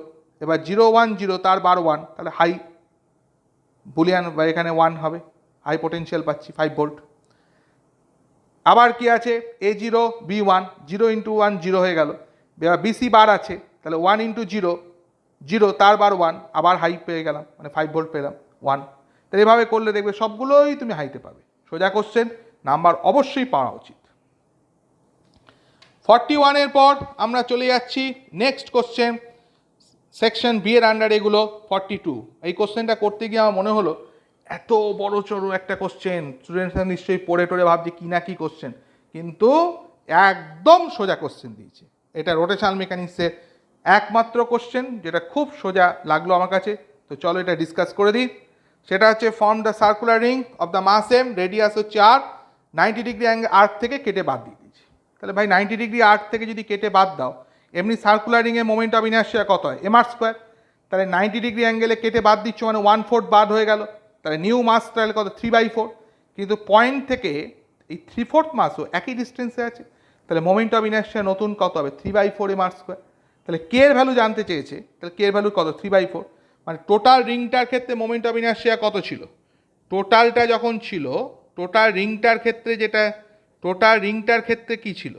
এবার 0 1 0 তার বার 1, তাহলে হাই বুলিয়ান বা এখানে 1 হবে, হাই পোটেনশিয়াল পাচ্ছি 5 ভোল্ট। আবার কি আছে এ 0 বি 1, 0 ইন্টু 1 0 হয়ে গেল, এবার বিসি বার আছে, তাহলে 1 ইন্টু 0 0 তার বার 1, আবার হাই পেয়ে গেলাম, মানে 5 ভোল্ট পেলাম 1। তাহলে এভাবে করলে দেখবে সবগুলোই তুমি হাইতে পাবে। সোজা কোশ্চেন, নাম্বার অবশ্যই পাওয়া উচিত। 41 এর পর আমরা চলে যাচ্ছি নেক্সট কোশ্চেন, সেকশন বি এর আন্ডার এগুলো 42। এই কোশ্চেনটা করতে গিয়ে আমার মনে হলো এত বড় চড়ো একটা কোশ্চেন, স্টুডেন্টসরা নিশ্চয়ই পড়ে টোড়ে ভাবছে কি না কি কোশ্চেন, কিন্তু একদম সোজা কোশ্চেন দিয়েছে। এটা রোটেশনাল মেকানিক্সের একমাত্র কোশ্চেন যেটা খুব সোজা লাগলো আমার কাছে। তো চলো এটা ডিসকাস করে দিই। সেটা হচ্ছে form the circular ring of the mass M, radius হচ্ছে আর, 90 ডিগ্রি অ্যাঙ্গেল আর্ক থেকে কেটে বাদ দিয়ে দিয়েছি। তাহলে ভাই 90 ডিগ্রি আর্ক থেকে যদি কেটে বাদ দাও, এমনি সার্কুলার রিংয়ের মোমেন্ট অফ ইনার্শিয়া কত হয়, এম আর স্কোয়ার। তাহলে 90 ডিগ্রি অ্যাঙ্গেলে কেটে বাদ দিচ্ছ মানে 1/4 বাদ হয়ে গেল, তাহলে নিউ মাস তাহলে কত 3/4। কিন্তু পয়েন্ট থেকে এই 3/4 মাসও একই ডিস্টেন্সে আছে, তাহলে মোমেন্ট অফ ইনার্শিয়া নতুন কত হবে 3/4 এম আর স্কোয়ার। তাহলে কে এর ভ্যালু জানতে চেয়েছে, তাহলে কে এর ভ্যালু কত 3/4, মানে টোটাল রিংটার ক্ষেত্রে মোমেন্ট অফ ইনার্শিয়া কত ছিল, টোটালটা যখন ছিল, টোটাল রিংটার ক্ষেত্রে যেটা, টোটাল রিংটার ক্ষেত্রে কি ছিল,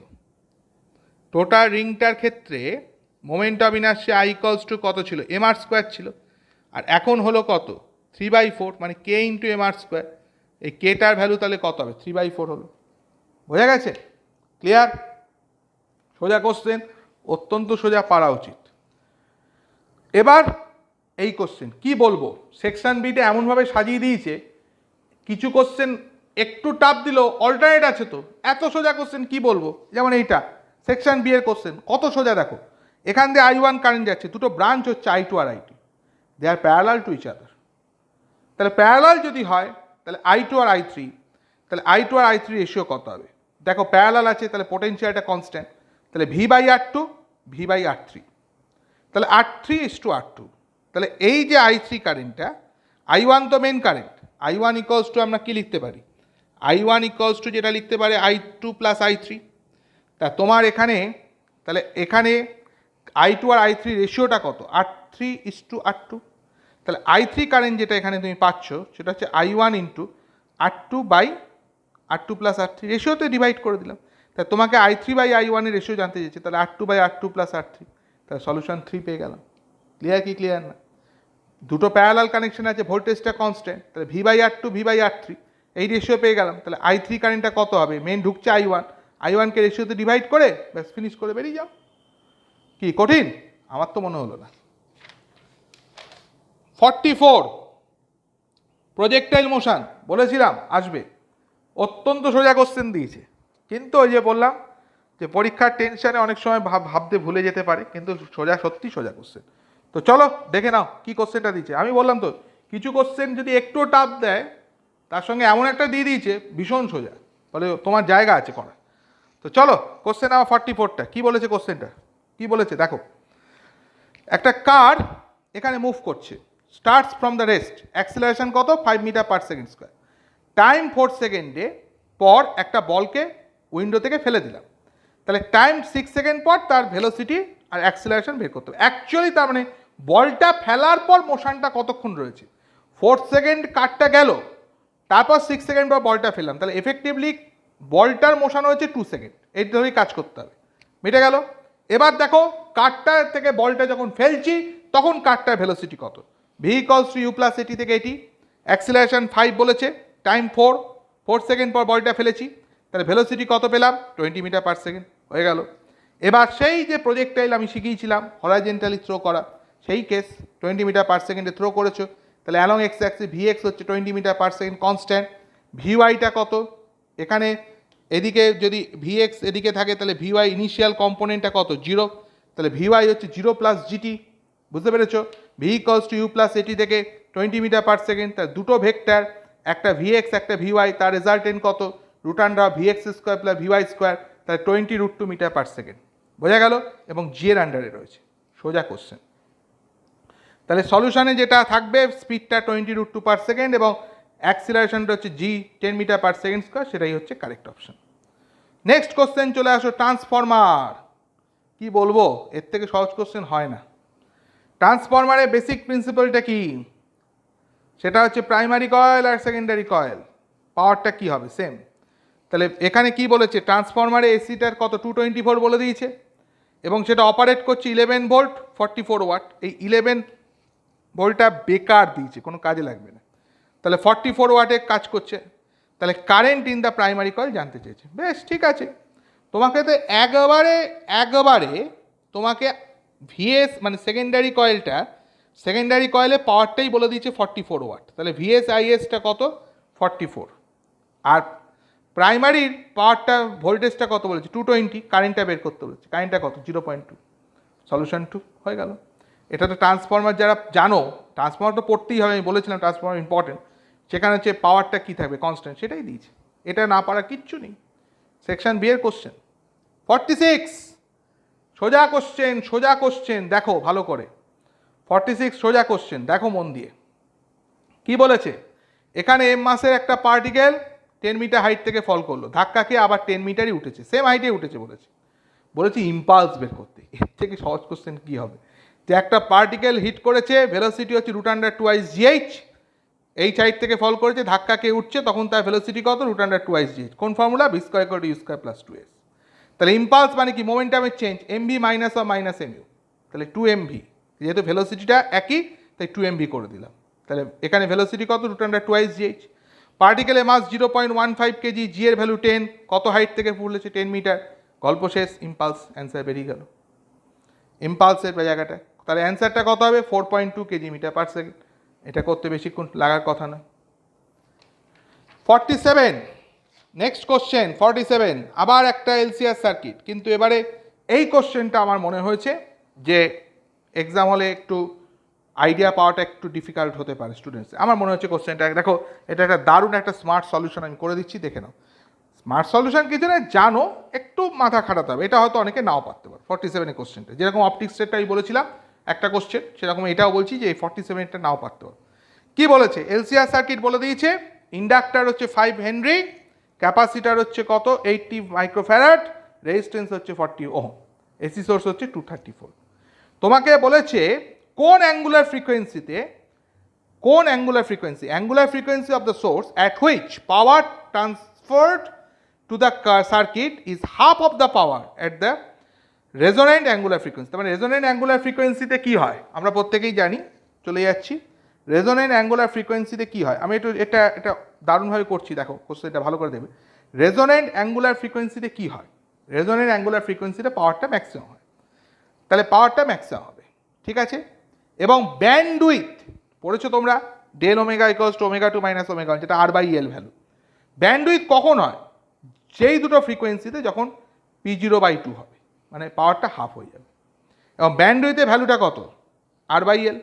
টোটাল রিংটার ক্ষেত্রে moment of inertia I equals to কত ছিল, এম আর স্কোয়ার ছিল। আর এখন হলো কত 3/4, মানে কে ইন্টু এম আর স্কোয়ার। এই কেটার ভ্যালু তাহলে কত হবে 3/4 হলো। বোঝা গেছে? ক্লিয়ার? সোজা কোশ্চেন, অত্যন্ত সোজা, পারা উচিত। এবার এই কোশ্চেন কি বলবো, সেকশন বিতে এমনভাবে সাজিয়ে দিয়েছে, কিছু কোশ্চেন একটু টাফ দিল, অল্টারনেট আছে তো, এত সোজা কোশ্চেন কি বলবো। যেমন এইটা সেকশন বি এর কোশ্চেন কত সোজা দেখো, এখান দিয়ে I1 কারেন্ট যাচ্ছে, দুটো ব্রাঞ্চ হচ্ছে I2 আর I3, they are parallel to each other. তাহলে প্যারালাল যদি হয় তাহলে I2 আর I3, তাহলে I2 আর I3 রেশিও কত হবে, দেখো প্যারালাল আছে, তাহলে পোটেনশিয়ালটা কনস্ট্যান্ট, তাহলে V/R2 V/R3, তাহলে R3:R2। তাহলে এই যে I3 কারেন্টটা, I1 তো main current, I1 equals to আমরা কি লিখতে পারি, I1 ইকুয়ালস টু যেটা লিখতে পারে I2 প্লাস I3। তা তোমার এখানে, তাহলে এখানে I2 আর I3 রেশিওটা কত, R3:R2। তাহলে I3 কারেন্ট যেটা এখানে তুমি পাচ্ছ সেটা হচ্ছে I1 into R2/R2 plus R3, রেশিওতে divide করে দিলাম। তাহলে তোমাকে I3/I1 এর রেশিও জানতে চেয়েছে, তাহলে R2/R2 প্লাস R3, তাহলে সলিউশন 3 পেয়ে গেলাম। ক্লিয়ার কি ক্লিয়ার না? দুটো প্যারালাল কানেকশন আছে, ভোল্টেজটা কনস্ট্যান্ট, তাহলে V/R2 V/R3 এই রেশিও পেয়ে গেলাম। তাহলে I3 কারেন্টটা কত হবে, মেন ঢুকছে I1কে রেশিওতে ডিভাইড করে ব্যাস ফিনিশ করে বেরিয়ে যাও। কি কঠিন? আমার তো মনে হলো না। 44 প্রজেক্টাইল মোশন, বলেছিলাম আসবে, অত্যন্ত সোজা কোশ্চেন দিয়েছে, কিন্তু ওই যে বললাম যে পরীক্ষার টেনশনে অনেক সময় ভাবতে ভুলে যেতে পারে, কিন্তু সোজা, সত্যি সোজা কোশ্চেন। তো চলো দেখে নাও কি কোশ্চেনটা দিচ্ছে। আমি বললাম তো কিছু কোশ্চেন যদি একটু টাফ দেয়, তার সঙ্গে এমন একটা দিয়ে দিয়েছে ভীষণ সোজা, বলে তোমার জায়গা আছে করা। তো চলো কোশ্চেন আমার 44টা কি বলেছে, কোশ্চেনটা কি বলেছে দেখো। একটা কার এখানে মুভ করছে, starts from the rest, acceleration কত 5 metre per second square, time 4 সেকেন্ডে পর একটা বলকে উইন্ডো থেকে ফেলে দিলাম, তাহলে টাইম 6 সেকেন্ড পর তার ভেলোসিটি আর অ্যাক্সিলারেশন বের করতে হবে। অ্যাকচুয়ালি তার মানে বলটা ফেলার পর মোশনটা কতক্ষণ রয়েছে, 4 সেকেন্ড কারটা গেল, তারপর 6 সেকেন্ড পর বলটা ফেললাম, তাহলে এফেক্টিভলি বলটার মোশন হয়েছে 2 সেকেন্ড, এই ধরেই কাজ করতে হবে। মিটে গেল। এবার দেখো কারটা থেকে বলটা যখন ফেলছি তখন কারটার ভেলোসিটি কত, v equals to u plus এটি থেকে এটি, অ্যাক্সিলারেশন 5 বলেছে, টাইম 4 সেকেন্ড পর বলটা ফেলেছি, তাহলে ভেলোসিটি কত পেলাম 20 মিটার পার সেকেন্ড, হয়ে গেল। এবার সেই যে প্রজেক্টাইল আমি শিখিয়েছিলাম হরাইজেন্টালি থ্রো করা, সেই কেস 20 মিটার পার সেকেন্ডে থ্রো করেছো, তাহলে অ্যালং এক্স অ্যাক্সিস Vx হচ্ছে 20 মিটার পার সেকেন্ড কনস্ট্যান্ট, Vyটা কত, এখানে এদিকে যদি Vx এদিকে থাকে তাহলে Vy ইনিশিয়াল কম্পোনেন্টটা কত 0, তাহলে Vy হচ্ছে 0 প্লাস জিটি, বুঝতে পেরেছো। v equals to u plus এটি থেকে 20 মিটার পার সেকেন্ড, তার দুটো ভেক্টর, একটা Vx একটা Vy, তার রেজাল্টেন্ট কত √Vx square plus Vy square, তাহলে 20√2 মিটার পার সেকেন্ড, বোঝা গেল। এবং জি এর আন্ডারে রয়েছে, সোজা কোশ্চেন। তাহলে সলিউশনে যেটা থাকবে স্পিডটা 20√2 পার সেকেন্ড এবং অ্যাক্সিলারেশনটা হচ্ছে জি 10 মিটার পার সেকেন্ড স্কোয়ার, সেটাই হচ্ছে কারেক্ট অপশন। নেক্সট কোশ্চেন চলে আসো ট্রান্সফরমার। কি বলবো, এর থেকে সহজ কোশ্চেন হয় না। ট্রান্সফরমারের বেসিক প্রিন্সিপালটা কি? সেটা হচ্ছে প্রাইমারি কয়েল আর সেকেন্ডারি কয়েল, পাওয়ারটা কি হবে সেম। তাহলে এখানে কি বলেছে, ট্রান্সফরমারে এসিটার কত 224 বলে দিয়েছে, এবং সেটা অপারেট করছে 11 ভোল্ট 44 ওয়াট। এই 11 ভোল্টটা বেকার দিয়েছে, কোনো কাজে লাগবে না। তাহলে 44 ওয়াটে কাজ করছে। তাহলে current in the primary coil জানতে চেয়েছে। বেশ, ঠিক আছে, তোমাকে তো একবারে তোমাকে ভিএস মানে সেকেন্ডারি কয়েলে পাওয়ারটাই বলে দিয়েছে 44 ওয়াট। তাহলে ভিএস আইএসটা কত 44, আর প্রাইমারির পাওয়ারটা ভোল্টেজটা কত বলেছে 220, কারেন্টটা বের করতে বলেছে, কারেন্টটা কত 0.2, সলিউশন 2 হয়ে গেল। এটা তো ট্রান্সফরমার যারা জানো, ট্রান্সফরমার তো পড়তেই হবে, আমি বলেছিলাম ট্রান্সফরমার ইম্পর্টেন্ট, সেখানে হচ্ছে পাওয়ারটা কী থাকবে কনস্ট্যান্ট, সেটাই দিয়েছে। এটা না পারা কিচ্ছু নেই। সেকশন বি এর কোশ্চেন 46, সোজা কোশ্চেন দেখো ভালো করে। 46 সোজা কোশ্চেন দেখো মন দিয়ে। কি বলেছে, এখানে এম মাসের একটা পার্টিকেল 10 মিটার হাইট থেকে ফল করলো, ধাক্কা খেয়ে আবার 10 মিটারই উঠেছে, সেম হাইটে উঠেছে বলেছি ইম্পালস বের করতে। এর থেকে সহজ কোশ্চেন কি হবে, যে একটা পার্টিকেল হিট করেছে, ভেলোসিটি হচ্ছে √2 এইচ হাইট থেকে ফল করেছে, ধাক্কা খেয়ে উঠছে, তখন তার ভেলোসিটি কত √2 কোন ফর্মুলা v² = u² + 2s। তাহলে ইম্পালস মানে কি, মোমেন্টামের change, M V minus of minus M U, তাহলে 2mv, যেহেতু ভেলোসিটিটা একই তাই 2mv করে দিলাম। তাহলে এখানে ভেলোসিটি কত √2 পার্টিকেলের মাস 0.15 কেজি, জি এর ভ্যালু 10, কত হাইট থেকে ফুলেছে 10 মিটার, গল্প শেষ, ইম্পালস, অ্যান্সার বেরিয়ে গেল ইম্পালসের জায়গাটা। তাহলে অ্যান্সারটা কত হবে 4.2 কেজি মিটার পার সেকেন্ড। এটা করতে বেশিক্ষণ লাগার কথা না। 47, নেক্সট কোশ্চেন 47, আবার একটা এলসিআর সার্কিট, কিন্তু এবারে এই কোশ্চেনটা আমার মনে হয়েছে যে এক্সাম হলে একটু আইডিয়া পাওয়াটা একটু ডিফিকাল্ট হতে পারে স্টুডেন্টস। আমার মনে হচ্ছে কোশ্চেনটা দেখো, এটা একটা দারুণ একটা স্মার্ট সলিউশন আমি করে দিচ্ছি, দেখে নাও। স্মার্ট সলিউশন কি জানো, একটু মাথা খাটাতে হবে, এটা হয়তো অনেকে নাও পারতে পারে। 47 কোশ্চেনটা যেরকম অপটিক্সেরটা আমি বলেছিলাম একটা কোশ্চেন, সেরকম এটাও বলছি যে এই 47টা নাও পারতে পারে। কি বলেছে, এলসিআর সার্কিট বলে দিয়েছে, ইন্ডাক্টর হচ্ছে 5 হেনরি, ক্যাপাসিটার হচ্ছে কত 80 মাইক্রোফ্যারাড, রেজিস্ট্যান্স হচ্ছে 40 ওহম, এসি সোর্স হচ্ছে 234। তোমাকে বলেছে কোন angular frequency of the source at which power transferred to the circuit is half of the power at the resonant angular frequency. তার মানে রেজোনেন্ট অ্যাঙ্গুলার ফ্রিকোয়েন্সিতে কী হয় আমরা প্রত্যেকেই জানি, চলে যাচ্ছি। রেজোনেন্ট অ্যাঙ্গুলার ফ্রিকোয়েন্সিতে কী হয়, আমি একটু এটা দারুণভাবে করছি, দেখো কোশ্চেনটা ভালো করে দেবে। রেজোনেন্ট অ্যাঙ্গুলার ফ্রিকোয়েন্সিতে কী হয়, রেজোনেন্ট অ্যাঙ্গুলার ফ্রিকোয়েন্সিতে পাওয়ারটা ম্যাক্সিমাম হয়, তাহলে পাওয়ারটা ম্যাক্সিমাম হবে, ঠিক আছে। এবং ব্যান্ডউইথ পড়েছো তোমরা, ডেল ওমেগা ইকুয়ালস টু ω2 - ω1, যেটা R/L ভ্যালু। ব্যান্ডউইথ কখন হয়, যেই দুটো ফ্রিকোয়েন্সিতে যখন P0/2 হবে, মানে পাওয়ারটা হাফ হয়ে যাবে। এবং ব্যান্ডউইথের ভ্যালুটা কত R/L,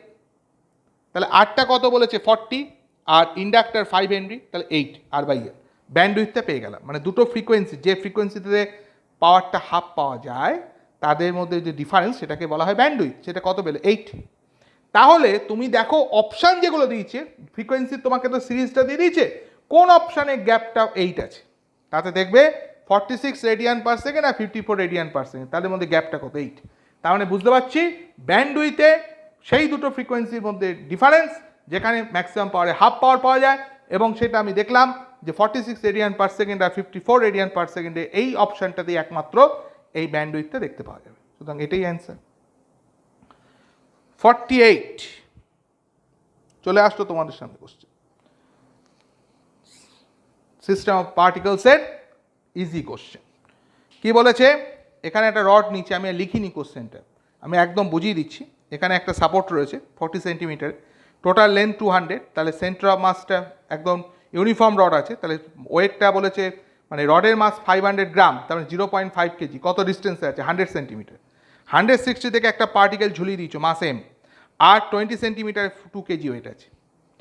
তাহলে আরটা কত বলেছে 40, আর ইন্ডাক্টর 5 হেনরি, তাহলে 8 R/L। ব্যান্ডউইথটা পেয়ে গেলাম, মানে দুটো ফ্রিকোয়েন্সি, যে ফ্রিকোয়েন্সিতে পাওয়ারটা হাফ পাওয়া যায় তাদের মধ্যে যে ডিফারেন্স সেটাকে বলা হয় ব্যান্ডউইথ। সেটা কত পেলে 8। তাহলে তুমি দেখো অপশান যেগুলো দিয়েছে, ফ্রিকোয়েন্সি তোমাকে তো সিরিজটা দিয়ে দিয়েছে, কোন অপশানে গ্যাপটা 8 আছে, তাতে দেখবে 46 রেডিয়ান পার সেকেন্ড আর 54 রেডিয়ান পার সেকেন্ড, তাদের মধ্যে গ্যাপটা কত 8। তার মানে বুঝতে পারছি ব্যান্ডউইথে সেই দুটো ফ্রিকোয়েন্সির মধ্যে ডিফারেন্স, যেখানে ম্যাক্সিমাম পাওয়ারে হাফ পাওয়ার পাওয়া যায়, এবং সেটা আমি দেখলাম যে 46 রেডিয়ান পার সেকেন্ড আর 54 রেডিয়ান পার সেকেন্ডে এই অপশানটাতেই একমাত্র এই ব্যান্ডউইথটা দেখতে পাওয়া যাবে। সুতরাং এটাই অ্যান্সার। 48 চলে আসতো তোমাদের সামনে কোশ্চেন, সিস্টেম অফ পার্টিকলসের ইজি কোশ্চেন। কি বলেছে, এখানে একটা রড নিচে, আমি লিখিনি কোশ্চেনটা, আমি একদম বুঝিয়ে দিচ্ছি। এখানে একটা সাপোর্ট রয়েছে 40 সেন্টিমিটার, টোটাল লেন্থ 200, তাহলে সেন্টার অফ মাসটা একদম ইউনিফর্ম রড আছে, তাহলে ওয়েটটা বলেছে মানে রডের মাস 500 গ্রাম, তার মানে 0.5 কেজি, কত ডিস্টেন্সে আছে 100 সেন্টিমিটার। 160 থেকে একটা পার্টিকেল ঝুলিয়ে দিয়েছো মাস এম, আর 20 সেন্টিমিটার 2 কেজি ওয়েট আছে,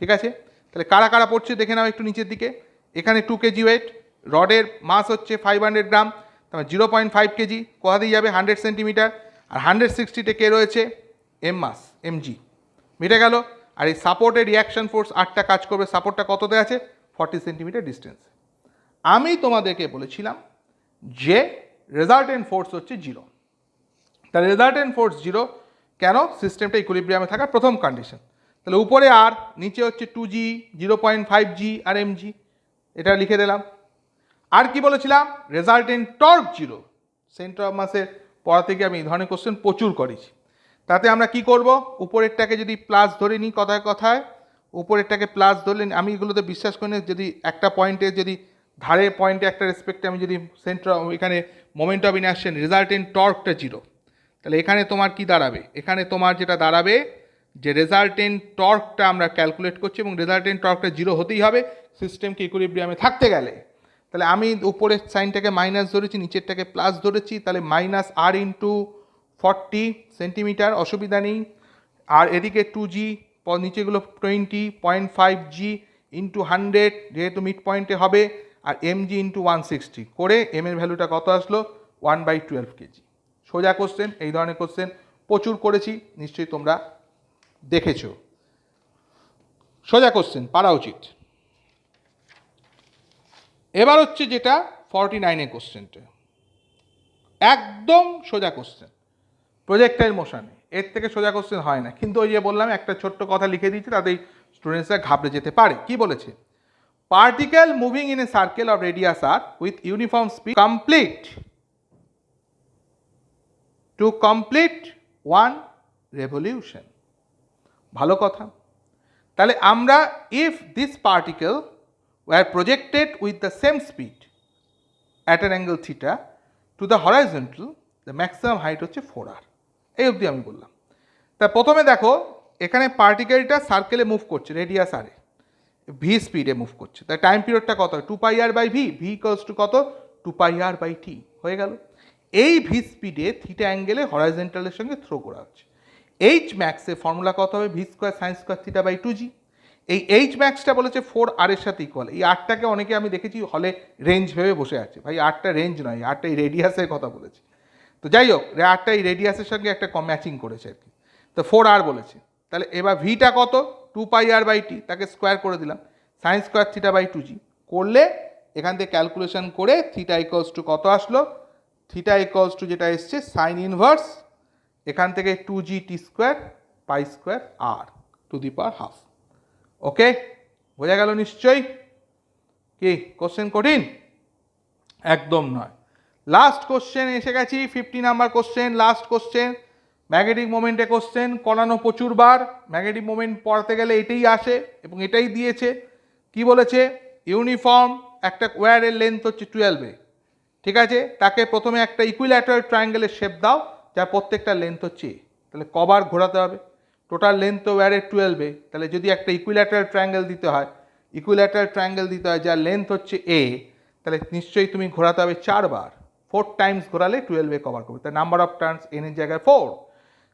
ঠিক আছে। তাহলে কারা কারা পড়ছে দেখে নাও একটু নিচের দিকে। এখানে 2 কেজি ওয়েট, রডের মাস হচ্ছে 500 গ্রাম, তার 0.5 কেজি, কোথা দিয়ে যাবে 100 সেন্টিমিটার, আর 160 কে রয়েছে এম মাস, এমজি, মিটে গেল। আর এই সাপোর্টের রিয়াকশন ফোর্স 8টা কাজ করবে। সাপোর্টটা কততে আছে? 40 সেন্টিমিটার ডিস্টেন্স। আমি তোমাদেরকে বলেছিলাম যে রেজাল্টেন্ট ফোর্স হচ্ছে 0। তাহলে রেজাল্টেন্ট ফোর্স 0 কেন? সিস্টেমটা ইকুইলিব্রিয়ামে থাকার প্রথম কন্ডিশন। তাহলে উপরে আর, নিচে হচ্ছে 2G, 0.5G আর mg, এটা লিখে দিলাম। আর কি বলেছিলাম? Resultant torque 0। সেন্টার অফ মাসের পড়া থেকে আমি এই ধরনের কোশ্চেন প্রচুর করেছি। তাতে আমরা কি করব? উপরেরটাকে যদি প্লাস ধরে নিই, কথায় কথায় উপরেরটাকে প্লাস ধরলে, আমি এগুলোতে বিশ্বাস করি না, যদি একটা পয়েন্টে, যদি ধারে পয়েন্টে একটা রেসপেক্টে আমি যদি সেন্টার, এখানে মোমেন্ট অফ ইনারশিয়া রেজাল্টেন্ট টর্কটা 0, তাহলে এখানে তোমার কি দাঁড়াবে? এখানে তোমার যেটা দাঁড়াবে যে রেজাল্টেন্ট টর্কটা আমরা ক্যালকুলেট করছি এবং রেজাল্টেন্ট টর্কটা 0 হতেই হবে সিস্টেমকে ইকুইলিব্রিয়ামে থাকতে গেলে। তাহলে আমি উপরের সাইনটাকে মাইনাস ধরেছি, নিচেরটাকে প্লাস ধরেছি, তাহলে মাইনাস আর ইন্টু 40 সেন্টিমিটার, অসুবিধা নেই। আর এদিকে 2G, নিচেগুলো 20.5G ইন্টু 100, যেহেতু মিড পয়েন্টে হবে, আর mg ইন্টু 160 করে এম এর ভ্যালুটা কত আসলো? 1/12 কেজি। সোজা কোশ্চেন, এই ধরনের কোশ্চেন প্রচুর করেছি, নিশ্চয়ই তোমরা দেখেছ। সোজা কোশ্চেন, পারা উচিত। এবার হচ্ছে যেটা 49 কোশ্চেনটা, একদম সোজা কোশ্চেন, প্রজেক্টাইল মোশনে। এর থেকে সোজা কোশ্চেন হয় না, কিন্তু ওই যে বললাম একটা ছোট্ট কথা লিখে দিয়েছি, তাতেই স্টুডেন্টসরা ঘাবড়ে যেতে পারে। কি বলেছে? Particle moving in a circle of radius R with uniform speed complete 1 revolution. ভালো কথা। তাহলে আমরা, if this particle were projected with the same speed at an angle theta to the horizontal, the maximum height হচ্ছে 4r। এই অবধি আমি বললাম। তা প্রথমে দেখো, এখানে পার্টিকেলটা সার্কেলে মুভ করছে রেডিয়াস আরে, ভি স্পিডে মুভ করছে, তাই টাইম পিরিয়ডটা কত? 2πr/v, ভি ইকুয়ালস টু কত? 2πr/t হয়ে গেল। এই ভি স্পিডে থিটা অ্যাঙ্গেলে হরাইজন্টালের সঙ্গে থ্রো করা হচ্ছে। এইচ ম্যাক্সের ফর্মুলা কত হবে? V square sine square theta by 2g। এই এইচ ম্যাক্সটা বলেছে 4r এর সাথে ইকুয়াল। এই আরটাকে অনেকে আমি দেখেছি হলে রেঞ্জ ভেবে বসে আছে। ভাই আরটা রেঞ্জ নয়, আরটা এই রেডিয়াসের কথা বলেছে। তো যাই হোক, আরটা এই রেডিয়াসের সঙ্গে একটা ম্যাচিং করেছে আর কি। তো 4r বলেছে। তাহলে এবার ভিটা কত? 2πr/t, তাকে স্কোয়ার করে দিলাম, sign square theta by 2g করলে এখান থেকে ক্যালকুলেশন করে থিটা ইকুয়ালস টু কত আসলো? থিটা ইকুয়ালস টু যেটা এসছে সাইন ইনভার্স এখান থেকে 2g/t² π² r to the power half. Okay, বোঝা গেল নিশ্চয়ই? কি কোশ্চেন কঠিন? একদম নয়। লাস্ট কোশ্চেন এসে গেছি, 50 number question, last question, magnetic মোমেন্টে কোশ্চেন করানো প্রচুর বার। ম্যাগনেটিক মোমেন্ট পড়াতে গেলে এটাই আসে এবং এটাই দিয়েছে। কি বলেছে? ইউনিফর্ম একটা ওয়্যারের লেন্থ হচ্ছে 12, ঠিক আছে? তাকে প্রথমে একটা ইকুইল্যাটারাল ট্রায়াঙ্গেলের শেপ দাও যার প্রত্যেকটা লেন্থ হচ্ছে a, তাহলে কবার ঘোরাতে হবে? টোটাল লেন্থ তো ওয়্যারের 12, তাহলে যদি একটা ইকুইল্যাটারাল ট্রায়াঙ্গেল দিতে হয়, যার লেন্থ হচ্ছে a, তাহলে নিশ্চয়ই তুমি ঘোরাতে হবে 4 বার, 4 টাইমস ঘোরালে 12 কভার করবে। তাহলে নাম্বার অফ টার্নস n এর জায়গায় 4।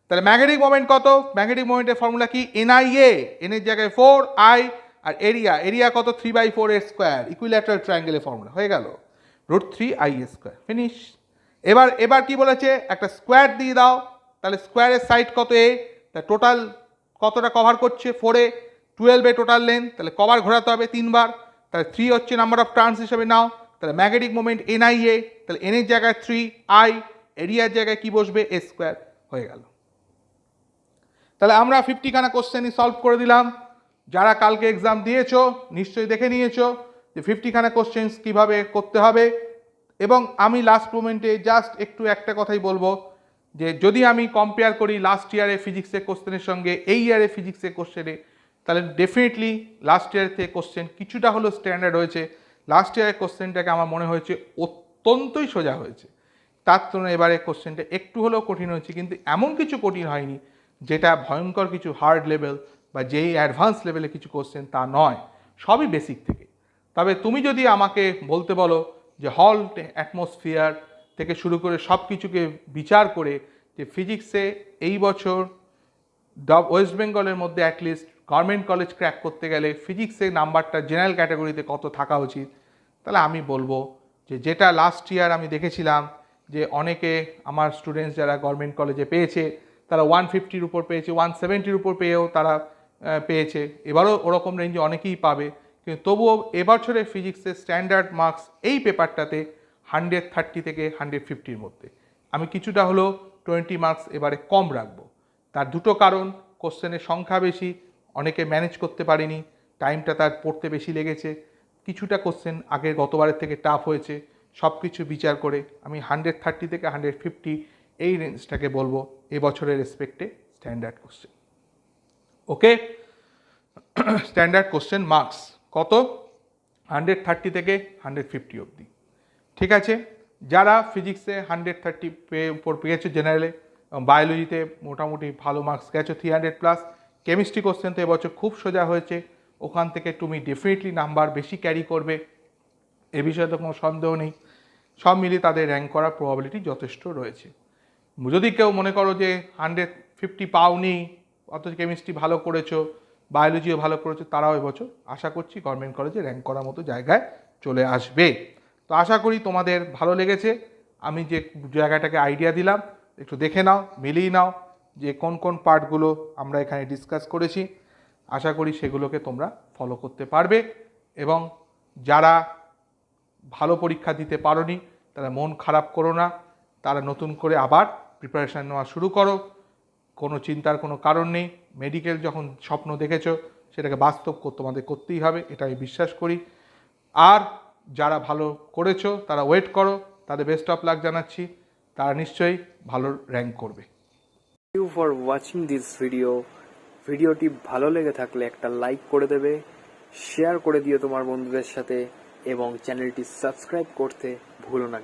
তাহলে ম্যাগনেটিক মোমেন্ট কত? ম্যাগনেটিক মোমেন্টের ফর্মুলা কি? NIA, n এর জায়গায় 4, I, আর এরিয়া কত? 3/4 এর স্কোয়ার, ইকুইল্যাটারাল ট্রায়াঙ্গেলের ফর্মুলা হয়ে গেল √3ia², ফিনিশ। এবার কি বলেছে? একটা স্কোয়ার দিয়ে দাও, তাহলে স্কোয়ারের সাইড কত? a, তা টোটাল কতটা কভার করছে? 4 এ, 12 টোটাল লেন্থ, তাহলে কভার ঘোরাতে হবে 3 বার, তাহলে 3 হচ্ছে নাম্বার অফ টার্নস হিসেবে নাও। তাহলে ম্যাগনেটিক মোমেন্ট NIA, তাহলে n এর জায়গায় 3, I, এরিয়ার জায়গায় কি বসবে? a² হয়ে গেল। তাহলে আমরা 50 খানা কোশ্চেনই সলভ করে দিলাম। যারা কালকে এক্সাম দিয়েছো নিশ্চয়ই দেখে নিয়েছো যে 50 খানা কোশ্চেন্স কীভাবে করতে হবে। এবং আমি লাস্ট মোমেন্টে জাস্ট একটু একটা কথাই বলবো যে যদি আমি কম্পেয়ার করি লাস্ট ইয়ারে ফিজিক্সের কোশ্চেনের সঙ্গে এই ইয়ারে ফিজিক্সের কোশ্চেনে, তাহলে ডেফিনেটলি লাস্ট ইয়ারের থেকে কোশ্চেন কিছুটা হলো স্ট্যান্ডার্ড হয়েছে। লাস্ট ইয়ারের কোশ্চেনটাকে আমার মনে হয়েছে অত্যন্তই সোজা হয়েছে, তার তুলনায় এবারে কোশ্চেনটা একটু হলেও কঠিন হয়েছে, কিন্তু এমন কিছু কঠিন হয়নি যেটা ভয়ঙ্কর কিছু হার্ড লেভেল বা যেই অ্যাডভান্স লেভেলে কিছু কোশ্চেন, তা নয়, সবই বেসিক থেকে। তবে তুমি যদি আমাকে বলতে বলো যে হল অ্যাটমসফিয়ার থেকে শুরু করে সব কিছুকে বিচার করে যে ফিজিক্সে এই বছর ওয়েস্ট বেঙ্গলের মধ্যে অ্যাটলিস্ট গভর্নমেন্ট কলেজ ক্র্যাক করতে গেলে ফিজিক্সের নাম্বারটা জেনারেল ক্যাটাগরিতে কত থাকা উচিত, তাহলে আমি বলবো যে যেটা লাস্ট ইয়ার আমি দেখেছিলাম যে অনেকে আমার স্টুডেন্টস যারা গভর্নমেন্ট কলেজে পেয়েছে তারা 150-র উপর পেয়েছে, 170-র উপর পেয়েও তারা পেয়েছে, এবারও ওরকম রেঞ্জে অনেকেই পাবে, কিন্তু তবুও এবছরের ফিজিক্সের স্ট্যান্ডার্ড মার্কস এই পেপারটাতে 130 থেকে 150-র মধ্যে। আমি কিছুটা হলেও 20 মার্কস এবারে কম রাখবো। তার দুটো কারণ, কোশ্চেনের সংখ্যা বেশি, অনেকে ম্যানেজ করতে পারেনি, টাইমটা তার পড়তে বেশি লেগেছে, কিছুটা কোশ্চেন আগের গতবারের থেকে টাফ হয়েছে, সব কিছু বিচার করে আমি 130 থেকে 150 এই রেঞ্জটাকে বলবো এবছরের রেসপেক্টে স্ট্যান্ডার্ড কোশ্চেন। ওকে, স্ট্যান্ডার্ড কোশ্চেন মার্কস কত? 130 থেকে 150 অবধি। ঠিক আছে, যারা ফিজিক্সে 130 উপর পেয়েছে জেনারেলে, বায়োলজিতে মোটামুটি ভালো মার্কস গেছো 300+, কেমিস্ট্রি কোশ্চেন তো এবছর খুব সোজা হয়েছে, ওখান থেকে তুমি ডেফিনেটলি নাম্বার বেশি ক্যারি করবে, এ বিষয়ে তো কোনো সন্দেহ নেই। সব মিলিয়ে তাদের র্যাঙ্ক করার প্রবাবিলিটি যথেষ্ট রয়েছে। যদি কেউ মনে করো যে 150 পাওনি, অথচ কেমিস্ট্রি ভালো করেছো, বায়োলজিও ভালো করেছো, তারাও এবছর আশা করছি গভর্নমেন্ট কলেজে র্যাঙ্ক করার মতো জায়গায় চলে আসবে। তো আশা করি তোমাদের ভালো লেগেছে। আমি যে জায়গাটাকে আইডিয়া দিলাম একটু দেখে নাও, মিলিয়ে নাও যে কোন কোন পার্টগুলো আমরা এখানে ডিসকাস করেছি। আশা করি সেগুলোকে তোমরা ফলো করতে পারবে, এবং যারা ভালো পরীক্ষা দিতে পারোনি তারা মন খারাপ করো না, তারা নতুন করে আবার প্রিপারেশান নেওয়া শুরু করো, কোনো চিন্তার কোনো কারণ নেই। মেডিকেল যখন স্বপ্ন দেখেছো সেটাকে বাস্তব তোমাদের করতেই হবে, এটা আমি বিশ্বাস করি। আর যারা ভালো করেছো তারা ওয়েট করো, তাদের বেস্ট অফ লাক জানাচ্ছি, তারা নিশ্চয়ই ভালো র্যাঙ্ক করবে। Thank you for watching this video. ভিডিওটি ভালো লেগে থাকলে একটা লাইক করে দেবে, শেয়ার করে দিও তোমার বন্ধুদের সাথে, এবং চ্যানেলটি সাবস্ক্রাইব করতে ভুলো না।